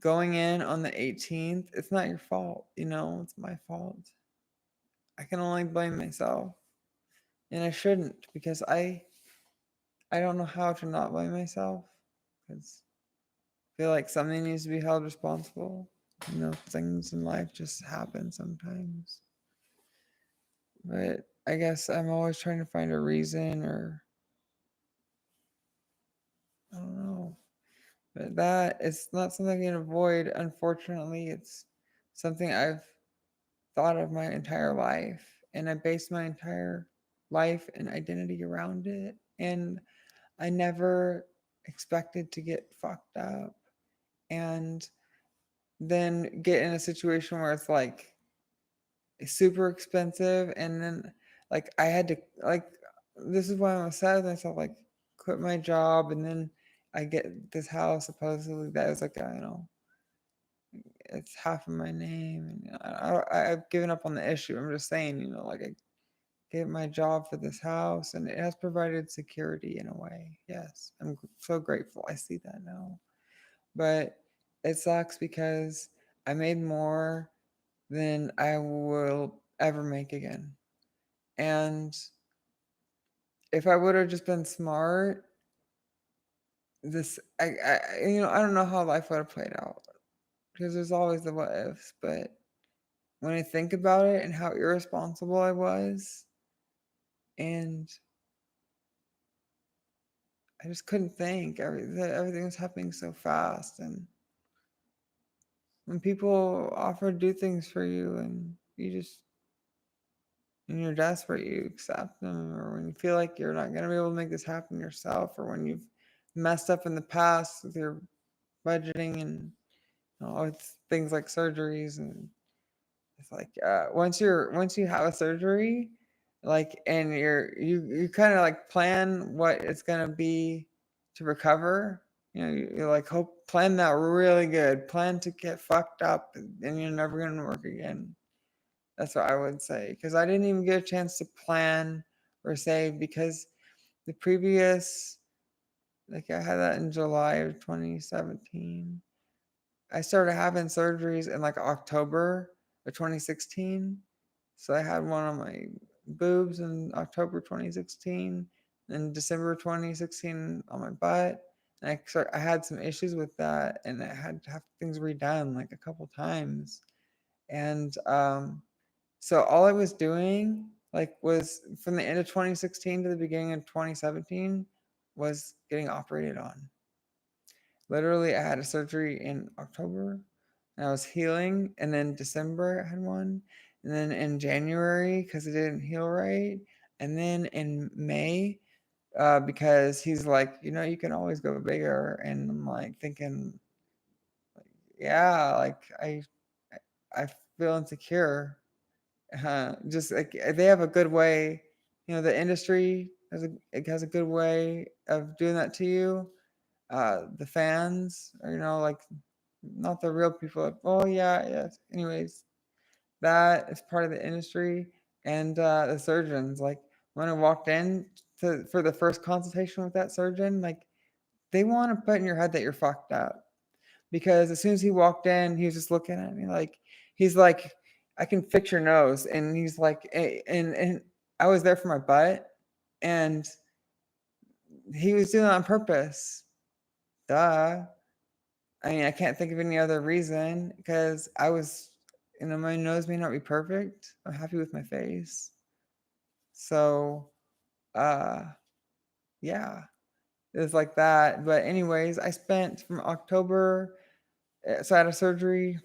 going in on the 18th, it's not your fault, you know, it's my fault. I can only blame myself. And I shouldn't because I don't know how to not blame myself cuz I feel like something needs to be held responsible. You know, things in life just happen sometimes. But I guess I'm always trying to find a reason or I don't know. But that is not something I can avoid. Unfortunately, it's something I've thought of my entire life, and I based my entire life and identity around it. And I never expected to get fucked up. And then get in a situation where it's like super expensive, and then like I had to like this is why I'm sad with myself, like quit my job, and then I get this house supposedly that is like it's half of my name, and I've given up on the issue. I'm just saying, like I get my job for this house, and it has provided security in a way. Yes, I'm so grateful. I see that now, but it sucks because I made more than I will ever make again. And if I would have just been smart, this I don't know how life would have played out because there's always the what ifs. But when I think about it and how irresponsible I was, and I just couldn't think. Everything was happening so fast, and when people offer to do things for you, and you're desperate, you accept them, or when you feel like you're not going to be able to make this happen yourself, or when you've messed up in the past with your budgeting and it's things like surgeries, and it's like once you have a surgery, like and you kind of like plan what it's going to be to recover. You like hope plan that really good, plan to get fucked up and you're never going to work again. That's what I would say, because I didn't even get a chance to plan or save, because the previous, like I had that in July of 2017. I started having surgeries in like October of 2016. So I had one on my boobs in October 2016, and December 2016 on my butt. And I had some issues with that, and I had to have things redone like a couple times. And so all I was doing like was from the end of 2016 to the beginning of 2017 was getting operated on. Literally, I had a surgery in October and I was healing. And then December, I had one. And then in January, because it didn't heal right. And then in May, because he's like, you can always go bigger. And I'm like thinking, yeah, like I feel insecure. Just like they have a good way, the industry has a good way of doing that to you. The fans, or like not the real people. Like, oh yeah, yes. Anyways, that is part of the industry, and the surgeons. Like when I walked in for the first consultation with that surgeon, like they want to put in your head that you're fucked up, because as soon as he walked in, he was just looking at me like he's like, I can fix your nose, and he's like, and I was there for my butt, and he was doing it on purpose. Duh. I mean, I can't think of any other reason, because I was, my nose may not be perfect. I'm happy with my face. So, uh, yeah, it was like that. But, anyways, I spent from October, so I had a surgery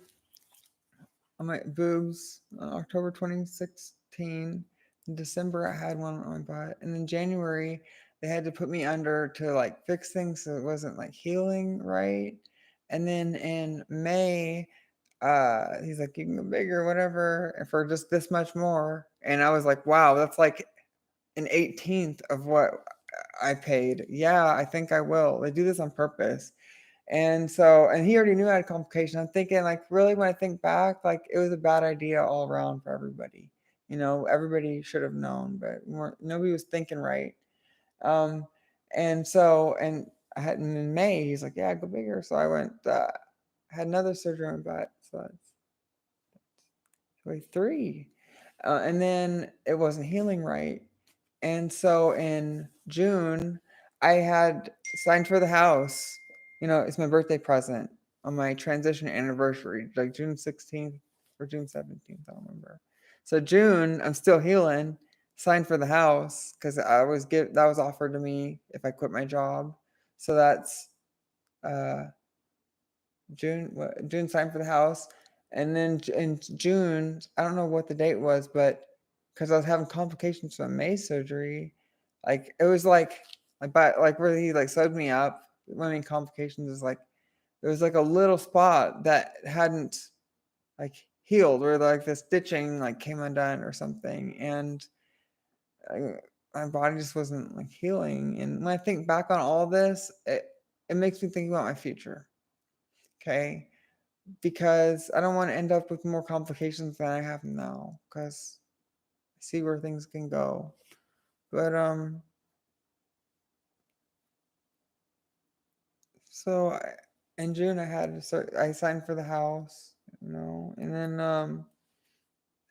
on my boobs on October 2016. In December, I had one on my butt. And in January, they had to put me under to like fix things so it wasn't like healing right. And then in May, he's like, you can go bigger, whatever, and for just this much more. And I was like, wow, that's like an 18th of what I paid. Yeah, I think I will. They do this on purpose. And so, and he already knew I had complications. I'm thinking, like, really, when I think back, like, it was a bad idea all around for everybody. Everybody should have known, but nobody was thinking right. Um, and so, and I had in May, he's like, yeah, go bigger. So I went, had another surgery on my butt. So that's wait, three. And then it wasn't healing right. And so in June, I had signed for the house. It's my birthday present on my transition anniversary, like June 16th or June 17th, I don't remember. So June, I'm still healing, signed for the house because that was offered to me if I quit my job. So that's uh June signed for the house, and then in June, I don't know what the date was, but because I was having complications from May surgery, like it was like but like where he like sewed me up. I mean, complications is like it was like a little spot that hadn't like healed, or like the stitching like came undone or something, and I, my body just wasn't like healing. And when I think back on all this, it makes me think about my future. Okay, because I don't want to end up with more complications than I have now, because I see where things can go. But so in June I had to start. I signed for the house, and then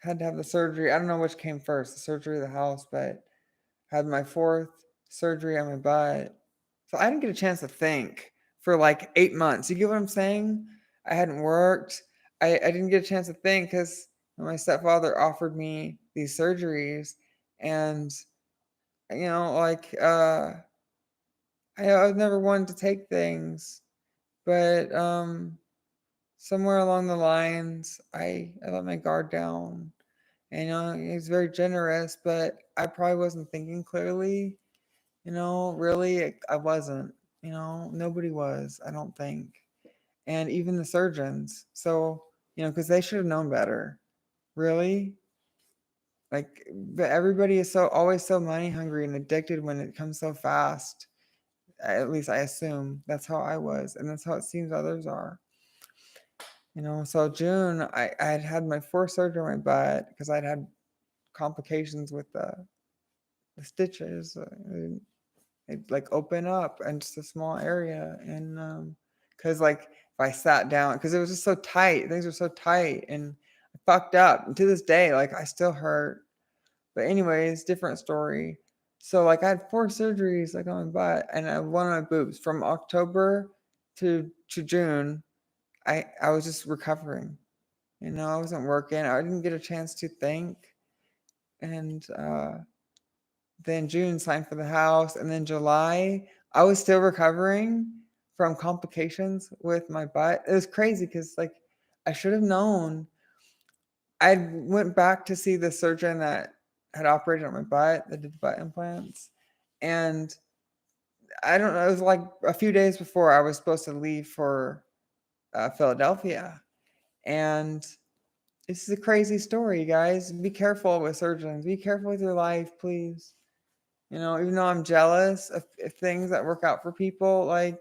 had to have the surgery. I don't know which came first, the surgery or the house, but had my fourth surgery on my butt. So I didn't get a chance to think for like 8 months. You get what I'm saying? I hadn't worked. I didn't get a chance to think because my stepfather offered me these surgeries, and like I've never wanted to take things, but somewhere along the lines I let my guard down. And he's very generous, but I probably wasn't thinking clearly. Really, I wasn't. Nobody was, I don't think. And even the surgeons. So, because they should have known better. Really? Like, but everybody is so always so money hungry and addicted when it comes so fast. At least I assume that's how I was, and that's how it seems others are. So June, I had had my fourth surgery on my butt because I'd had complications with the stitches. It like open up and just a small area, and because like if I sat down, because it was just so tight, things were so tight, and I fucked up. And to this day, like I still hurt. But anyways, different story. So like I had four surgeries like on my butt and one on my boobs from October to June. I was just recovering. I wasn't working. I didn't get a chance to think. And then June signed for the house, and then July I was still recovering from complications with my butt. It was crazy because like I should have known. I went back to see the surgeon that had operated on my butt, that did the butt implants, and I don't know. It was like a few days before I was supposed to leave for Philadelphia, and this is a crazy story, you guys. Be careful with surgeons. Be careful with your life, please. Even though I'm jealous of things that work out for people, like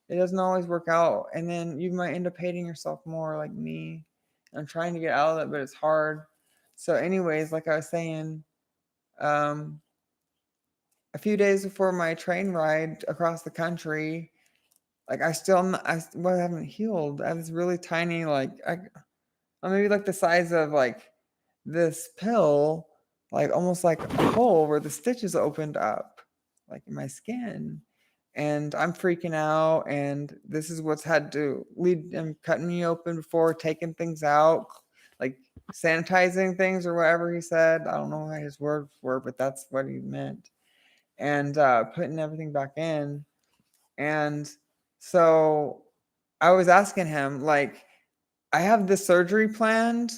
it doesn't always work out. And then you might end up hating yourself more, like me. I'm trying to get out of it, but it's hard. So, anyways, like I was saying, um, a few days before my train ride across the country, like haven't healed. I have this really tiny, like, maybe like the size of like this pill, like almost like a hole where the stitches opened up, like in my skin. And I'm freaking out. And this is what's had to lead him cutting me open before, taking things out, like sanitizing things or whatever he said. I don't know what his words were, but that's what he meant. And putting everything back in. And so I was asking him, like, I have this surgery planned.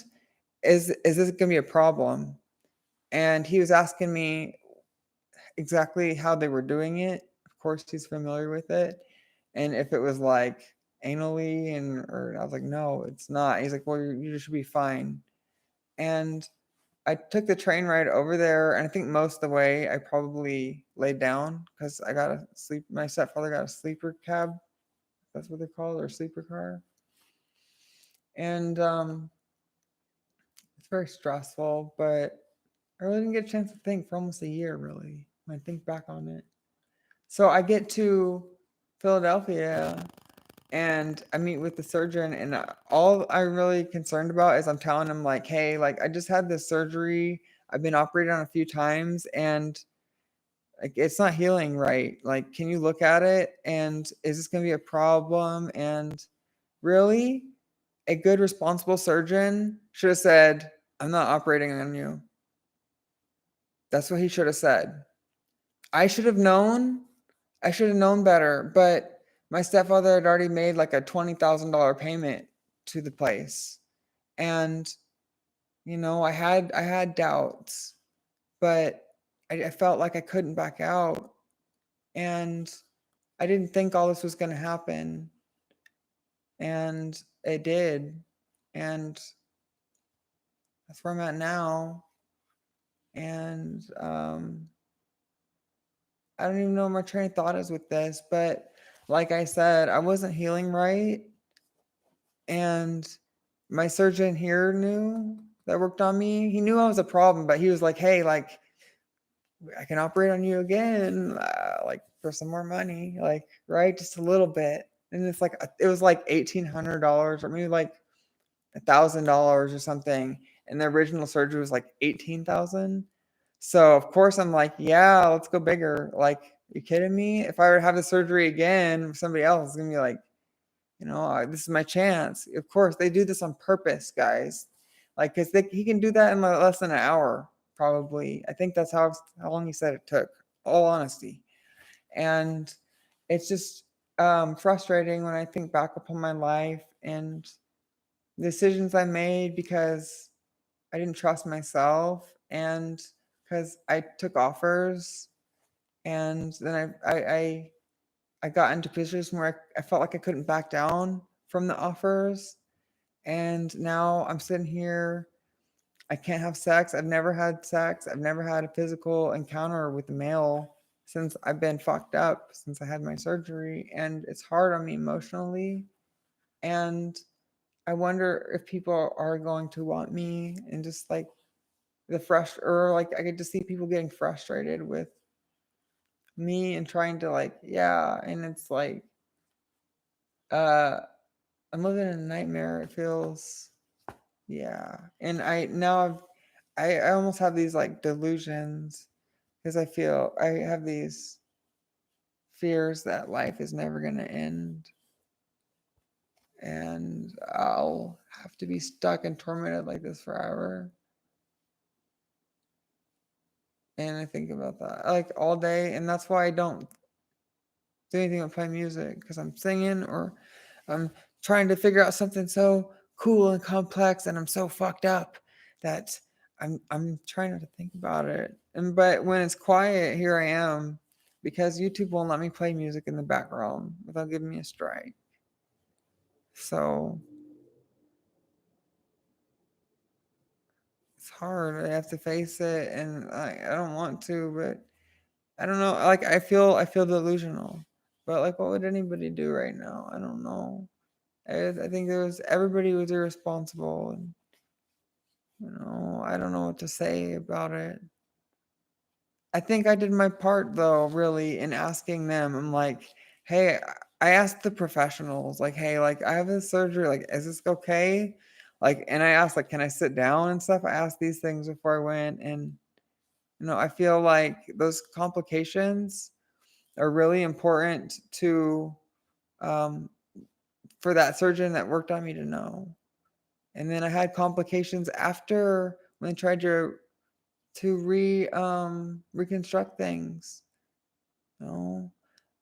Is this gonna be a problem? And he was asking me exactly how they were doing it. Of course, he's familiar with it. And if it was like anally, or I was like, no, it's not. He's like, well, you should be fine. And I took the train ride over there, and I think most of the way I probably laid down because I got a sleep. My stepfather got a sleeper cab. That's what they're called, or sleeper car. And it's very stressful, but I really didn't get a chance to think for almost a year, really, when I think back on it. So I get to Philadelphia and I meet with the surgeon, and all I'm really concerned about is I'm telling him, like, hey, like, I just had this surgery. I've been operated on a few times, and like, it's not healing right. Like, can you look at it? And is this going to be a problem? And really, a good, responsible surgeon should have said, I'm not operating on you. That's what he should have said. I should have known. I should have known better, but my stepfather had already made like a $20,000 payment to the place. And I had doubts, but I felt like I couldn't back out, and I didn't think all this was going to happen. and it did. And that's where I'm at now. And I don't even know where my train of thought is with this, but like I said, I wasn't healing right. And my surgeon here knew that worked on me. He knew I was a problem, but he was like, hey, like, I can operate on you again, like for some more money, like, right? Just a little bit. And it's like, it was like $1,800 or maybe like $1,000 or something. And the original surgery was like 18,000. So of course I'm like, yeah, let's go bigger. Like, you kidding me? If I were to have the surgery again with somebody else, it's gonna be like, this is my chance. Of course, they do this on purpose, guys. Like, cause he can do that in less than an hour, probably. I think that's how long he said it took. All honesty, and it's just frustrating when I think back upon my life and decisions I made because I didn't trust myself and because I took offers and then I got into positions where I felt like I couldn't back down from the offers. And now I'm sitting here. I can't have sex. I've never had sex. I've never had a physical encounter with a male since I've been fucked up, since I had my surgery. And it's hard on me emotionally. And I wonder if people are going to want me and just like or like I could just see people getting frustrated with me and trying to like, yeah. And it's like, uh, I'm living in a nightmare. It feels, yeah. And I almost have these like delusions because I feel I have these fears that life is never going to end and I'll have to be stuck and tormented like this forever. And I think about that like all day. And that's why I don't do anything but play music because I'm singing or I'm trying to figure out something so cool and complex and I'm so fucked up that I'm trying not to think about it. And but when it's quiet, here I am because YouTube won't let me play music in the background without giving me a strike. So it's hard. I have to face it and I don't want to, but I don't know. Like I feel delusional. But like what would anybody do right now? I don't know. I think everybody was irresponsible, and I don't know what to say about it. I think I did my part though, really, in asking them. I'm like, hey, I asked the professionals, like, hey, like I have this surgery, like, is this okay? Like, and I asked, like, can I sit down and stuff? I asked these things before I went, and I feel like those complications are really important to um, for that surgeon that worked on me to know. And then I had complications after when they tried to reconstruct things. No,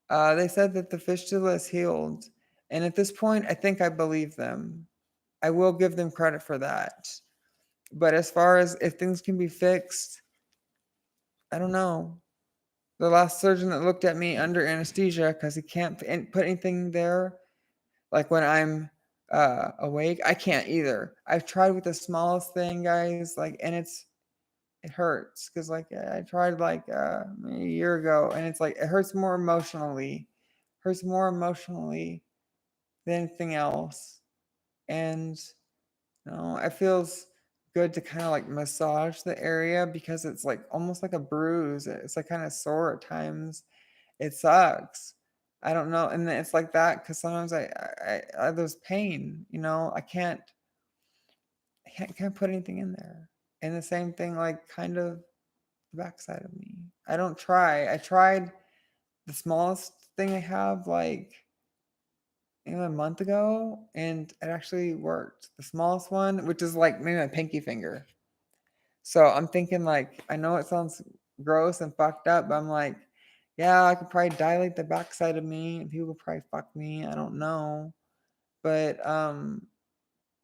they said that the fistula is healed, and at this point, I think I believe them. I will give them credit for that. But as far as if things can be fixed, I don't know. The last surgeon that looked at me under anesthesia because he can't put anything there, like when I'm awake, I can't either. I've tried with the smallest thing, guys, like, and it hurts because like I tried like maybe a year ago, and it's like it hurts more emotionally than anything else. And it feels good to kind of like massage the area because it's like almost like a bruise. It's like kind of sore at times. It sucks. I don't know, and then it's like that because sometimes there's pain. I can't put anything in there. And the same thing, like kind of the backside of me. I don't try. I tried the smallest thing I have like a month ago, and it actually worked. The smallest one, which is like maybe my pinky finger. So I'm thinking like I know it sounds gross and fucked up, but I'm like, yeah, I could probably dilate the backside of me, and people could probably fuck me. I don't know, but am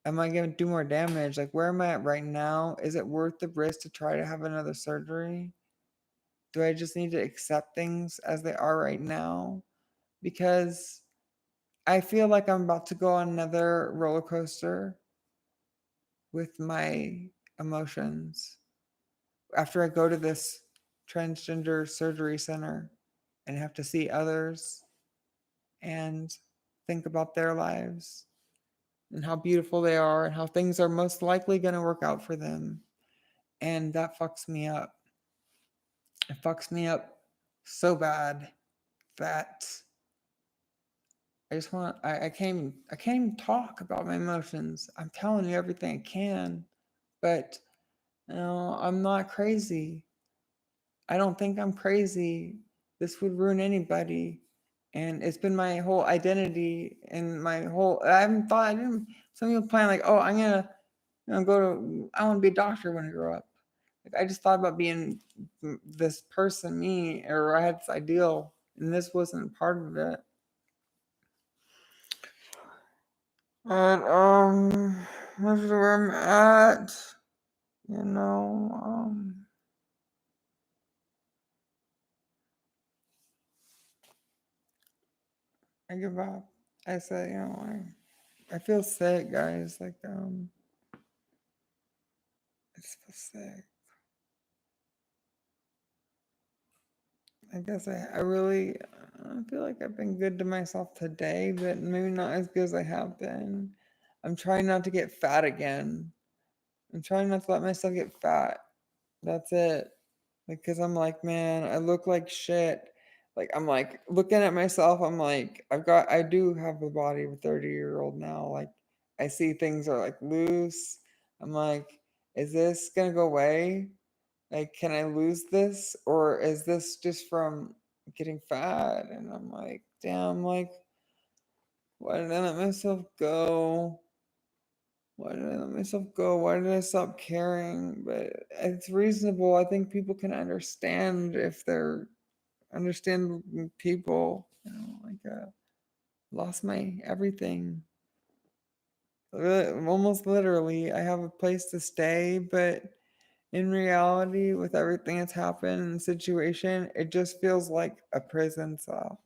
I gonna do more damage? Like, where am I at right now? Is it worth the risk to try to have another surgery? Do I just need to accept things as they are right now? Because I feel like I'm about to go on another roller coaster with my emotions after I go to this transgender surgery center and have to see others and think about their lives and how beautiful they are and how things are most likely going to work out for them. And that fucks me up. It fucks me up so bad that I can't even talk about my emotions. I'm telling you everything I can, but I'm not crazy. I don't think I'm crazy. This would ruin anybody. And it's been my whole identity and my whole I haven't thought I didn't some people plan like, oh, I'm gonna I want to be a doctor when I grow up. Like I just thought about being this person, me, or I had this ideal, and this wasn't part of it. And this is where I'm at. You know, I give up. I say, I feel sick, guys. Like, I just feel sick. I guess I really I feel like I've been good to myself today, but maybe not as good as I have been. I'm trying not to get fat again. I'm trying not to let myself get fat. That's it. Because I'm like, man, I look like shit. Like I'm like looking at myself, I'm like, I do have the body of a 30-year-old now. Like I see things are like loose. I'm like, is this gonna go away? Like, can I lose this? Or is this just from getting fat? And I'm like, damn, like, why did I let myself go? Why did I let myself go? Why did I stop caring? But it's reasonable. I think people can understand if they're understand people. Lost my everything. Almost literally, I have a place to stay, but in reality, with everything that's happened in the situation, it just feels like a prison cell.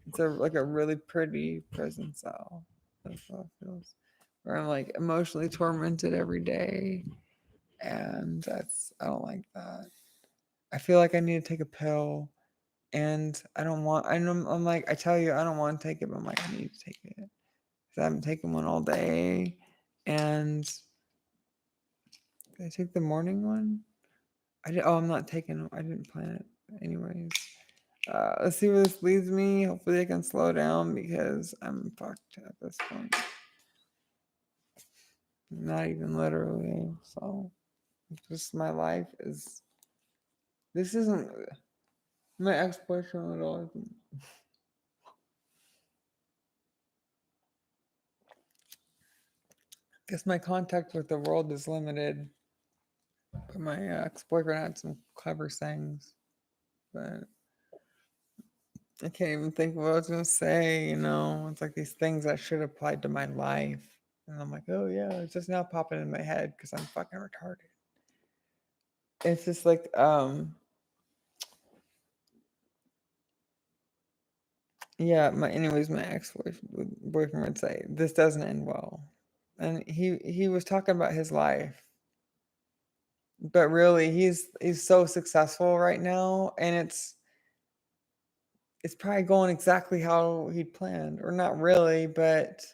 It's like a really pretty prison cell. That's how it feels. Where I'm like emotionally tormented every day, and I don't like that. I feel like I need to take a pill, and I don't want. I'm like I tell you, I don't want to take it, but I'm like I need to take it because I haven't taken one all day, and did I take the morning one? I'm not taking. I didn't plan it anyways. Let's see where this leads me. Hopefully, I can slow down because I'm fucked at this point. Not even literally. So, just my life is. This isn't my ex-boyfriend at all. Guess my contact with the world is limited. But my ex-boyfriend had some clever sayings, but I can't even think of what I was gonna say. It's like these things that should apply to my life, and I'm like, oh yeah, it's just now popping in my head because I'm fucking retarded. It's just like yeah. My ex-boyfriend would say this doesn't end well, and he was talking about his life, but really he's so successful right now, and it's probably going exactly how he planned, or not really, but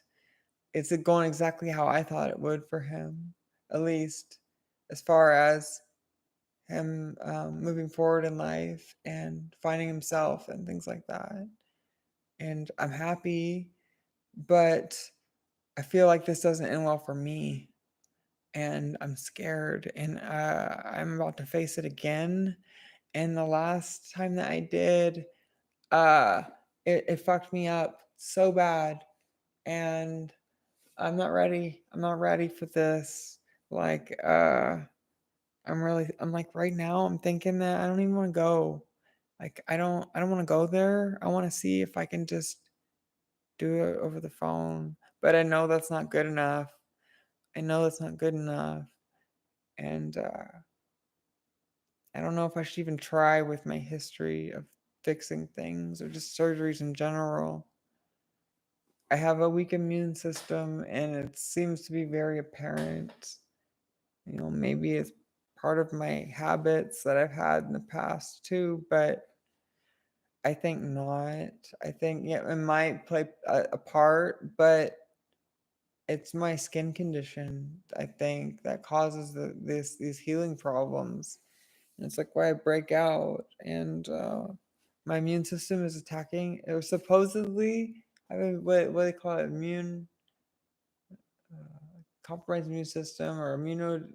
it's going exactly how I thought it would for him, at least as far as him moving forward in life and finding himself and things like that. And I'm happy, but I feel like this doesn't end well for me. And I'm scared, and I'm about to face it again. And the last time that I did, uh, it fucked me up so bad. And I'm not ready. I'm not ready for this. Like, I'm like right now I'm thinking that I don't even want to go. Like I don't want to go there. I want to see if I can just do it over the phone. But I know that's not good enough. I know that's not good enough. And I don't know if I should even try with my history of fixing things or just surgeries in general. I have a weak immune system, and it seems to be very apparent. Maybe it's part of my habits that I've had in the past too, but I think not. I think, yeah, it might play a part, but it's my skin condition, I think, that causes these healing problems. And it's like why I break out, and my immune system is attacking. It was supposedly, I mean, what they call it, compromised immune system, or immuno,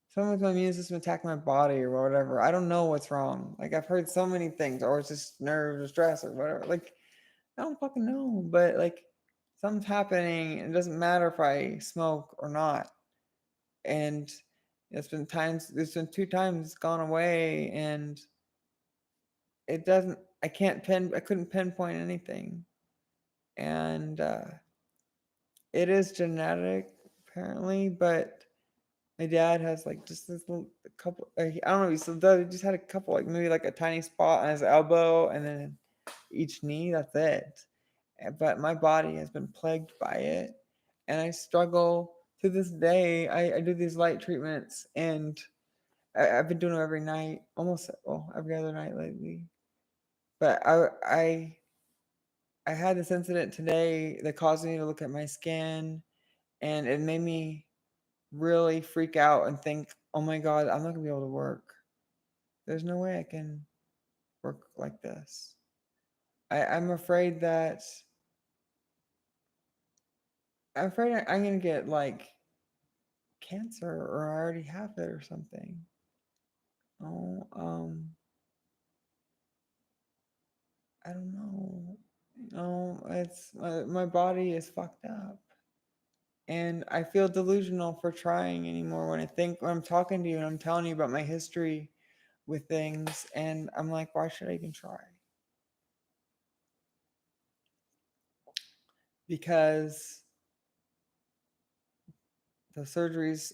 something with my immune system attacking my body or whatever. I don't know what's wrong. Like, I've heard so many things, or it's just nerves or stress or whatever. Like, I don't fucking know, but like something's happening. It doesn't matter if I smoke or not. And there's been two times it's gone away, and it doesn't, I couldn't pinpoint anything. And it is genetic apparently, but my dad has like just this little couple, I don't know, he just had a couple, like maybe like a tiny spot on his elbow, and then each knee, that's it. But my body has been plagued by it, and I struggle to this day. I do these light treatments, and I've been doing them every night, almost, well, every other night lately. But I had this incident today that caused me to look at my skin, and it made me really freak out and think, oh my God, I'm not gonna be able to work. There's no way I can work like this. I'm afraid that I'm gonna get like cancer, or I already have it or something. Oh, I don't know. It's my body is fucked up, and I feel delusional for trying anymore. When I'm talking to you and I'm telling you about my history with things, and I'm like, why should I even try? Because the surgeries.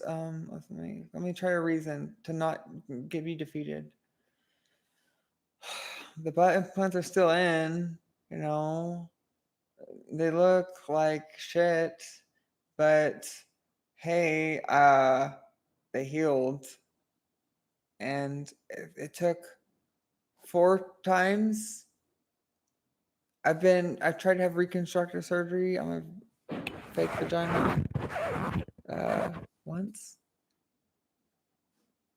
Let me try a reason to not get me defeated. The butt implants are still in. You know, they look like shit, but hey, they healed, and it took 4 times. I've tried to have reconstructive surgery on my fake vagina uh, once,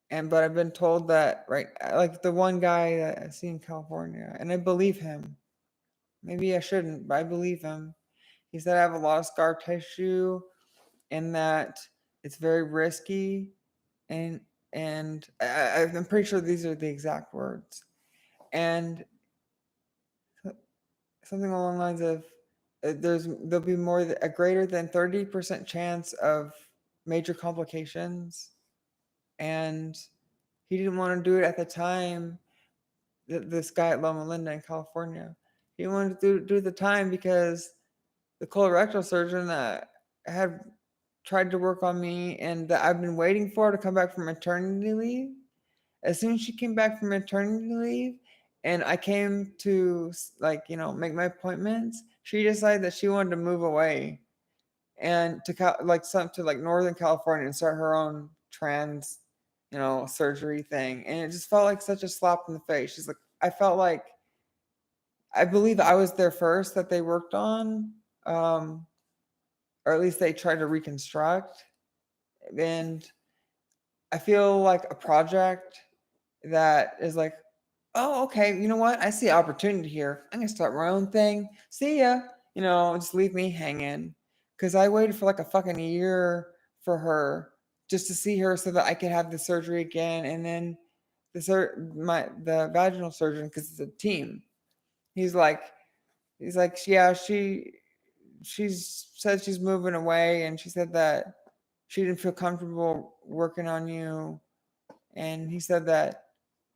but I've been told that, right, like the one guy that I see in California, and I believe him. Maybe I shouldn't, but I believe him. He said I have a lot of scar tissue, and that it's very risky, and I'm pretty sure these are the exact words, and something along the lines of there'll be a greater than 30% chance of major complications, and he didn't want to do it at the time. This guy at Loma Linda in California, he wanted to do it at the time because the colorectal surgeon that had tried to work on me and that I've been waiting for to come back from maternity leave. As soon as she came back from maternity leave and I came to make my appointments, she decided that she wanted to move away and to like Northern California and start her own trans, surgery thing. And it just felt like such a slap in the face. She's like, I felt like, I believe I was there first that they worked on, or at least they tried to reconstruct. And I feel like a project that is like, oh, okay, you know what? I see opportunity here. I'm gonna start my own thing. See ya. Just leave me hanging. Cause I waited for like a fucking year for her just to see her so that I could have the surgery again. And then the vaginal surgeon, because it's a team. He's like, yeah, she's said she's moving away, and she said that she didn't feel comfortable working on you. And he said that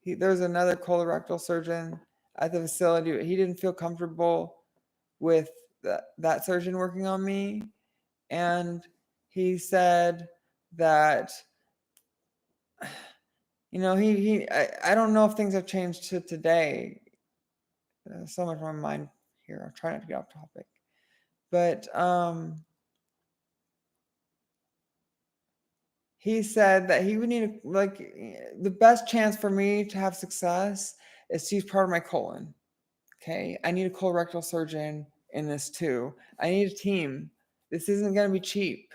there was another colorectal surgeon at the facility, but he didn't feel comfortable with that surgeon working on me. And he said that, I don't know if things have changed to today, So much on my mind here. I'll try not to get off topic. But he said that he would need like the best chance for me to have success is to use part of my colon. Okay, I need a colorectal surgeon in this too. I need a team. This isn't gonna be cheap.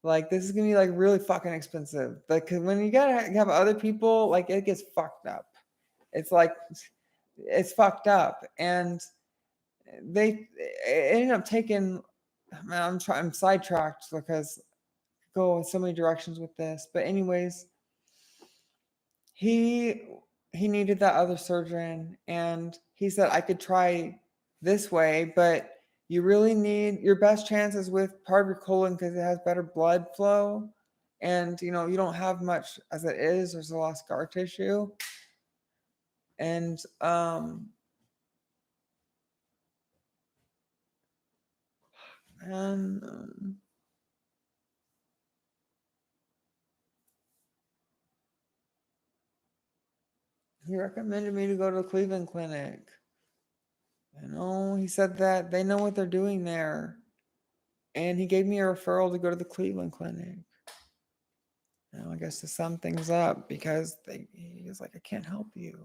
Like this is gonna be like really fucking expensive. Like 'cause when you gotta have other people, like it gets fucked up. It's like it's fucked up, and they it ended up taking. Man, I'm sidetracked because I go in so many directions with this. But anyways, he he needed that other surgeon, and he said I could try this way, but you really need your best chances with part of your colon because it has better blood flow, and you don't have much as it is. There's a lot of scar tissue, and and he recommended me to go to the Cleveland Clinic. He said that they know what they're doing there. And he gave me a referral to go to the Cleveland Clinic. I guess to sum things up because he was like, I can't help you.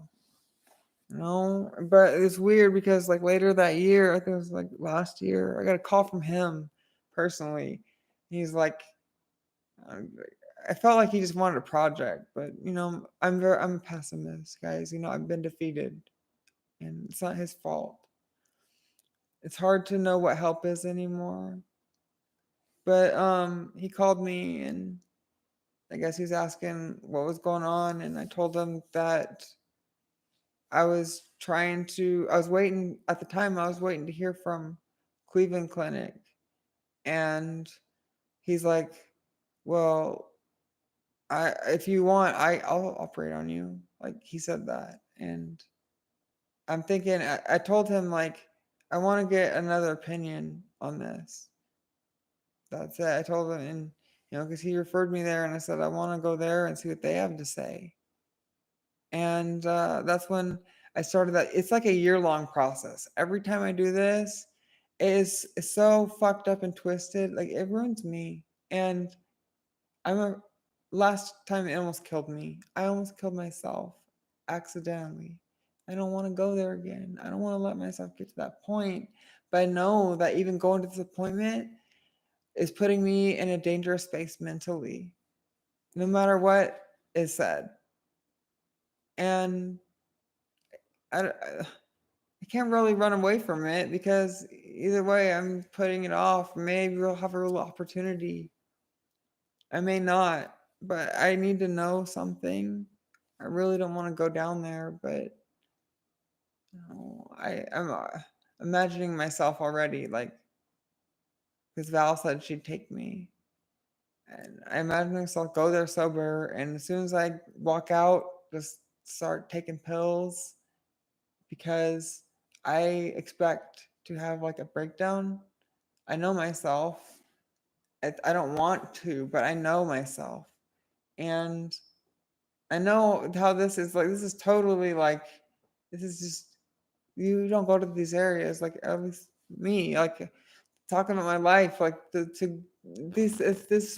But it's weird because like later that year, I think it was like last year, I got a call from him personally. He's like, I felt like he just wanted a project, but I'm a pessimist, guys. I've been defeated, and it's not his fault. It's hard to know what help is anymore. But he called me, and I guess he's asking what was going on, and I told him that I was waiting at the time. I was waiting to hear from Cleveland Clinic, and he's like, "Well, if you want, I'll operate on you." Like he said that, and I'm thinking. I told him like I want to get another opinion on this. That's it. I told him, and because he referred me there, and I said I want to go there and see what they have to say. And that's when I started that. It's like a year-long process. Every time I do this, it's so fucked up and twisted. Like it ruins me. And I'm a last time it almost killed me. I almost killed myself accidentally. I don't want to go there again. I don't want to let myself get to that point. But I know that even going to this appointment is putting me in a dangerous space mentally, no matter what is said. And I can't really run away from it because either way, I'm putting it off. Maybe we'll have a real opportunity. I may not, but I need to know something. I really don't want to go down there, but I'm imagining myself already, like, because Val said she'd take me. And I imagine myself go there sober, and as soon as I walk out, just start taking pills because I expect to have like a breakdown. I know myself. I don't want to, but I know myself. And I know how this is like, this is totally like, this is just, you don't go to these areas, like at least me, like talking about my life, like this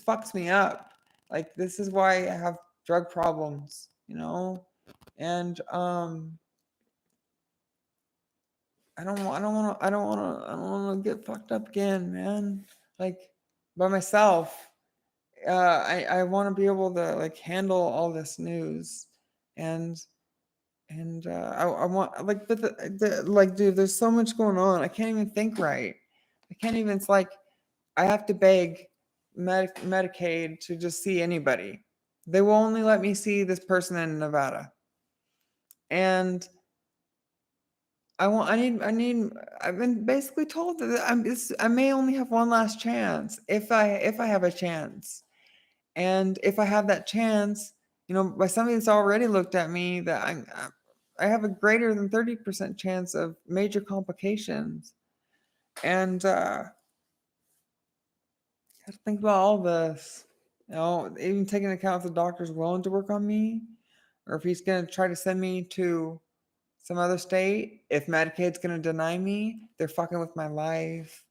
fucks me up. Like this is why I have drug problems, and I don't want to get fucked up again, man. Like by myself. I want to be able to like handle all this news, and I want like, but like, dude, there's so much going on. I can't even think right. I can't even. It's like I have to beg Medicaid to just see anybody. They will only let me see this person in Nevada, and I've been basically told that I may only have one last chance if I have a chance. And if I have that chance, by somebody that's already looked at me, that I have a greater than 30% chance of major complications. And I have to think about all this. Even taking into account if the doctor's willing to work on me, or if he's going to try to send me to some other state. If Medicaid's gonna deny me, they're fucking with my life.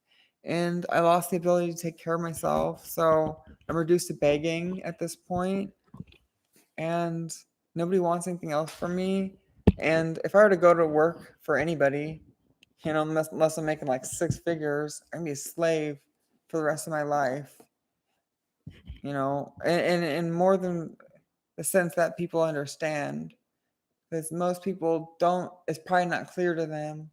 And I lost the ability to take care of myself. So I'm reduced to begging at this point, and nobody wants anything else from me. And if I were to go to work for anybody, unless I'm making like six figures, I'm gonna be a slave for the rest of my life. And more than the sense that people understand, because most people don't. It's probably not clear to them,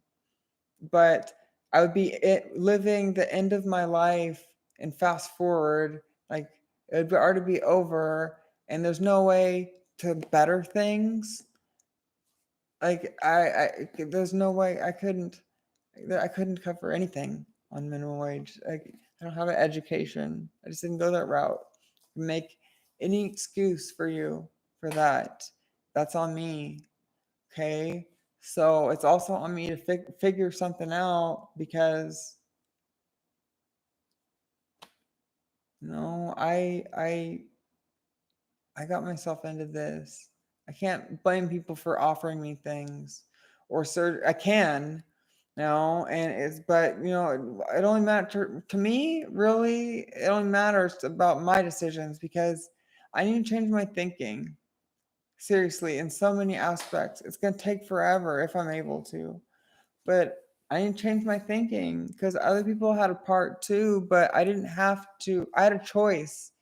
but I would be living the end of my life and fast forward, like it would already be over, and there's no way to better things. Like there's no way I couldn't cover anything on minimum wage. Like I don't have an education. I just didn't go that route. Make any excuse for you for that. That's on me. Okay. So it's also on me to figure something out because I got myself into this. I can't blame people for offering me things or I can, and but it only matters to me, really. It only matters about my decisions because I need to change my thinking seriously in so many aspects. It's going to take forever if I'm able to, but I need to change my thinking because other people had a part too, but I didn't have to. I had a choice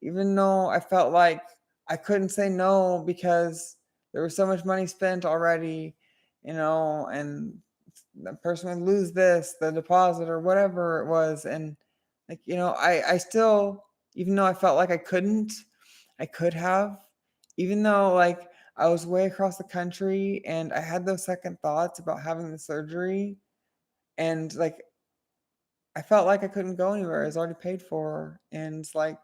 even though I felt like I couldn't say no because there was so much money spent already, and the person would lose this, the deposit or whatever it was. And like, I still, even though I felt like I couldn't, I could have, even though like I was way across the country and I had those second thoughts about having the surgery. And like, I felt like I couldn't go anywhere. It was already paid for. And it's like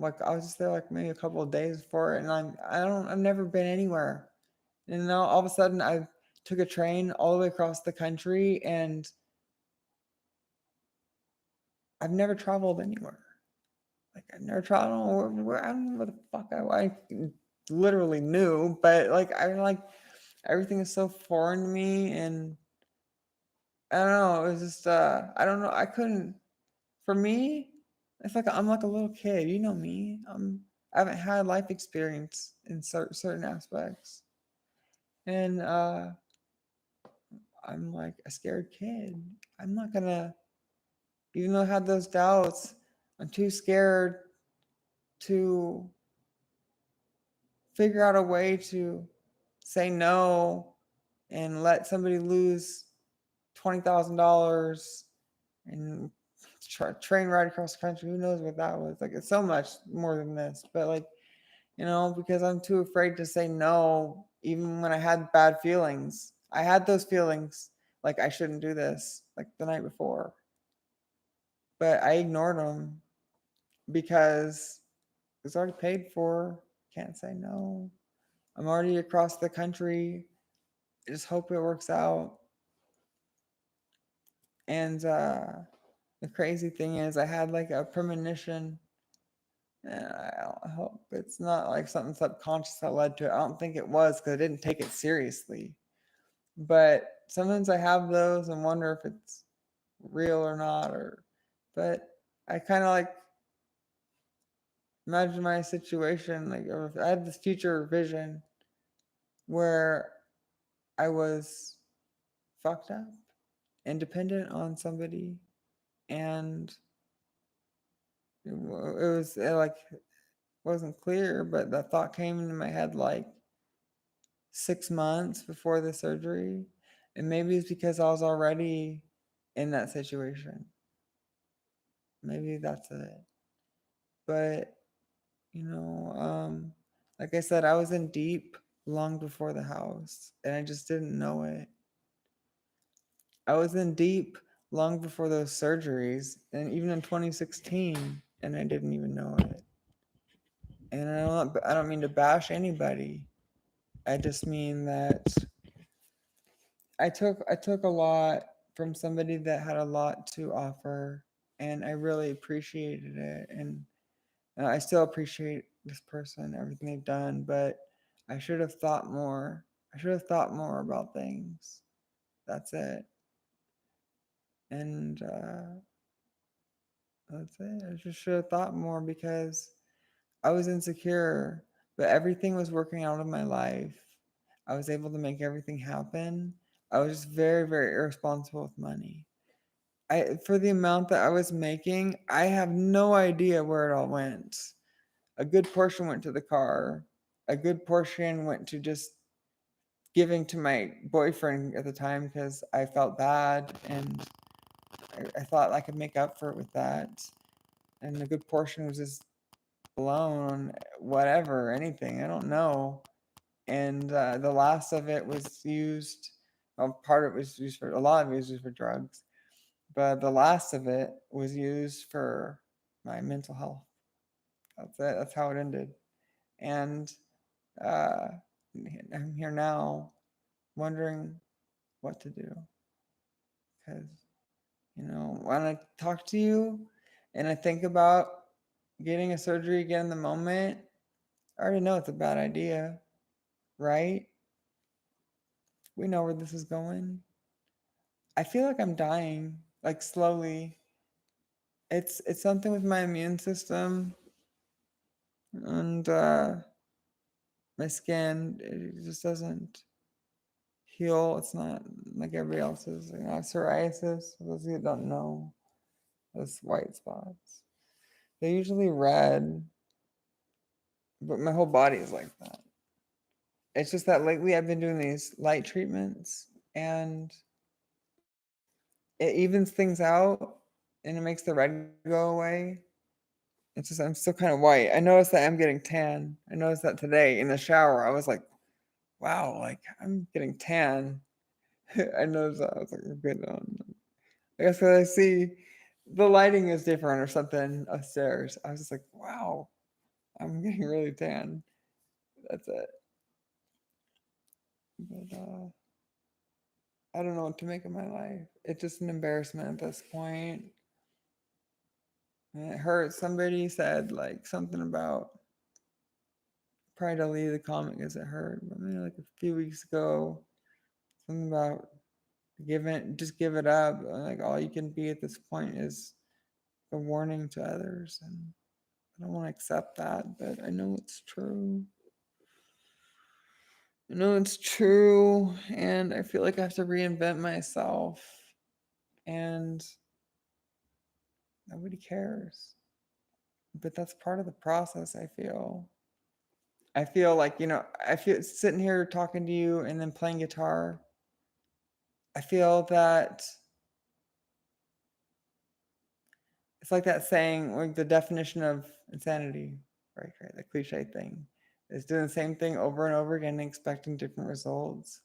I was just there like maybe a couple of days before, and I've never been anywhere. And now all of a sudden I took a train all the way across the country, and I've never traveled anywhere. Like I've never traveled where I don't know what the fuck I literally knew, but like I like everything is so foreign to me, and I don't know. It was just I don't know. I couldn't. For me, it's like I'm like a little kid. You know me. I haven't had life experience in certain aspects, and I'm like a scared kid. I'm not gonna, even though I had those doubts, I'm too scared to figure out a way to say no and let somebody lose $20,000 and train ride across the country. Who knows what that was? Like it's so much more than this, but like because I'm too afraid to say no, even when I had bad feelings. I had those feelings like I shouldn't do this, like the night before, but I ignored them because it's already paid for. Can't say no. I'm already across the country. I just hope it works out. And the crazy thing is, I had like a premonition. And I hope it's not like something subconscious that led to it. I don't think it was because I didn't take it seriously. But sometimes I have those and wonder if it's real or not. But I kind of like imagine my situation, like if I had this future vision where I was fucked up and dependent on somebody, and it like wasn't clear, but that thought came into my head like 6 months before the surgery, and maybe it's because I was already in that situation. Maybe that's it. But like I said, I was in deep long before the house, and I just didn't know it. I was in deep long before those surgeries, and even in 2016, and I didn't even know it. And I don't mean to bash anybody. I just mean that I took a lot from somebody that had a lot to offer, and I really appreciated it. And I still appreciate this person, everything they've done, but I should have thought more. I should have thought more about things. That's it. And that's it. I just should have thought more because I was insecure, but everything was working out in my life. I was able to make everything happen. I was just very, very irresponsible with money. For the amount that I was making, I have no idea where it all went. A good portion went to the car. A good portion went to just giving to my boyfriend at the time because I felt bad and I thought I could make up for it with that. And a good portion was just blown, whatever, anything, I don't know. And the last of it was used, well, part of it was used for, a lot of it was used for drugs, but the last of it was used for my mental health. That's it. That's how it ended. And uh, I'm here now wondering what to do because, when I talk to you and I think about getting a surgery again in the moment, I already know it's a bad idea, right? We know where this is going. I feel like I'm dying, like slowly. It's something with my immune system and my skin. It just doesn't heal. It's not like everybody else's. Psoriasis. For those of you that don't know, those white spots. They're usually red, but my whole body is like that. It's just that lately I've been doing these light treatments and it evens things out and it makes the red go away. It's just I'm still kind of white. I noticed that I'm getting tan. I noticed that today in the shower. I was like, wow, like I'm getting tan. I noticed that. I was like, good. I guess 'cause I see the lighting is different or something upstairs. I was just like, wow, I'm getting really tan. That's it. But I don't know what to make of my life. It's just an embarrassment at this point. And it hurts. Somebody said like something about probably deleted the comment because it hurt. But maybe like a few weeks ago, something about just give it up. Like all you can be at this point is a warning to others, and I don't want to accept that, but I know it's true. I know it's true, and I feel like I have to reinvent myself, and nobody cares. But that's part of the process, I feel. I feel like, I feel sitting here talking to you and then playing guitar. I feel that it's like that saying, like the definition of insanity, right? The cliche thing is doing the same thing over and over again and expecting different results.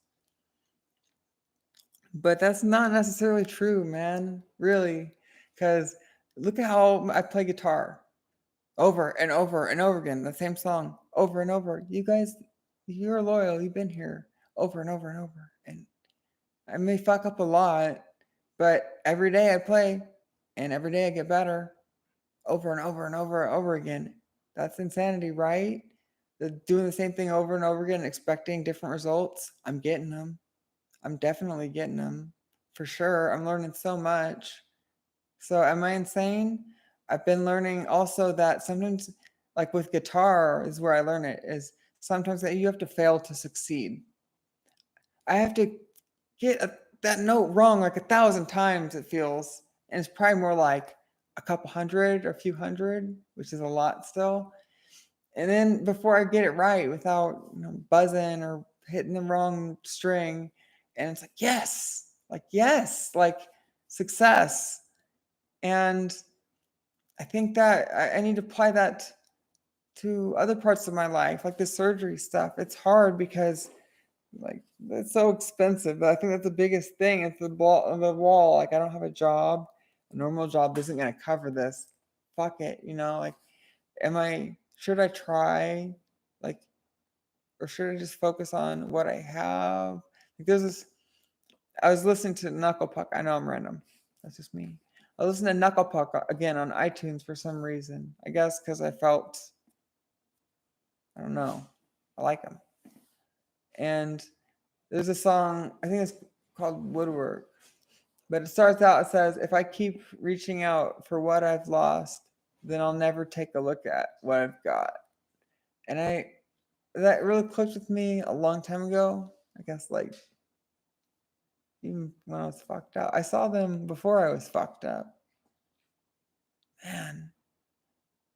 But that's not necessarily true, man. Really. Because look at how I play guitar over and over and over again, the same song over and over. You guys, you're loyal. You've been here over and over and over. And I may fuck up a lot, but every day I play and every day I get better over and over and over and over again. That's insanity, right? Doing the same thing over and over again, expecting different results. I'm getting them. I'm definitely getting them for sure. I'm learning so much. So, am I insane? I've been learning also that sometimes, like with guitar, is where I learn it, is sometimes that you have to fail to succeed. I have to get that note wrong like 1,000 times, it feels. And it's probably more like a couple hundred or a few hundred, which is a lot still. And then before I get it right without buzzing or hitting the wrong string, and it's like yes, like success. And I think that I need to apply that to other parts of my life, like the surgery stuff. It's hard because like it's so expensive. But I think that's the biggest thing. It's the wall. Like I don't have a job. A normal job isn't gonna cover this. Fuck it, like should I try? Like, or should I just focus on what I have? Like there's this I was listening to Knuckle Puck. I know I'm random. That's just me. I listened to Knuckle Puck again on iTunes for some reason. I guess because I don't know. I like him. And there's a song, I think it's called Woodwork, but it starts out, it says, if I keep reaching out for what I've lost, then I'll never take a look at what I've got. And that really clicked with me a long time ago. I guess like even when I was fucked up. I saw them before I was fucked up.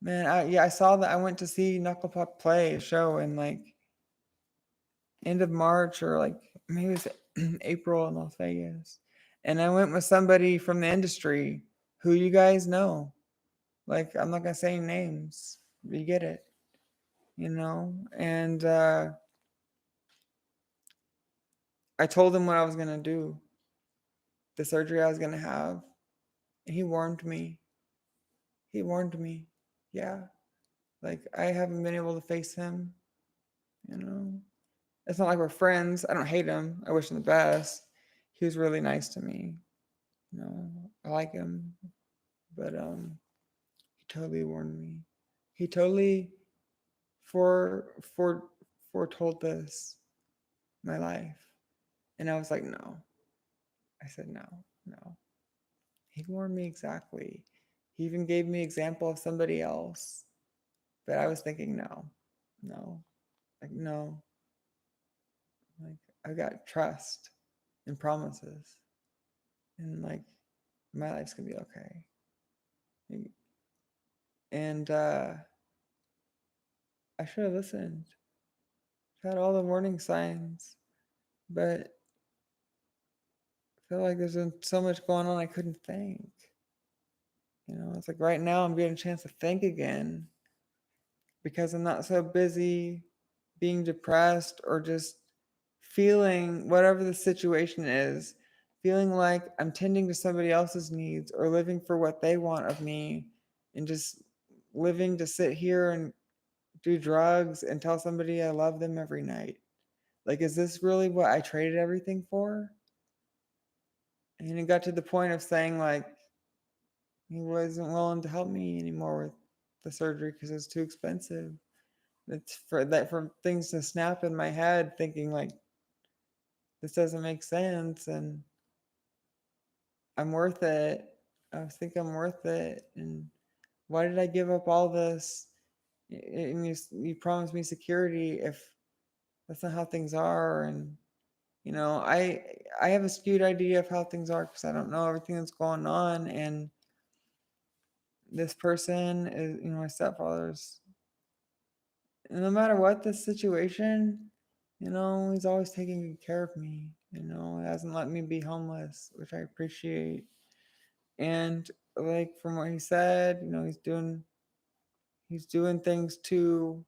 Man, I saw that. I went to see Knuckle Puck play a show in like end of March or like maybe it was April in Las Vegas. And I went with somebody from the industry who you guys know. Like, I'm not gonna say names. You get it, And I told him what I was gonna do, the surgery I was gonna have, and he warned me. He warned me. Yeah, like I haven't been able to face him. You know, it's not like we're friends. I don't hate him. I wish him the best. He was really nice to me. I like him, but he totally warned me. He totally for for foretold this my life, and I was like, no. I said no, no. He warned me exactly. He even gave me example of somebody else, but I was thinking no, no, like no, like I got trust and promises, and like my life's gonna be okay. And I should have listened. Had all the warning signs, but I feel like there's been so much going on I couldn't think. It's like right now I'm getting a chance to think again because I'm not so busy being depressed or just feeling whatever the situation is, feeling like I'm tending to somebody else's needs or living for what they want of me and just living to sit here and do drugs and tell somebody I love them every night. Like, is this really what I traded everything for? And it got to the point of saying, like, he wasn't willing to help me anymore with the surgery because it's too expensive. It's for things to snap in my head, thinking, like, this doesn't make sense and I'm worth it. I think I'm worth it. And why did I give up all this? And you promised me security if that's not how things are. And I have a skewed idea of how things are because I don't know everything that's going on. And this person is, my stepfather's. And no matter what the situation, he's always taking good care of me. He hasn't let me be homeless, which I appreciate. And like from what he said, he's doing things too.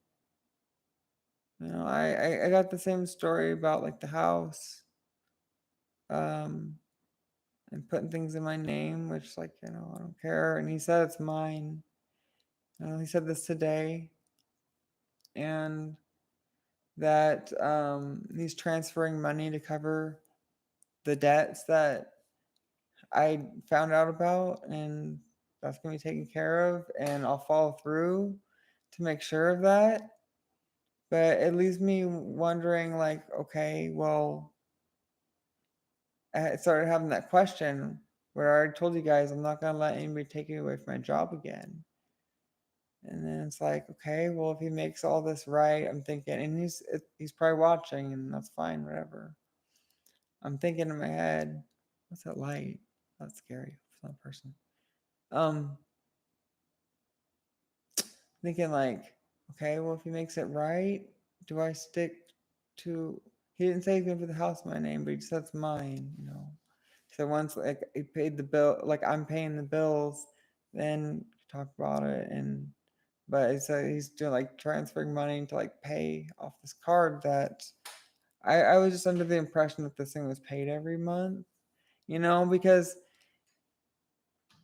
I got the same story about like the house, um, and putting things in my name, which like I don't care. And he said it's mine. He said this today, and that he's transferring money to cover the debts that I found out about, and that's gonna be taken care of, and I'll follow through to make sure of that. But it leaves me wondering, like, okay, well, I started having that question where I already told you guys I'm not gonna let anybody take me away from my job again. And then it's like, okay, well, if he makes all this right, I'm thinking, and he's probably watching, and that's fine, whatever. I'm thinking in my head, what's that light? That's scary. It's not a person. Um, Thinking like, okay, well, if he makes it right, do I stick to? He didn't say he's gonna put the house in my name, but he said it's mine. So once like he paid the bill, like I'm paying the bills, then talk about it. And but it's he's doing like transferring money to like pay off this card that I was just under the impression that this thing was paid every month, because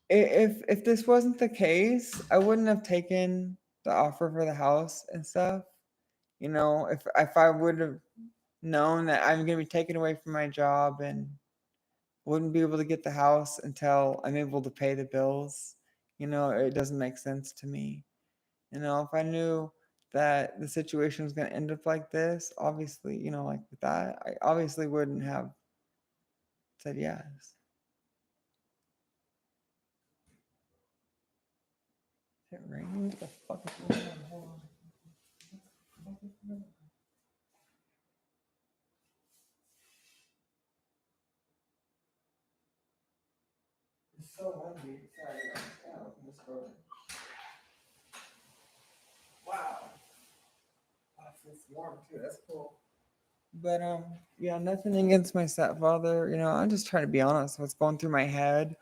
if this wasn't the case, I wouldn't have taken the offer for the house and stuff. If I would have known that I'm gonna be taken away from my job and wouldn't be able to get the house until I'm able to pay the bills, it doesn't make sense to me. If I knew that the situation was going to end up like this, obviously, like with that, I obviously wouldn't have said yes. Is it raining? What the fuck is going on? Hold on. It's so windy. Sorry, I can't open this door. Wow. It's warm too. That's cool. But yeah, nothing against my stepfather. I'm just trying to be honest. What's going through my head,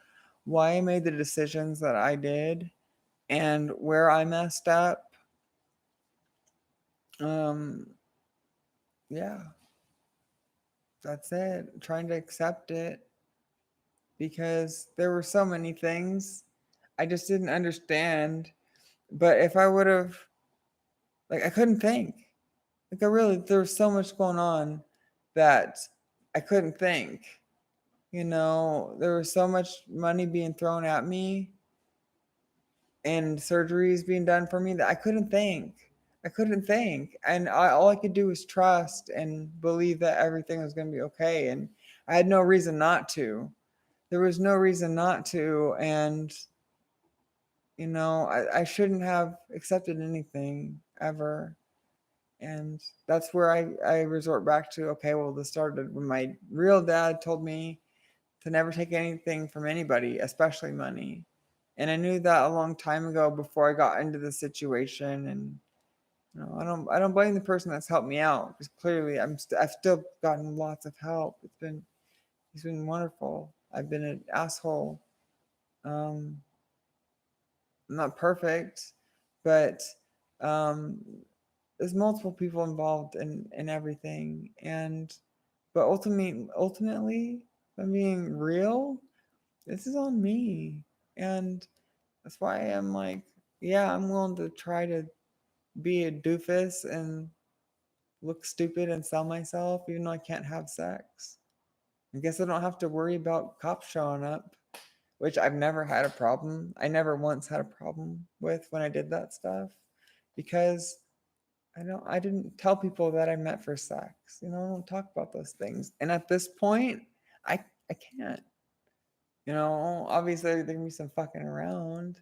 why I made the decisions that I did, and where I messed up. Um, yeah, that's it. Trying to accept it because there were so many things I just didn't understand. But if I would have, I couldn't think. There was so much going on that I couldn't think. There was so much money being thrown at me and surgeries being done for me that I couldn't think. I couldn't think. And all I could do was trust and believe that everything was going to be okay. And I had no reason not to. There was no reason not to. And, I shouldn't have accepted anything ever. And that's where I resort back to, okay, well, this started when my real dad told me to never take anything from anybody, especially money. And I knew that a long time ago before I got into the situation. And I don't blame the person that's helped me out because clearly I've still gotten lots of help. He's been wonderful. I've been an asshole. I'm not perfect, but um, there's multiple people involved in everything. But ultimately, if I'm being real, this is on me. And that's why I'm like, yeah, I'm willing to try to be a doofus and look stupid and sell myself, even though I can't have sex. I guess I don't have to worry about cops showing up, which I've never had a problem. I never once had a problem with when I did that stuff because I didn't tell people that I met for sex. I don't talk about those things. And at this point, I can't. Obviously there can be some fucking around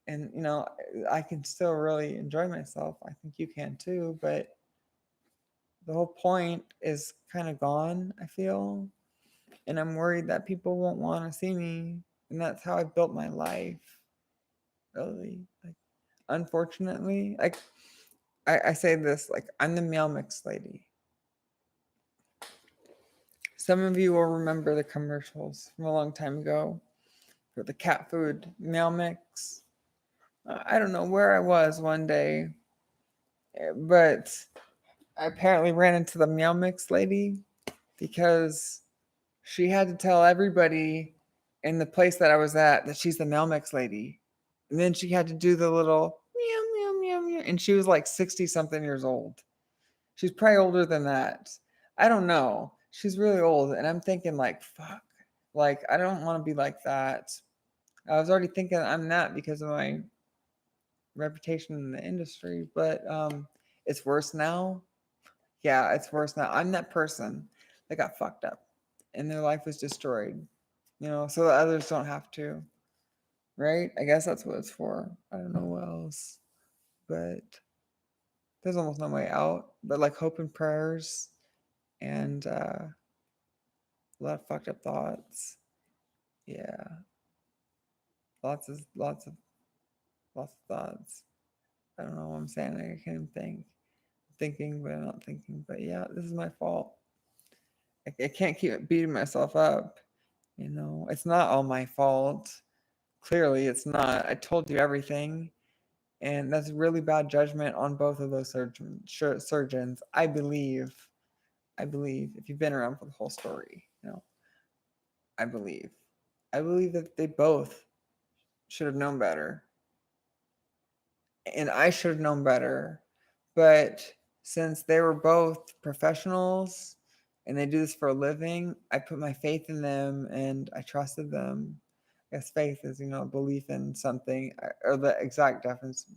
and I can still really enjoy myself. I think you can too, but the whole point is kind of gone, I feel. And I'm worried that people won't want to see me. And that's how I built my life. Really. Unfortunately, I say this, I'm the meow mix lady. Some of you will remember the commercials from a long time ago for the cat food meow mix. I don't know where I was one day, but I apparently ran into the meow mix lady because she had to tell everybody in the place that I was at that she's the meow mix lady. And then she had to do the little meow, meow, meow, meow. And she was like 60 something years old. She's probably older than that. I don't know. She's really old. And I'm thinking, fuck. I don't want to be like that. I was already thinking I'm not because of my reputation in the industry, but it's worse now. Yeah, it's worse now. I'm that person that got fucked up and their life was destroyed, so that others don't have to. Right? I guess that's what it's for. I don't know what else. But there's almost no way out. But hope and prayers and a lot of fucked up thoughts. Yeah. Lots of thoughts. I don't know what I'm saying. I can't even think. Thinking, but I'm not thinking. But yeah, this is my fault. I can't keep beating myself up. It's not all my fault. Clearly, it's not. I told you everything. And that's really bad judgment on both of those surgeons. I believe, if you've been around for the whole story, I believe. I believe that they both should have known better. And I should have known better. But since they were both professionals and they do this for a living, I put my faith in them and I trusted them. I guess faith is, belief in something, or the exact definition.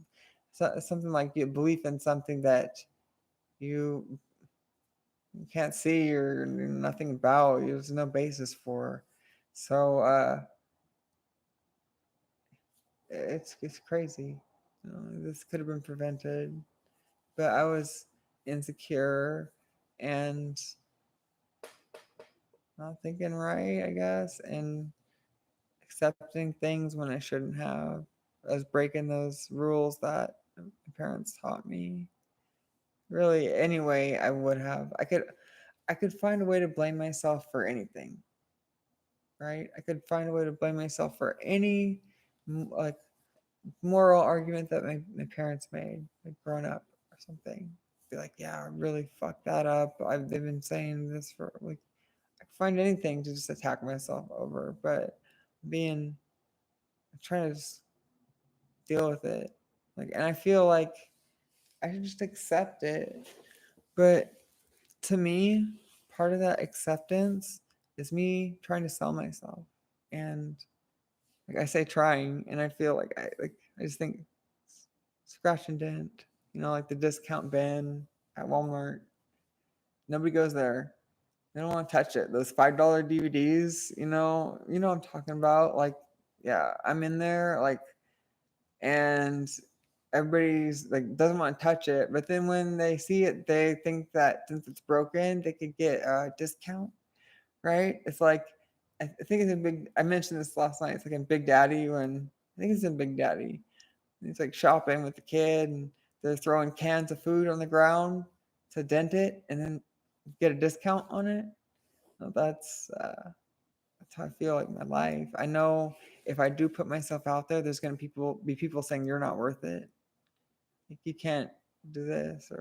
something like you belief in something that you can't see or nothing about. There's no basis for. So it's crazy. This could have been prevented, but I was insecure and not thinking right, I guess, and accepting things when I shouldn't have. I was breaking those rules that my parents taught me. Really, anyway, I would have. I could find a way to blame myself for anything, right? I could find a way to blame myself for any like moral argument that my parents made, like growing up or something. Be like, yeah, I really fucked that up. They've been saying this for like, I can find anything to just attack myself over, but being, I'm trying to just deal with it. Like, and I feel like I should just accept it. But to me, part of that acceptance is me trying to sell myself. And like I say trying, and I feel like I just think scratch and dent, like the discount bin at Walmart. Nobody goes there. They don't want to touch it. Those $5 DVDs, what I'm talking about. Like, yeah, I'm in there, like, and everybody's like doesn't want to touch it. But then when they see it, they think that since it's broken, they could get a discount, right? It's like I think it's in Big. I mentioned this last night. It's like in Big Daddy when I think it's in Big Daddy. He's like shopping with the kid, and they're throwing cans of food on the ground to dent it, and then get a discount on it. So that's how I feel like my life. I know if I do put myself out there, there's gonna be people saying you're not worth it. Like you can't do this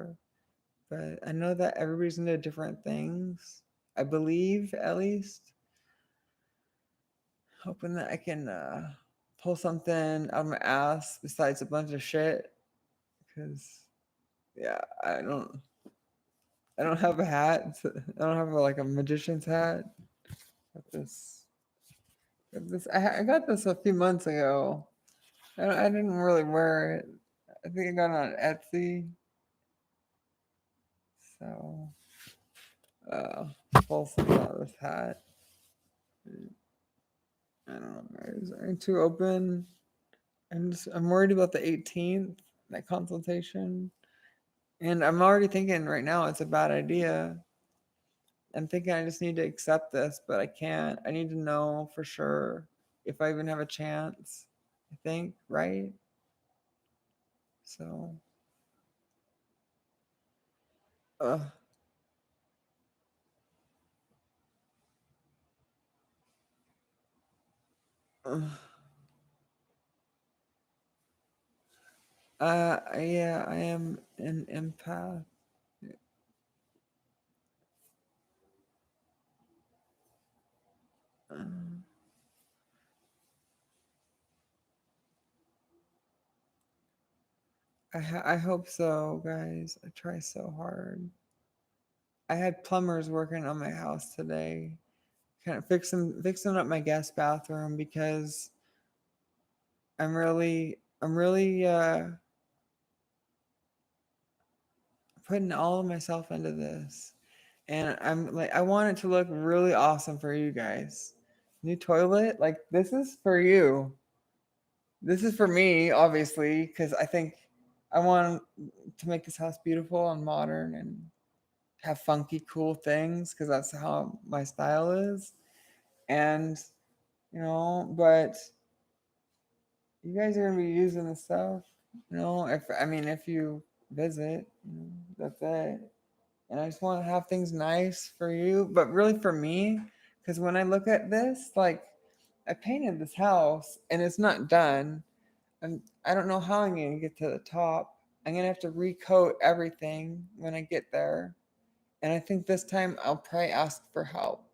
but I know that everybody's into different things. I believe at least. Hoping that I can pull something out of my ass besides a bunch of shit. Cause yeah, I don't have a hat. I don't have like a magician's hat. Got this. I got this a few months ago. I didn't really wear it. I think I got it on Etsy. So, uh, pull something out of this hat. I don't know, guys. Aren't too open. I'm worried about the 18th, that consultation. And I'm already thinking right now it's a bad idea. I'm thinking I just need to accept this, but I can't. I need to know for sure if I even have a chance. I think, right? So, uh, uh, yeah, I am an empath. Uh, I hope so, guys. I try so hard. I had plumbers working on my house today, kind of fixing up my guest bathroom because I'm really putting all of myself into this. And I'm like I want it to look really awesome for you guys. New toilet, like this is for you. This is for me, obviously, because I think I want to make this house beautiful and modern and have funky, cool things because that's how my style is. And but you guys are gonna be using the stuff. If you visit, that's it. And I just want to have things nice for you, but really for me, because when I look at this, like I painted this house and it's not done, and I don't know how I'm gonna get to the top. I'm gonna have to recoat everything when I get there, and I think this time I'll probably ask for help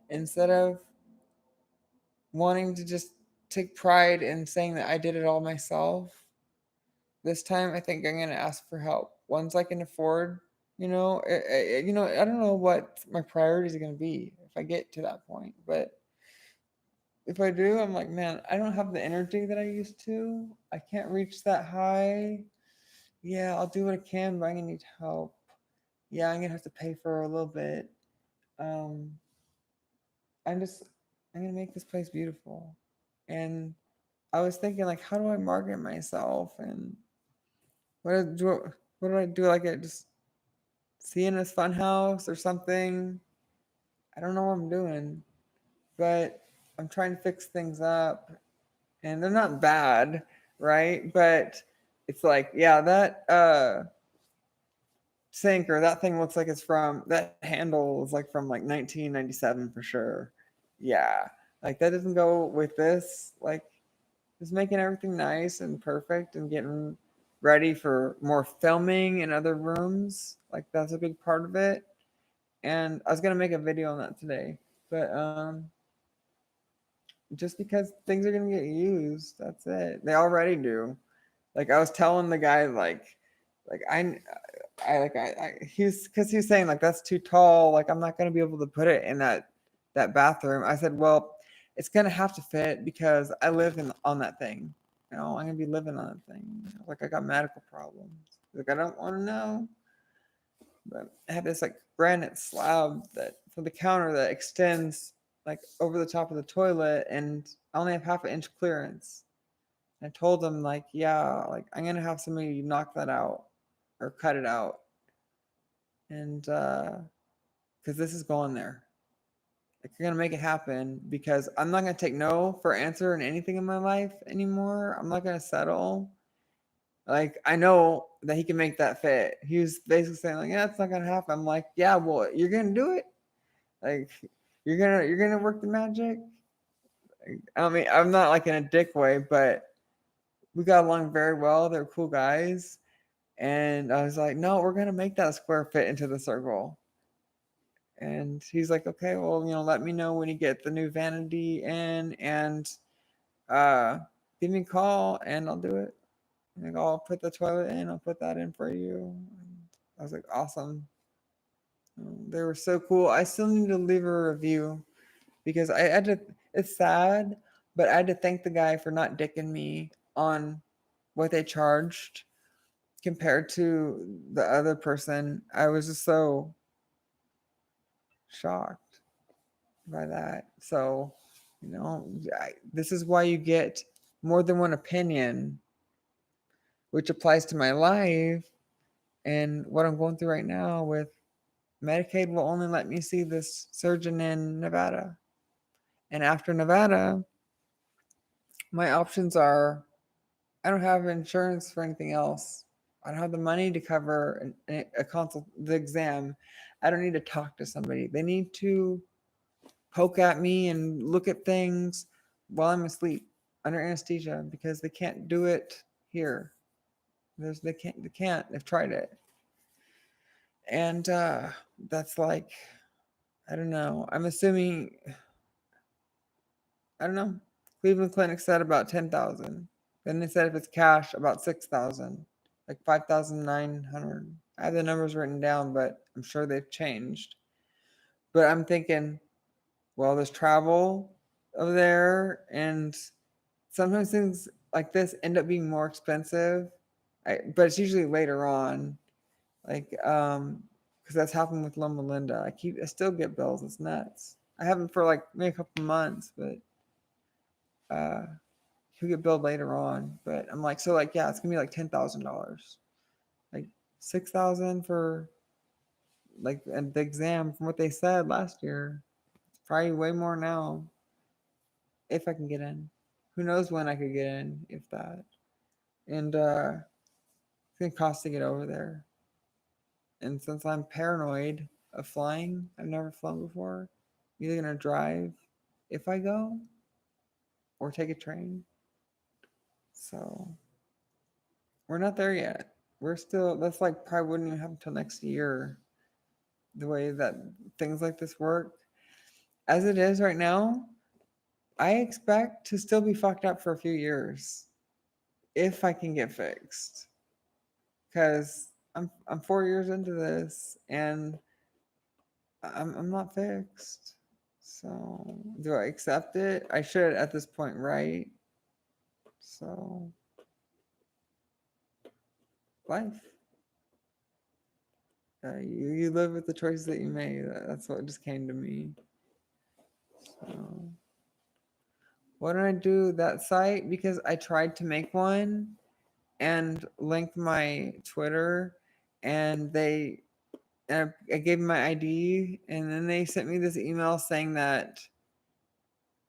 instead of wanting to just take pride in saying that I did it all myself. This time, I think I'm gonna ask for help. Ones I can afford. I don't know what my priorities are gonna be if I get to that point. But if I do, I'm like, man, I don't have the energy that I used to. I can't reach that high. Yeah, I'll do what I can, but I'm gonna need help. Yeah, I'm gonna have to pay for a little bit. Um, I'm just, I'm gonna make this place beautiful. And I was thinking, like, how do I market myself? And what do I do? Like, I just see in this fun house or something. I don't know what I'm doing, but I'm trying to fix things up, and they're not bad, right? But it's like, yeah, that sink or that thing looks like it's from that handle is like from like 1997 for sure. Yeah, like that doesn't go with this. Like, just making everything nice and perfect and getting ready for more filming in other rooms. Like, that's a big part of it. And I was gonna make a video on that today, but just because things are gonna get used, that's it. They already do. Like, I was telling the guy, like he was saying like that's too tall. Like, I'm not gonna be able to put it in that bathroom. I said, well, it's gonna have to fit because I live in on that thing. You know, I'm gonna be living on that thing. Like, I got medical problems. Like, I don't want to know. But I have this like granite slab that for the counter that extends like over the top of the toilet, and I only have half an inch clearance. I told them like, yeah, like I'm gonna have somebody knock that out or cut it out, and because this is going there. Like, you're gonna make it happen because I'm not gonna take no for answer in anything in my life anymore. I'm not gonna settle. Like, I know that he can make that fit. He was basically saying like, yeah, it's not gonna happen. I'm like, yeah, well, you're gonna do it. Like, you're gonna work the magic. I mean, I'm not like in a dick way, but we got along very well. They're cool guys. And I was like, no, we're gonna make that square fit into the circle. And he's like, okay, well, let me know when you get the new vanity in, and uh, give me a call, and I'll do it. And I'll put the toilet in. I'll put that in for you. And I was like, awesome. They were so cool. I still need to leave a review because I had to. It's sad, but I had to thank the guy for not dicking me on what they charged compared to the other person. I was just so shocked by that. So, this is why you get more than one opinion, which applies to my life and what I'm going through right now with Medicaid will only let me see this surgeon in Nevada. And after Nevada, my options are I don't have insurance for anything else. I don't have the money to cover a consult, the exam. I don't need to talk to somebody. They need to poke at me and look at things while I'm asleep under anesthesia because they can't do it here. They can't. They've tried it, and that's like I don't know. I'm assuming I don't know. Cleveland Clinic said about 10,000. Then they said if it's cash, about 6,000, like 5,900. I have the numbers written down, but I'm sure they've changed. But I'm thinking, well, there's travel over there, and sometimes things like this end up being more expensive. But it's usually later on, like because that's happened with Loma Linda. I still get bills. It's nuts. I haven't for like maybe a couple months, but uh he'll get billed later on. But I'm like, so like, yeah, it's gonna be like $10,000, like 6,000 for like the exam from what they said last year. Probably way more now if I can get in. Who knows when I could get in, if that. And it's gonna cost to get over there. And since I'm paranoid of flying, I've never flown before. I'm either gonna drive if I go or take a train. So we're not there yet. We're still. That's like probably wouldn't even happen until next year. The way that things like this work, as it is right now, I expect to still be fucked up for a few years if I can get fixed. Because I'm 4 years into this and I'm not fixed. So do I accept it? I should at this point, right? So life. You live with the choices that you made. That's what just came to me. So, why don't I do that site? Because I tried to make one and link my Twitter, and I gave them my ID, and then they sent me this email saying that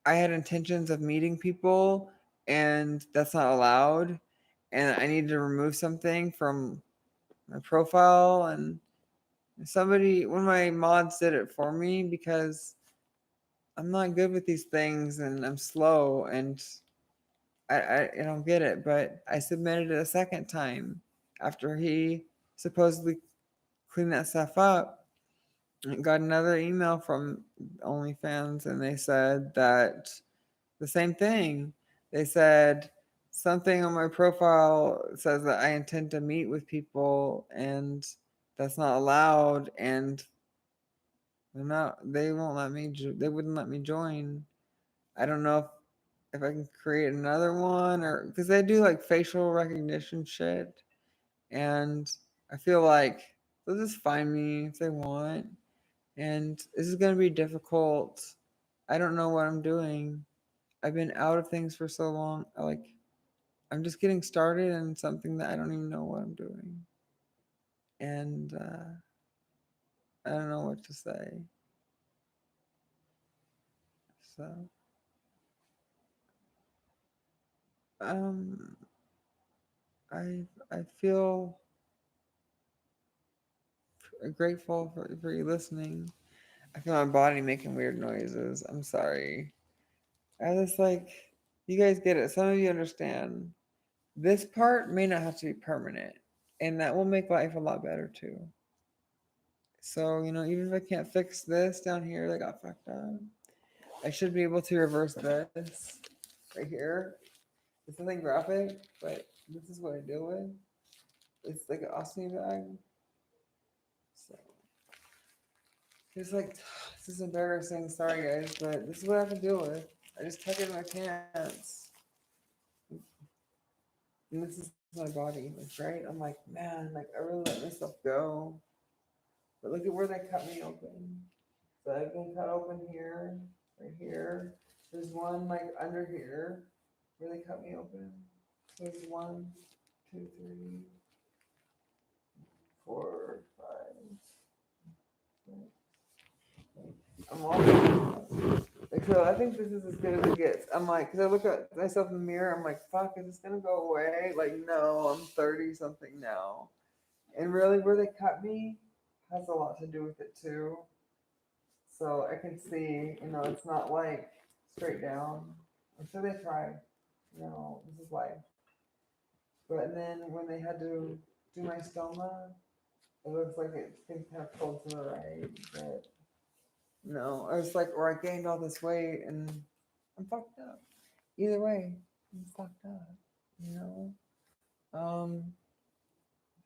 I had intentions of meeting people, and that's not allowed, and I need to remove something from my profile. And one of my mods did it for me because I'm not good with these things, and I'm slow, and I don't get it. But I submitted it a second time after he supposedly cleaned that stuff up. Got another email from OnlyFans, and they said that the same thing. They said something on my profile says that I intend to meet with people, and that's not allowed. And they won't let me. They wouldn't let me join. I don't know if I can create another one, or because they do like facial recognition shit, and I feel like they'll just find me if they want. And this is going to be difficult. I don't know what I'm doing. I've been out of things for so long. I'm just getting started in something that I don't even know what I'm doing. And I don't know what to say. So, um, I feel grateful for you listening. I feel my body making weird noises. I'm sorry. I just you guys get it. Some of you understand. This part may not have to be permanent, and that will make life a lot better too. So, even if I can't fix this down here that got fucked up, I should be able to reverse this right here. It's nothing graphic, but this is what I deal with. It's like an ostomy bag. So, it's this is embarrassing. Sorry, guys, but this is what I have to deal with. I just tuck it in my pants. And this is my body, right? I'm like, man, I really let myself go. But look at where they cut me open. So I've been cut open here, right here. There's one under here where they cut me open. There's 1, 2, 3, 4, 5. I'm all so I think this is as good as it gets. I'm like, because I look at myself in the mirror, I'm like, fuck, is this gonna go away? No, I'm 30 something now. And really, where they cut me has a lot to do with it too. So I can see, it's not straight down. I'm sure they tried. This is life. But then when they had to do my stoma, it looks like it's been kind of pulled to the right. But no, I was or I gained all this weight and I'm fucked up. Either way, I'm fucked up. You know? Um,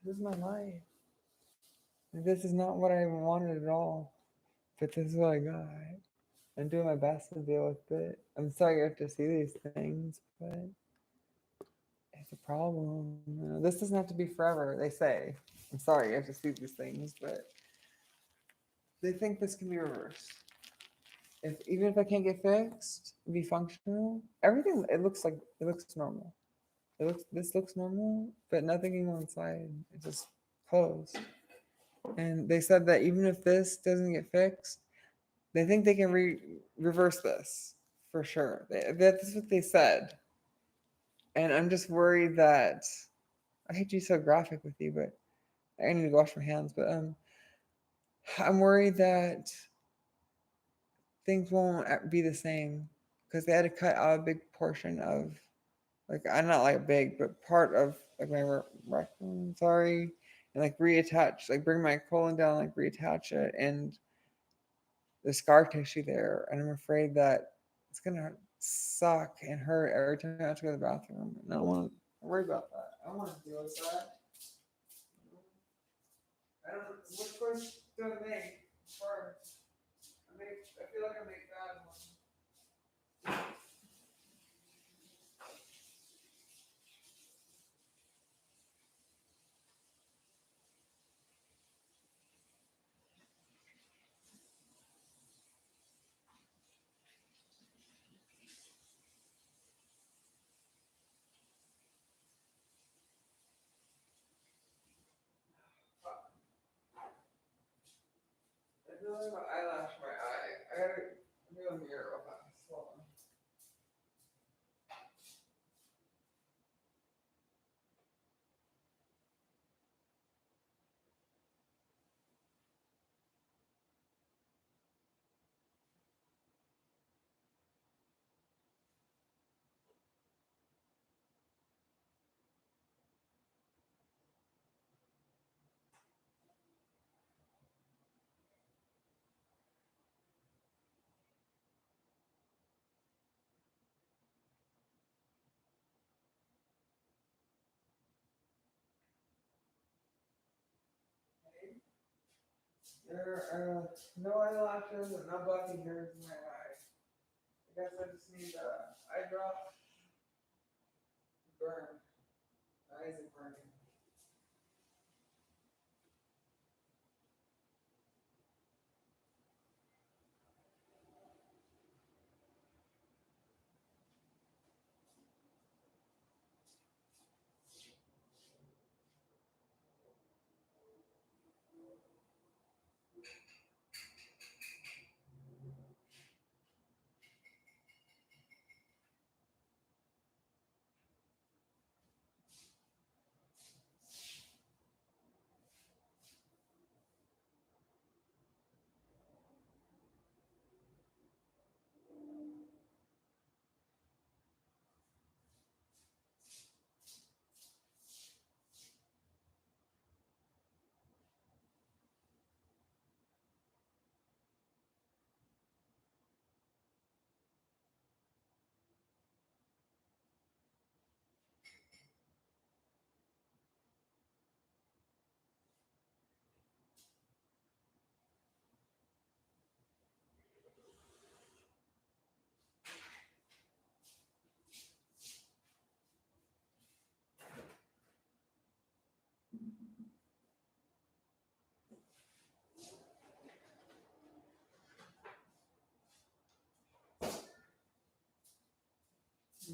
this is my life. This is not what I wanted at all. But this is what I got. I'm doing my best to deal with it. I'm sorry you have to see these things, but it's a problem. This doesn't have to be forever, they say. I'm sorry you have to see these things, but they think this can be reversed. Even if I can't get fixed, be functional, everything it looks normal. This looks normal, but nothing in one side. It's just closed. And they said that even if this doesn't get fixed, they think they can reverse this for sure. That's what they said. And I'm just worried that I hate to be so graphic with you, but I need to wash my hands. But I'm worried that things won't be the same because they had to cut out a big portion of I'm not big, but part of my rectum. Sorry, and reattach, bring my colon down, reattach it, and the scar tissue there, and I'm afraid that it's gonna suck and hurt every time I have to go to the bathroom. And I don't want to worry about that. I don't want to deal with that. I don't. What choice do I make first? I feel like I make bad ones. really have eyelash in my eye. I gotta do a mirror real fast. Hold on. There are no eyelashes and no black hairs in my eye. I guess I just need eye drop burn. My eyes are burning.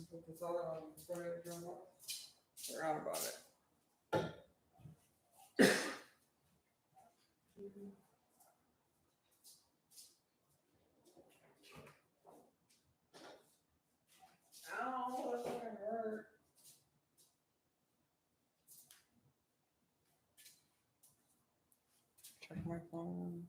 Put this other on before I turn off. Forgot about it. Ow, that fucking hurt. Check my phone.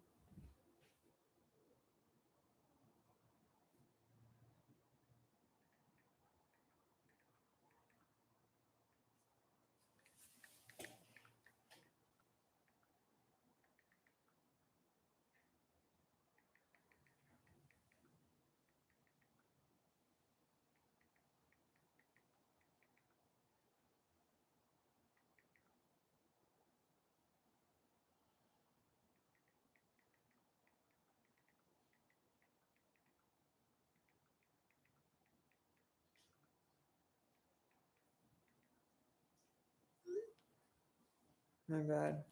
My bad.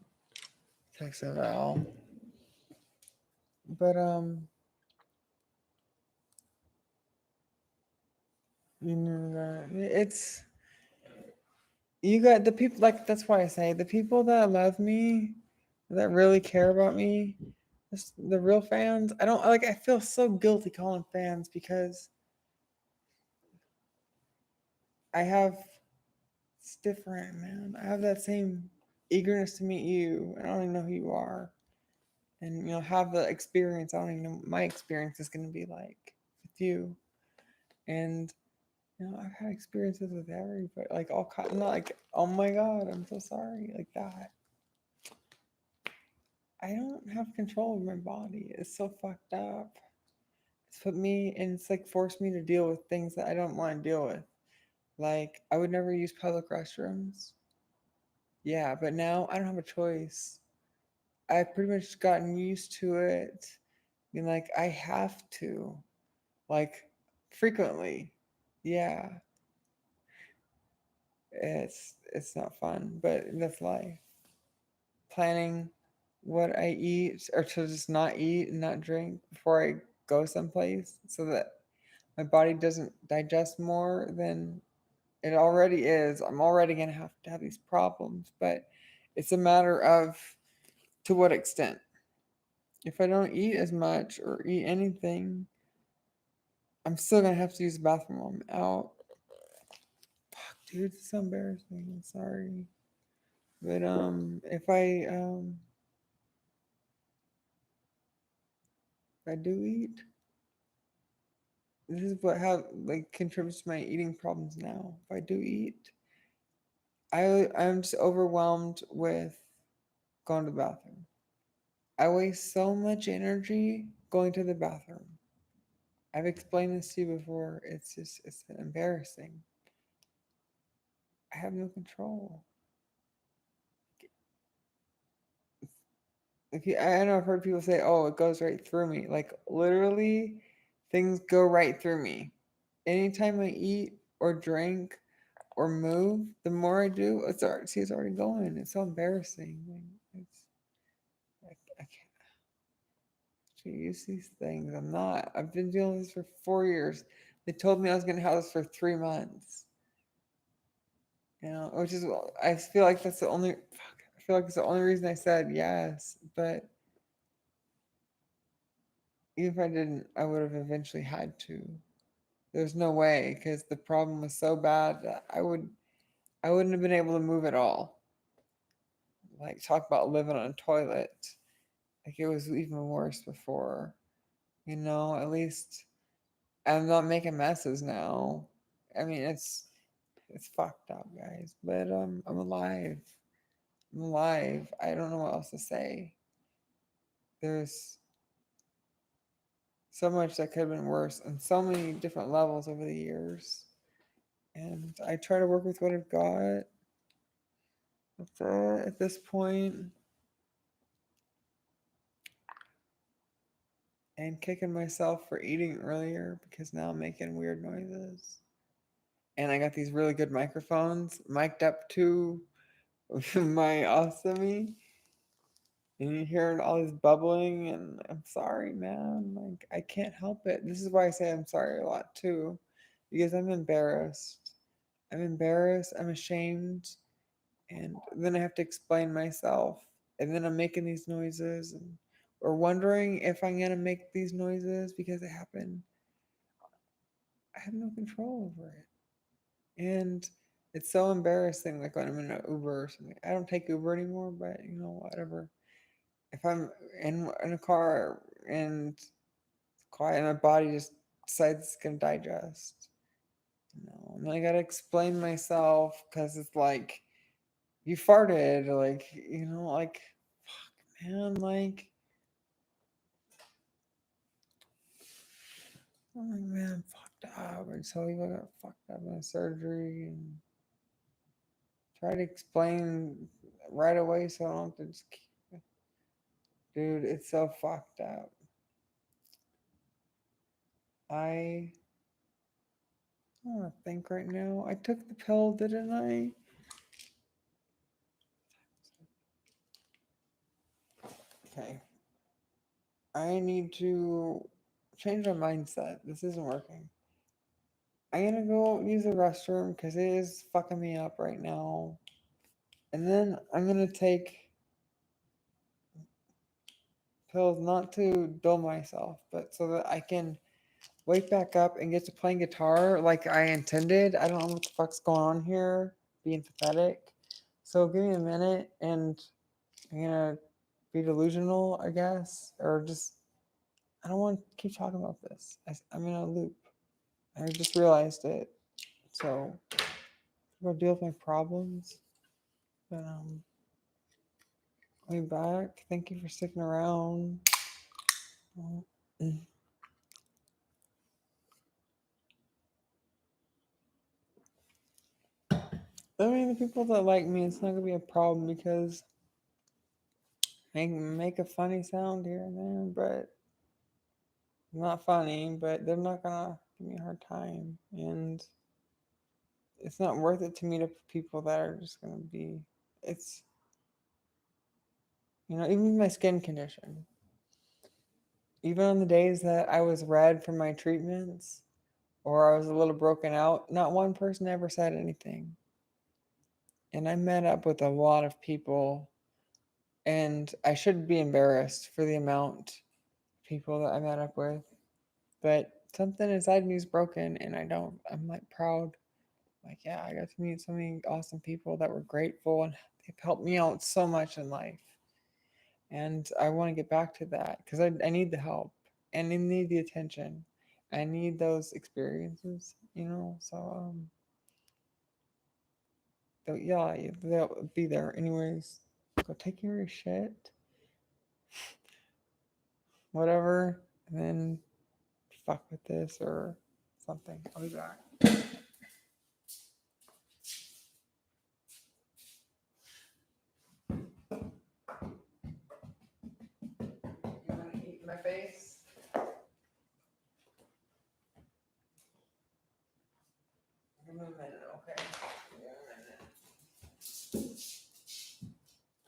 Text Val. But you know that it's you got the people like that's why I say the people that love me, that really care about me, the real fans. I don't like. I feel so guilty calling fans because I have. It's different, man. I have that same eagerness to meet you, and I don't even know who you are, and have the experience. I don't even know what my experience is going to be like with you, and I've had experiences with everybody, like all kind, not like, oh my god, I'm so sorry, like that. I don't have control of my body. It's so fucked up. It's put me, and it's like forced me to deal with things that I don't want to deal with. Like, I would never use public restrooms. Yeah, but now I don't have a choice. I've pretty much gotten used to it. And like, I have to, like, frequently. Yeah, it's not fun, but that's life. Planning what I eat or to just not eat and not drink before I go someplace so that my body doesn't digest more than it already is. I'm already going to have these problems, but it's a matter of to what extent. if I don't eat as much or eat anything, I'm still gonna have to use the bathroom while I'm out. Fuck, dude, it's so embarrassing. I'm sorry. But if I do eat, this is what how like contributes to my eating problems now. If I do eat, I'm just overwhelmed with going to the bathroom. I waste so much energy going to the bathroom. I've explained this to you before. It's embarrassing. I have no control. I know I've heard people say, "Oh, it goes right through me." Like literally, things go right through me. Anytime I eat or drink or move, the more I do, it's already going. It's so embarrassing. Like, I can't use these things. I'm not. I've been dealing with this for 4 years. They told me I was gonna have this for 3 months. Which is I feel like that's the only. Fuck, I feel like it's the only reason I said yes. But even if I didn't, I would have eventually had to. There's no way because the problem was so bad that I wouldn't have been able to move at all. Like talk about living on a toilet. Like it was even worse before. At least I'm not making messes now. I mean, it's fucked up, guys. But I'm alive. I'm alive. I don't know what else to say. There's so much that could have been worse on so many different levels over the years. And I try to work with what I've got. That's it at this point. And kicking myself for eating earlier because now I'm making weird noises. And I got these really good microphones mic'd up to my ostomy. And you hear all this bubbling, and I'm sorry, man. Like, I can't help it. This is why I say I'm sorry a lot, too, because I'm embarrassed. I'm embarrassed, I'm ashamed, and then I have to explain myself. And then I'm making these noises, or wondering if I'm going to make these noises because they happen. I have no control over it. And it's so embarrassing, like when I'm in an Uber or something. I don't take Uber anymore, but whatever. If I'm in a car and quiet, and my body just decides it's gonna digest, and then I gotta explain myself because it's like you farted, like like fuck, man, like I'm like, man, I'm fucked up. And so I got fucked up in a surgery and try to explain right away so I don't have to just keep. Dude, it's so fucked up. I don't want to think right now. I took the pill, didn't I? Okay. I need to change my mindset. This isn't working. I'm gonna go use the restroom because it is fucking me up right now. And then I'm gonna take pills not to dull myself, but so that I can wake back up and get to playing guitar like I intended. I don't know what the fuck's going on here, being pathetic. So give me a minute and I'm gonna be delusional, I guess, or just I don't want to keep talking about this. I'm in a loop. I just realized it. So I'll go deal with my problems. But I'll be back. Thank you for sticking around. I mean, the people that like me, it's not gonna be a problem because I can make a funny sound here and there, but not funny. But they're not gonna give me a hard time, and it's not worth it to meet up with people that are just gonna be. It's even my skin condition. Even on the days that I was red from my treatments or I was a little broken out, not one person ever said anything. And I met up with a lot of people And I should be embarrassed for the amount of people that I met up with. But something inside me is broken and I'm like proud. Like, yeah, I got to meet so many awesome people that were grateful and they've helped me out so much in life. And I want to get back to that because I need the help and I need the attention. I need those experiences, you know. So yeah, they'll be there anyways. Go take care of your shit, whatever, and then fuck with this or something. I'll be back. You want to eat my face? Give me a minute, okay? Give me a minute.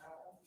Ow.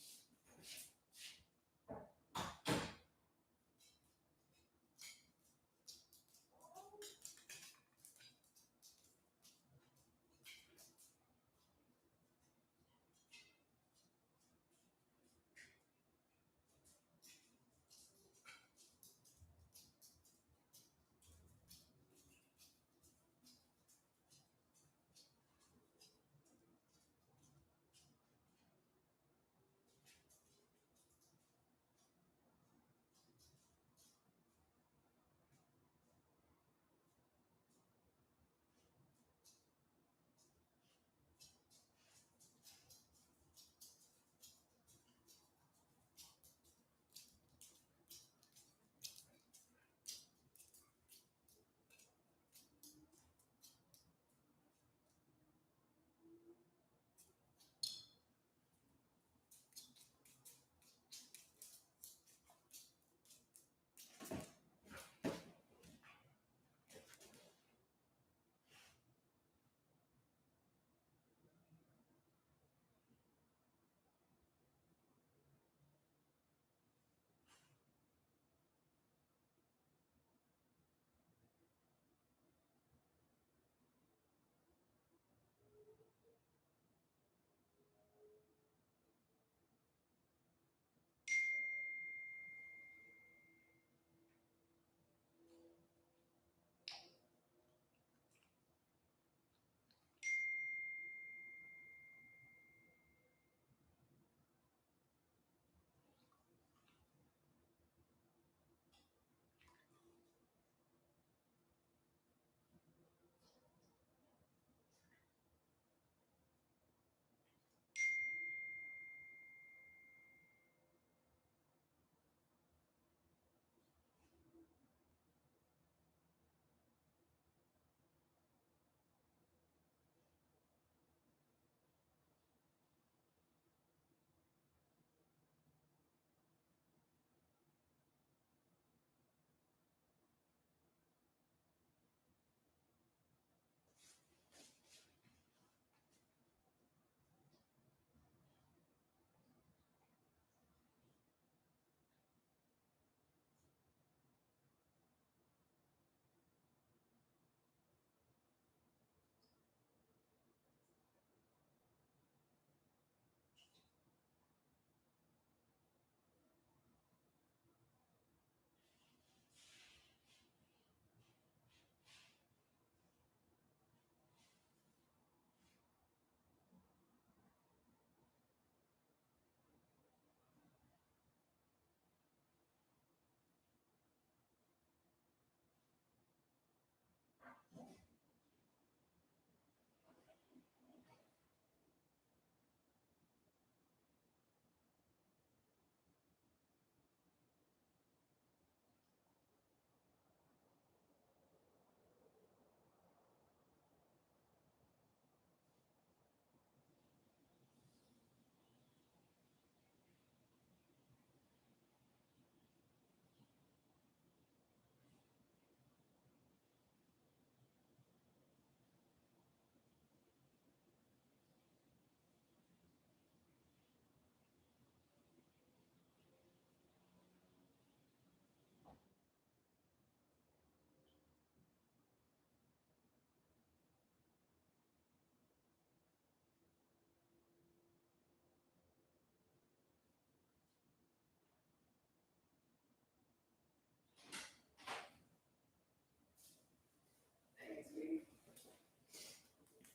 week.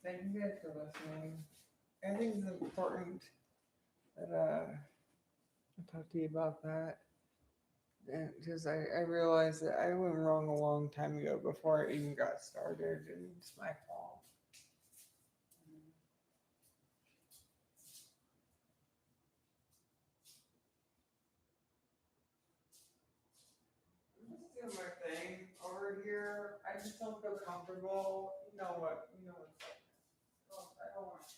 Thank you guys for listening. I think it's important that I talk to you about that. Because I realized that I went wrong a long time ago before I even got started, and it's my fault. I'm just doing my thing over here. I just don't feel comfortable. You know what? You know what's up. I don't want to.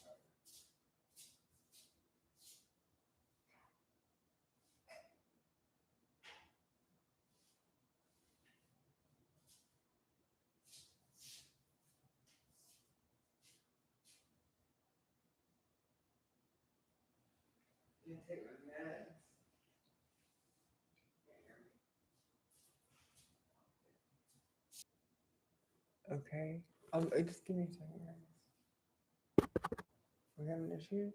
You take my meds. Okay. Just give me a second, guys. We having issues?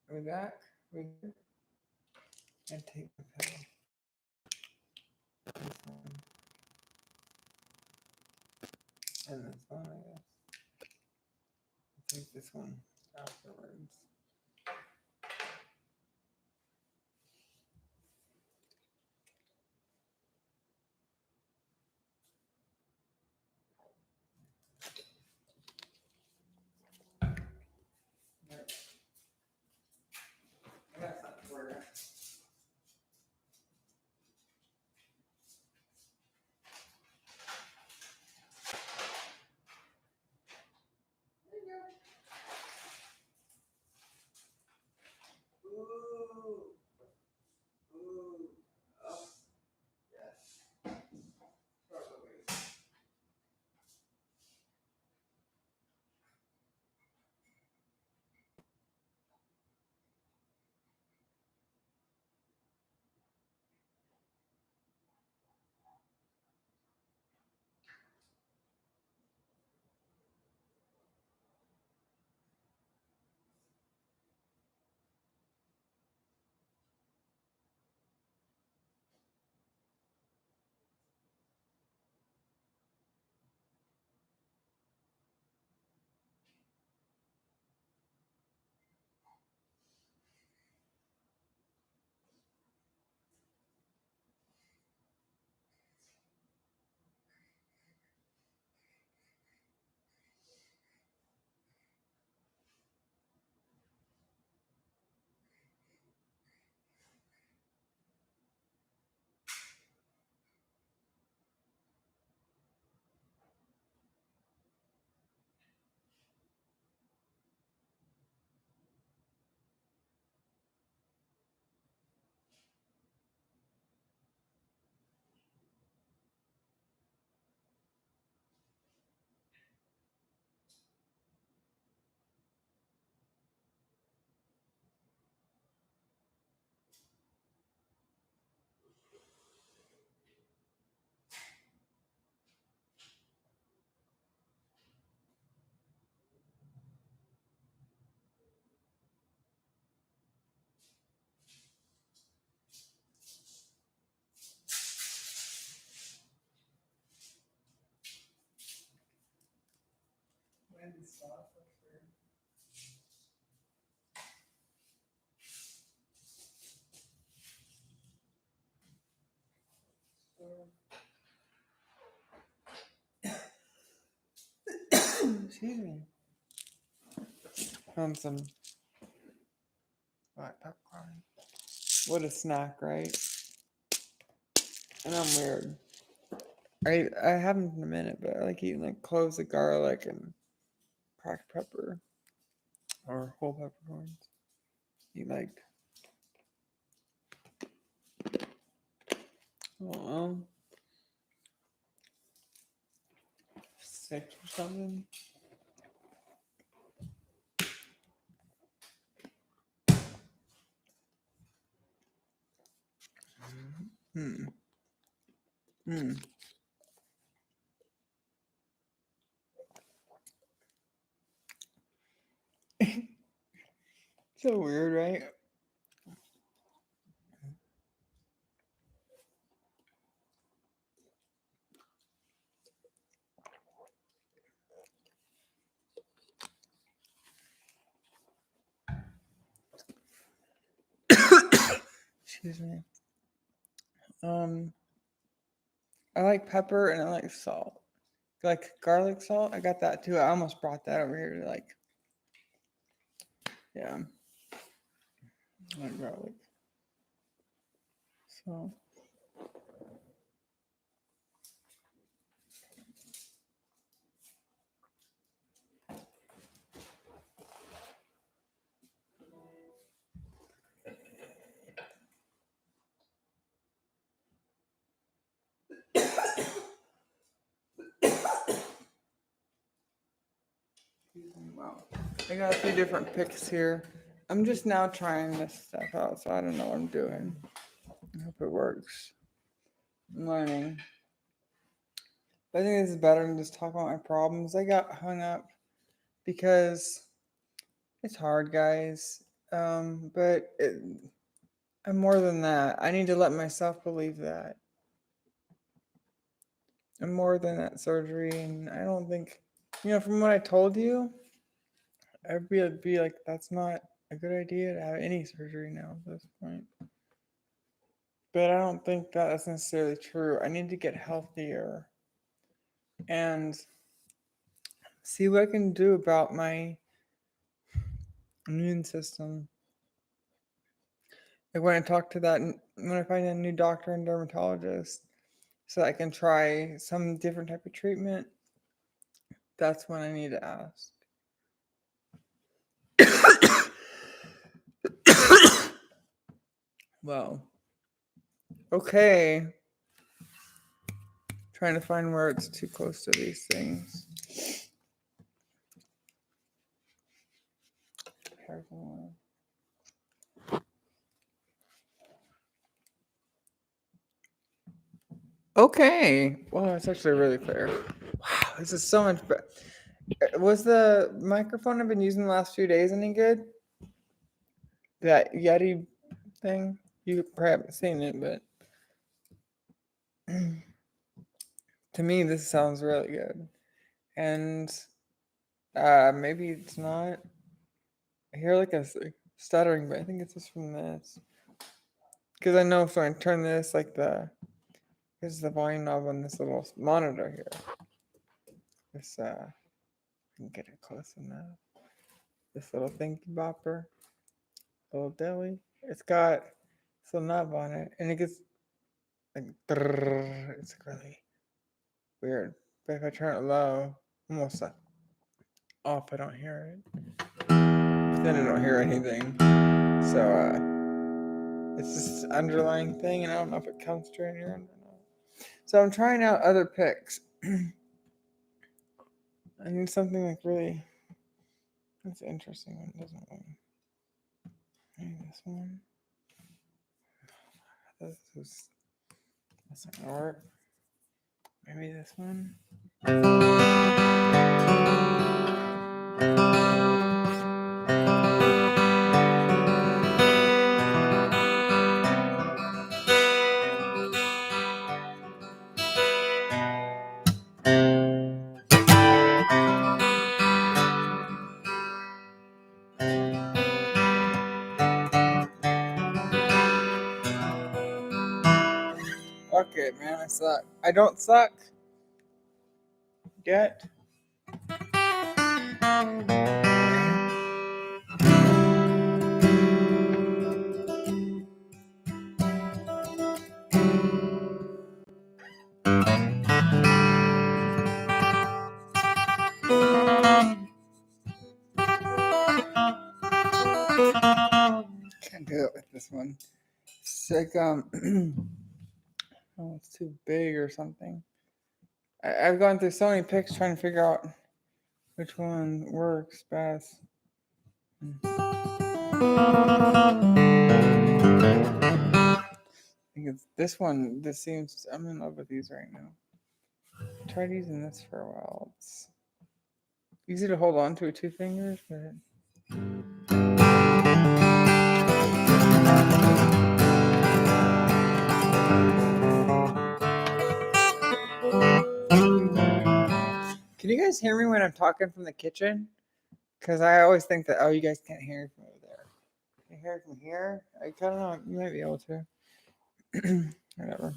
Are we back? We good? I take the pill. This one. And this one, I guess. I'll take this one afterwards. Right. That's not for it. There you go. Ooh. Ooh. Oh, yes. Totally. When stuff for sure. Excuse me. Found some black popcorn. What a snack, right? And I'm weird. I haven't in a minute, but I like eating like cloves of garlic and cracked pepper or whole peppercorns. You like, oh, 6 or something. Hmm. Hmm. So weird, right? Excuse me. I like pepper and I like salt. Like garlic salt. I got that too. I almost brought that over here to like, yeah. I like garlic. So. Wow. I got a few different picks here. I'm just now trying this stuff out, so I don't know what I'm doing. I hope it works. I'm learning. But I think this is better than just talking about my problems. I got hung up because it's hard, guys. I'm more than that. I need to let myself believe that. I'm more than that surgery, and I don't think, from what I told you, I'd be like, that's not a good idea to have any surgery now at this point. But I don't think that's necessarily true. I need to get healthier and see what I can do about my immune system. Like when I talk to when I find a new doctor and dermatologist, so I can try some different type of treatment, that's when I need to ask. Well, okay. Trying to find where it's too close to these things. Okay. Well, it's actually really clear. Wow, this is so much better. Was the microphone I've been using the last few days any good? That Yeti thing? You probably haven't seen it, but to me, this sounds really good. And maybe it's not. I hear like a stuttering, but I think it's just from this. Because I know if I turn this, here's the volume knob on this little monitor here. This, I can get it close enough. This little thingy bopper, little deli. It's got some knob on it, and it gets like, it's really weird. But if I turn it low, almost off, I don't hear it. But then I don't hear anything. So, it's just an underlying thing, and I don't know if it comes through in your end or not. So I'm trying out other picks. I need something like really. That's an interesting one, doesn't it? Maybe this one. That's not gonna work. Maybe this one. Okay, man, I suck. I don't suck yet. Can't do it with this one. It's like oh, it's too big or something. I've gone through so many picks trying to figure out which one works best. I think it's this one. This seems. I'm in love with these right now. I tried using this for a while. It's easy to hold on to with 2 fingers, but. Can you guys hear me when I'm talking from the kitchen? Because I always think that, you guys can't hear me from over there. Can you hear it from here? I don't know. You might be able to. Whatever.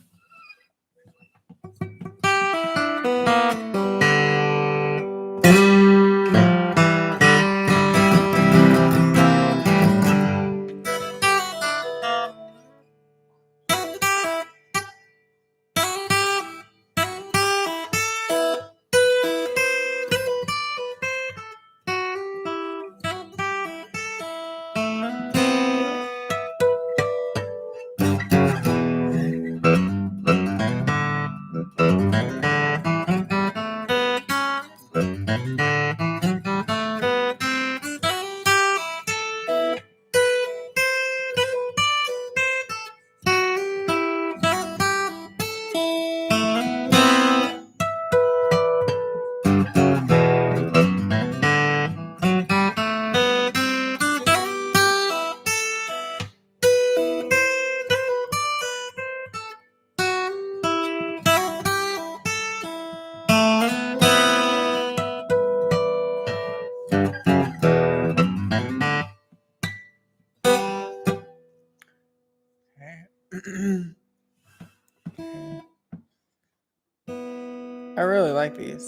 I really like these.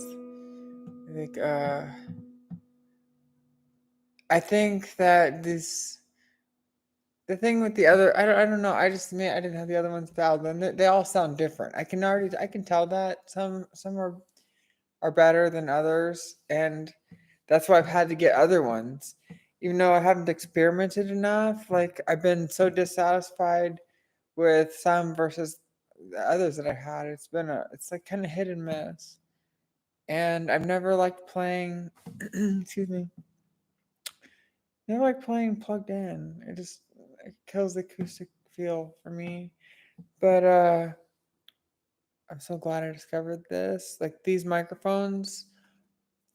I think that the thing with the other, I don't know. I didn't have the other ones dialed, and they all sound different. I can tell that some are better than others, and that's why I've had to get other ones, even though I haven't experimented enough. Like I've been so dissatisfied with some versus the others that I had. It's like kind of hit and miss, and I've never liked playing. Excuse me. Never like playing plugged in. It kills the acoustic feel for me. But I'm so glad I discovered this. Like these microphones,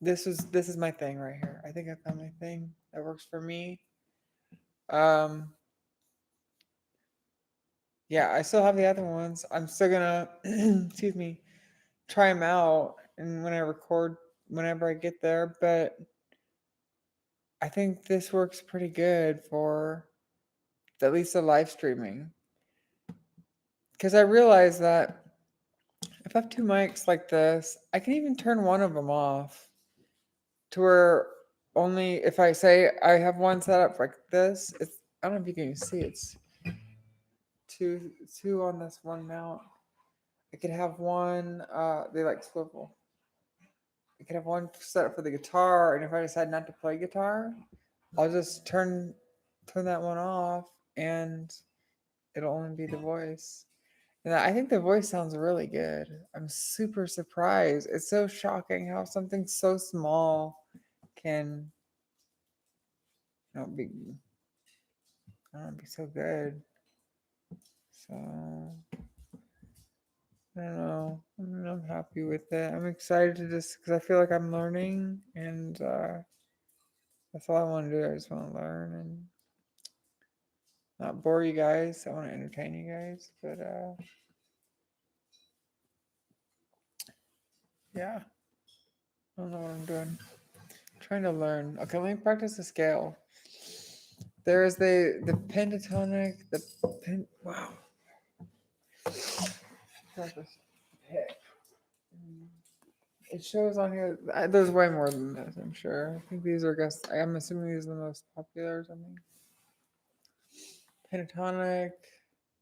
this is my thing right here. I think I found my thing that works for me. Um yeah, I still have the other ones. I'm still gonna excuse me, try them out and when I record whenever I get there, but I think this works pretty good for at least the live streaming. Because I realize that if I have two mics like this, I can even turn one of them off to where only if I say I have one set up like this, I don't know if you can see it's two on this one mount. I could have one they like swivel. I could have one set up for the guitar, and if I decide not to play guitar, I'll just turn that one off and it'll only be the voice. And I think the voice sounds really good. I'm super surprised. It's so shocking how something so small can, be, be so good. So I don't know. I'm happy with it. I'm excited to just because I feel like I'm learning, and that's all I want to do. I just want to learn and not bore you guys. I want to entertain you guys, but yeah, I don't know what I'm doing. Trying to learn. Okay, let me practice the scale. There is the pentatonic, wow. It shows on here. There's way more than this, I'm sure. I think these are I'm assuming these are the most popular or something. Pentatonic,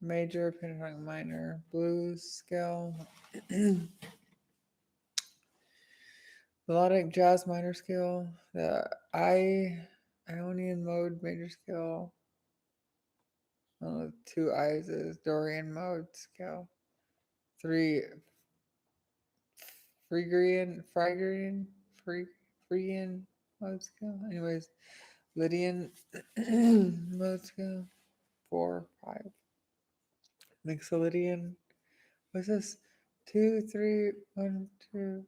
major, pentatonic minor, blues scale, melodic jazz minor scale, the Ionian mode major scale. Two I's is Dorian mode scale. Three Phrygian mode scale. Anyways, Lydian mode scale. 4, 5. Mixolydian. What's this? 2, 3, 1, 2.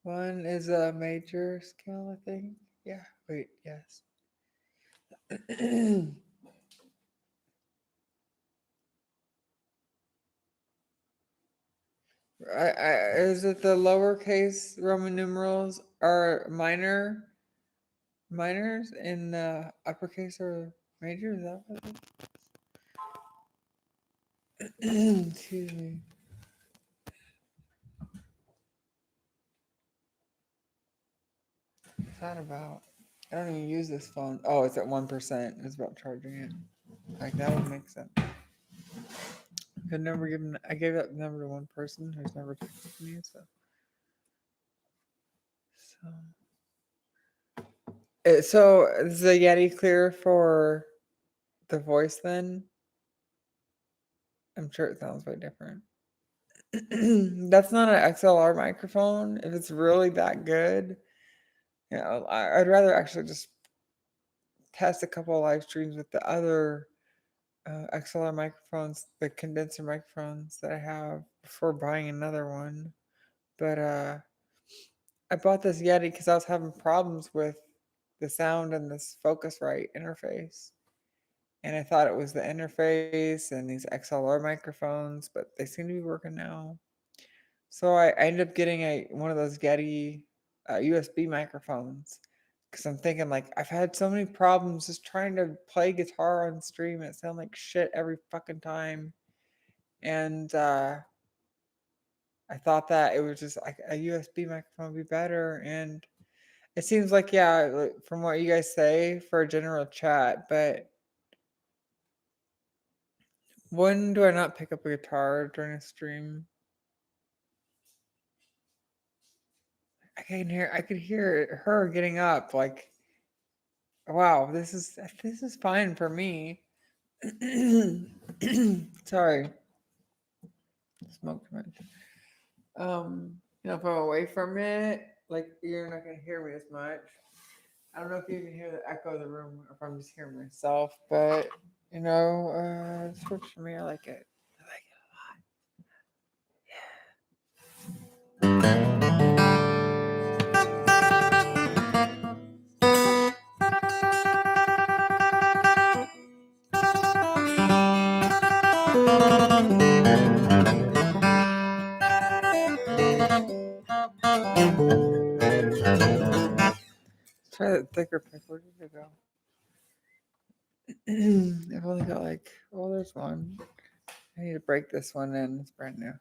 1 is a major scale, I think. Yeah. Wait. Yes. Is it the lowercase Roman numerals are minors in the uppercase or major? Is that what it is? Excuse me. What's that about? I don't even use this phone. Oh, it's at 1%. It's about charging it. Like, that would make sense. I gave that number to one person who's never texted me, so. So is the Yeti clear for the voice then? I'm sure it sounds way different. That's not an XLR microphone. If it's really that good, I'd rather actually just test a couple of live streams with the other XLR microphones, the condenser microphones that I have before buying another one. But I bought this Yeti because I was having problems with the sound and this Focusrite interface. And I thought it was the interface and these XLR microphones, but they seem to be working now. So I ended up getting one of those Yeti USB microphones because I'm thinking like I've had so many problems just trying to play guitar on stream. It sounds like shit every fucking time, and I thought that it was just like a USB microphone would be better. And it seems like from what you guys say for a general chat, but when do I not pick up a guitar during a stream? I could hear her getting up like, wow, this is fine for me. Sorry, smoked too much. If I'm away from it, like you're not gonna hear me as much. I don't know if you can hear the echo of the room or if I'm just hearing myself, but this works for me. I like it. I like it. Try that thicker pick. Where did it go? I've only got there's one. I need to break this one in. It's brand new.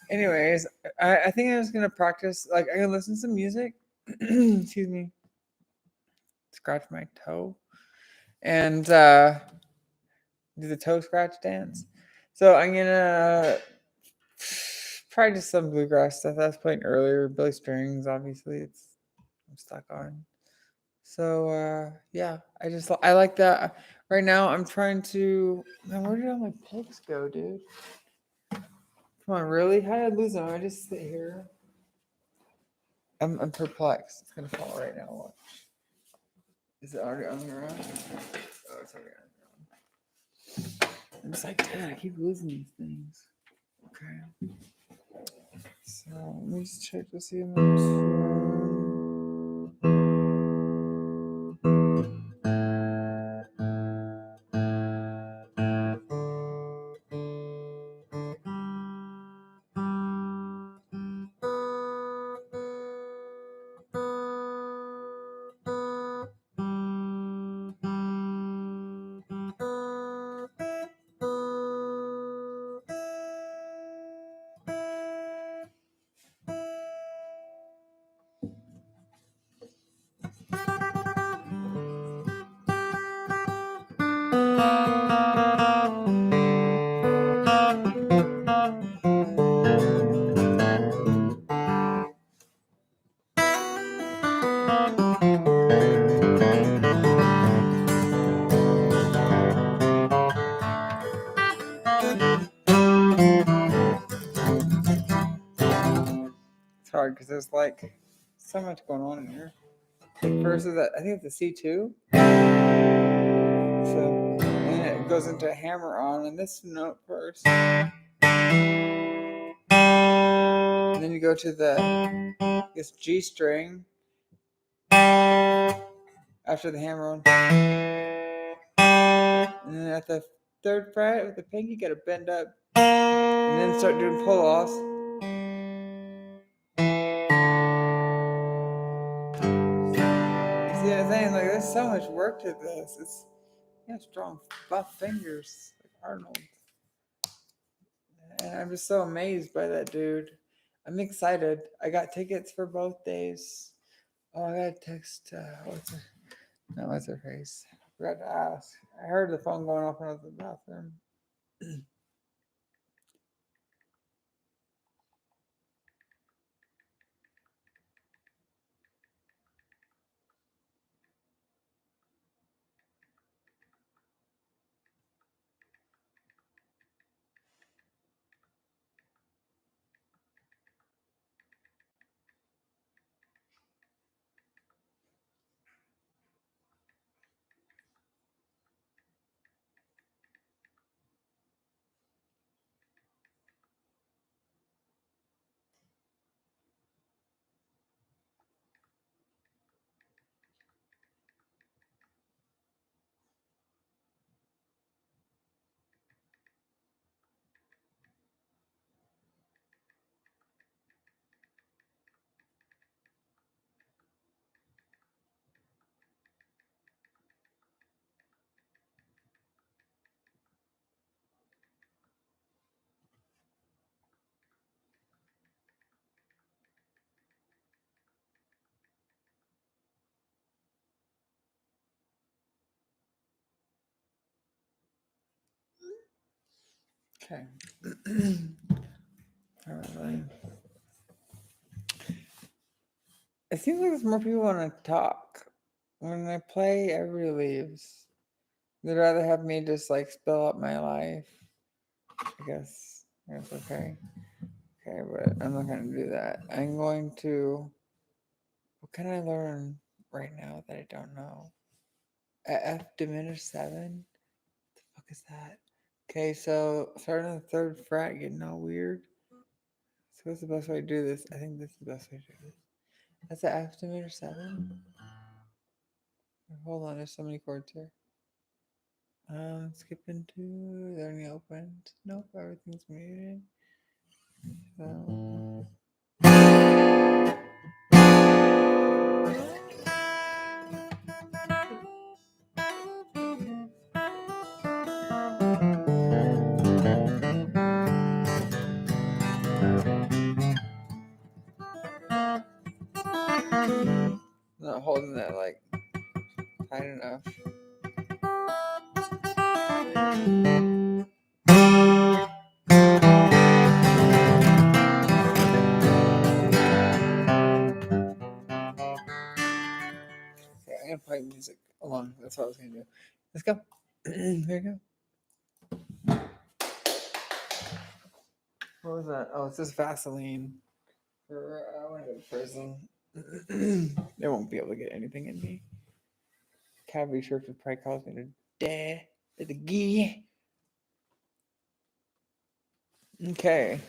Anyways, I think I was gonna practice. Like, I can listen to some music. Excuse me. Scratch my toe and do the toe scratch dance. So I'm gonna practice some bluegrass stuff I was playing earlier. Billy Strings, obviously, I'm stuck on. So I like that. Right now, I'm trying to. Man, where did all my picks go, dude? Come on, really? How did I lose them? I just sit here. I'm perplexed. It's gonna fall right now. Watch. Is it already on the ground? Oh, it's already on the ground. I'm just like, Dad, I keep losing these things. Okay. So let me just check to see. hard because there's like so much going on in here. First is that I think it's a C2. So and then it goes into a hammer on this note first. And then you go to this G string after the hammer on. And then at the third fret with the pinky, you gotta bend up and then start doing pull offs. See what I'm saying? Like there's so much work to this. It's strong, buff fingers like Arnold. And I'm just so amazed by that dude. I'm excited. I got tickets for both days. Oh, I gotta text. What's her face? I forgot to ask. I heard the phone going off when I was in the bathroom. Okay. Alright. It seems like there's more people want to talk. When I play, everybody leaves. They'd rather have me just like spill out my life. I guess okay. Okay, but I'm not gonna do that. I'm going to. What can I learn right now that I don't know? F diminished 7? What the fuck is that? Okay, so starting on the third fret, getting all weird. So what's the best way to do this? I think this is the best way to do this. That's an F diminished 7. Hold on, there's so many chords here. Skipping to they're only opened. Nope, everything's muted. So not holding that like tight enough. Okay, I'm gonna play music along. That's what I was gonna do. Let's go. Here you go. What was that? Oh, it's just Vaseline. For I want to go to prison. They won't be able to get anything in me. Cavity Church would probably cause me to the gee. Okay.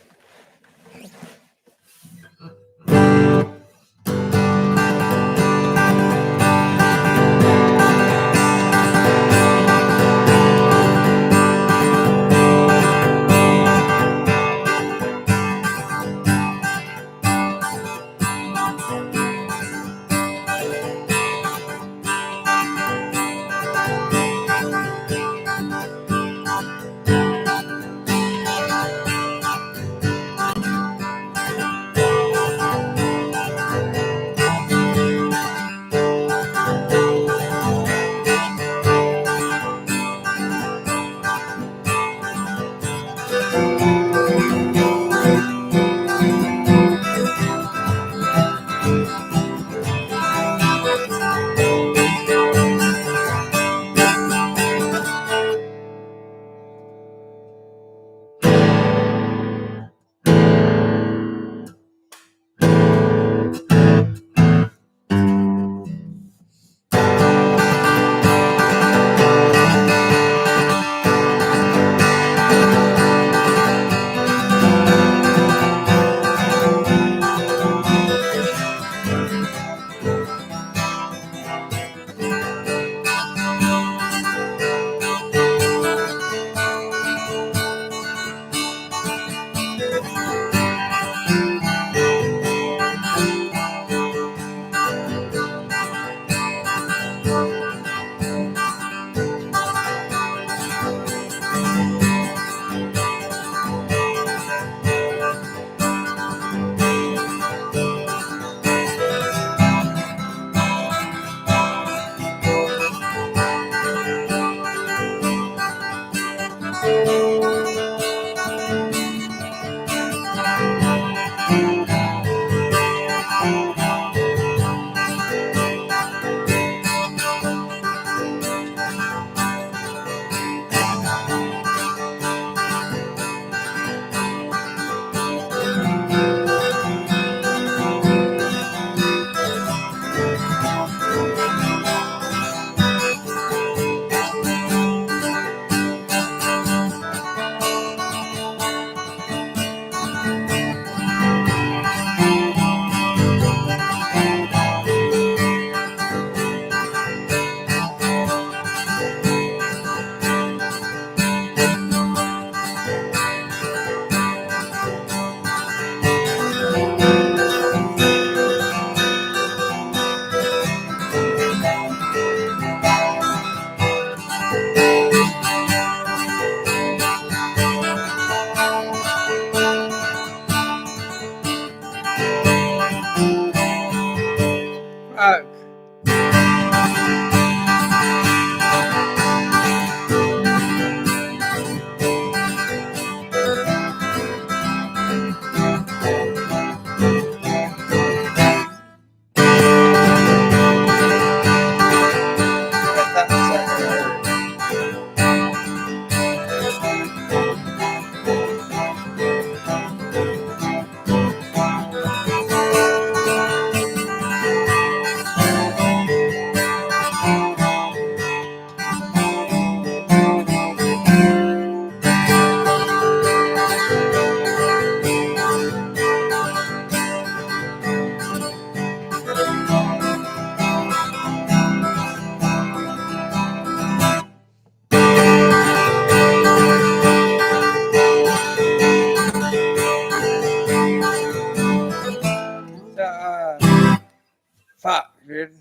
fuck, dude.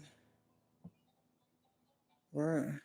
Where?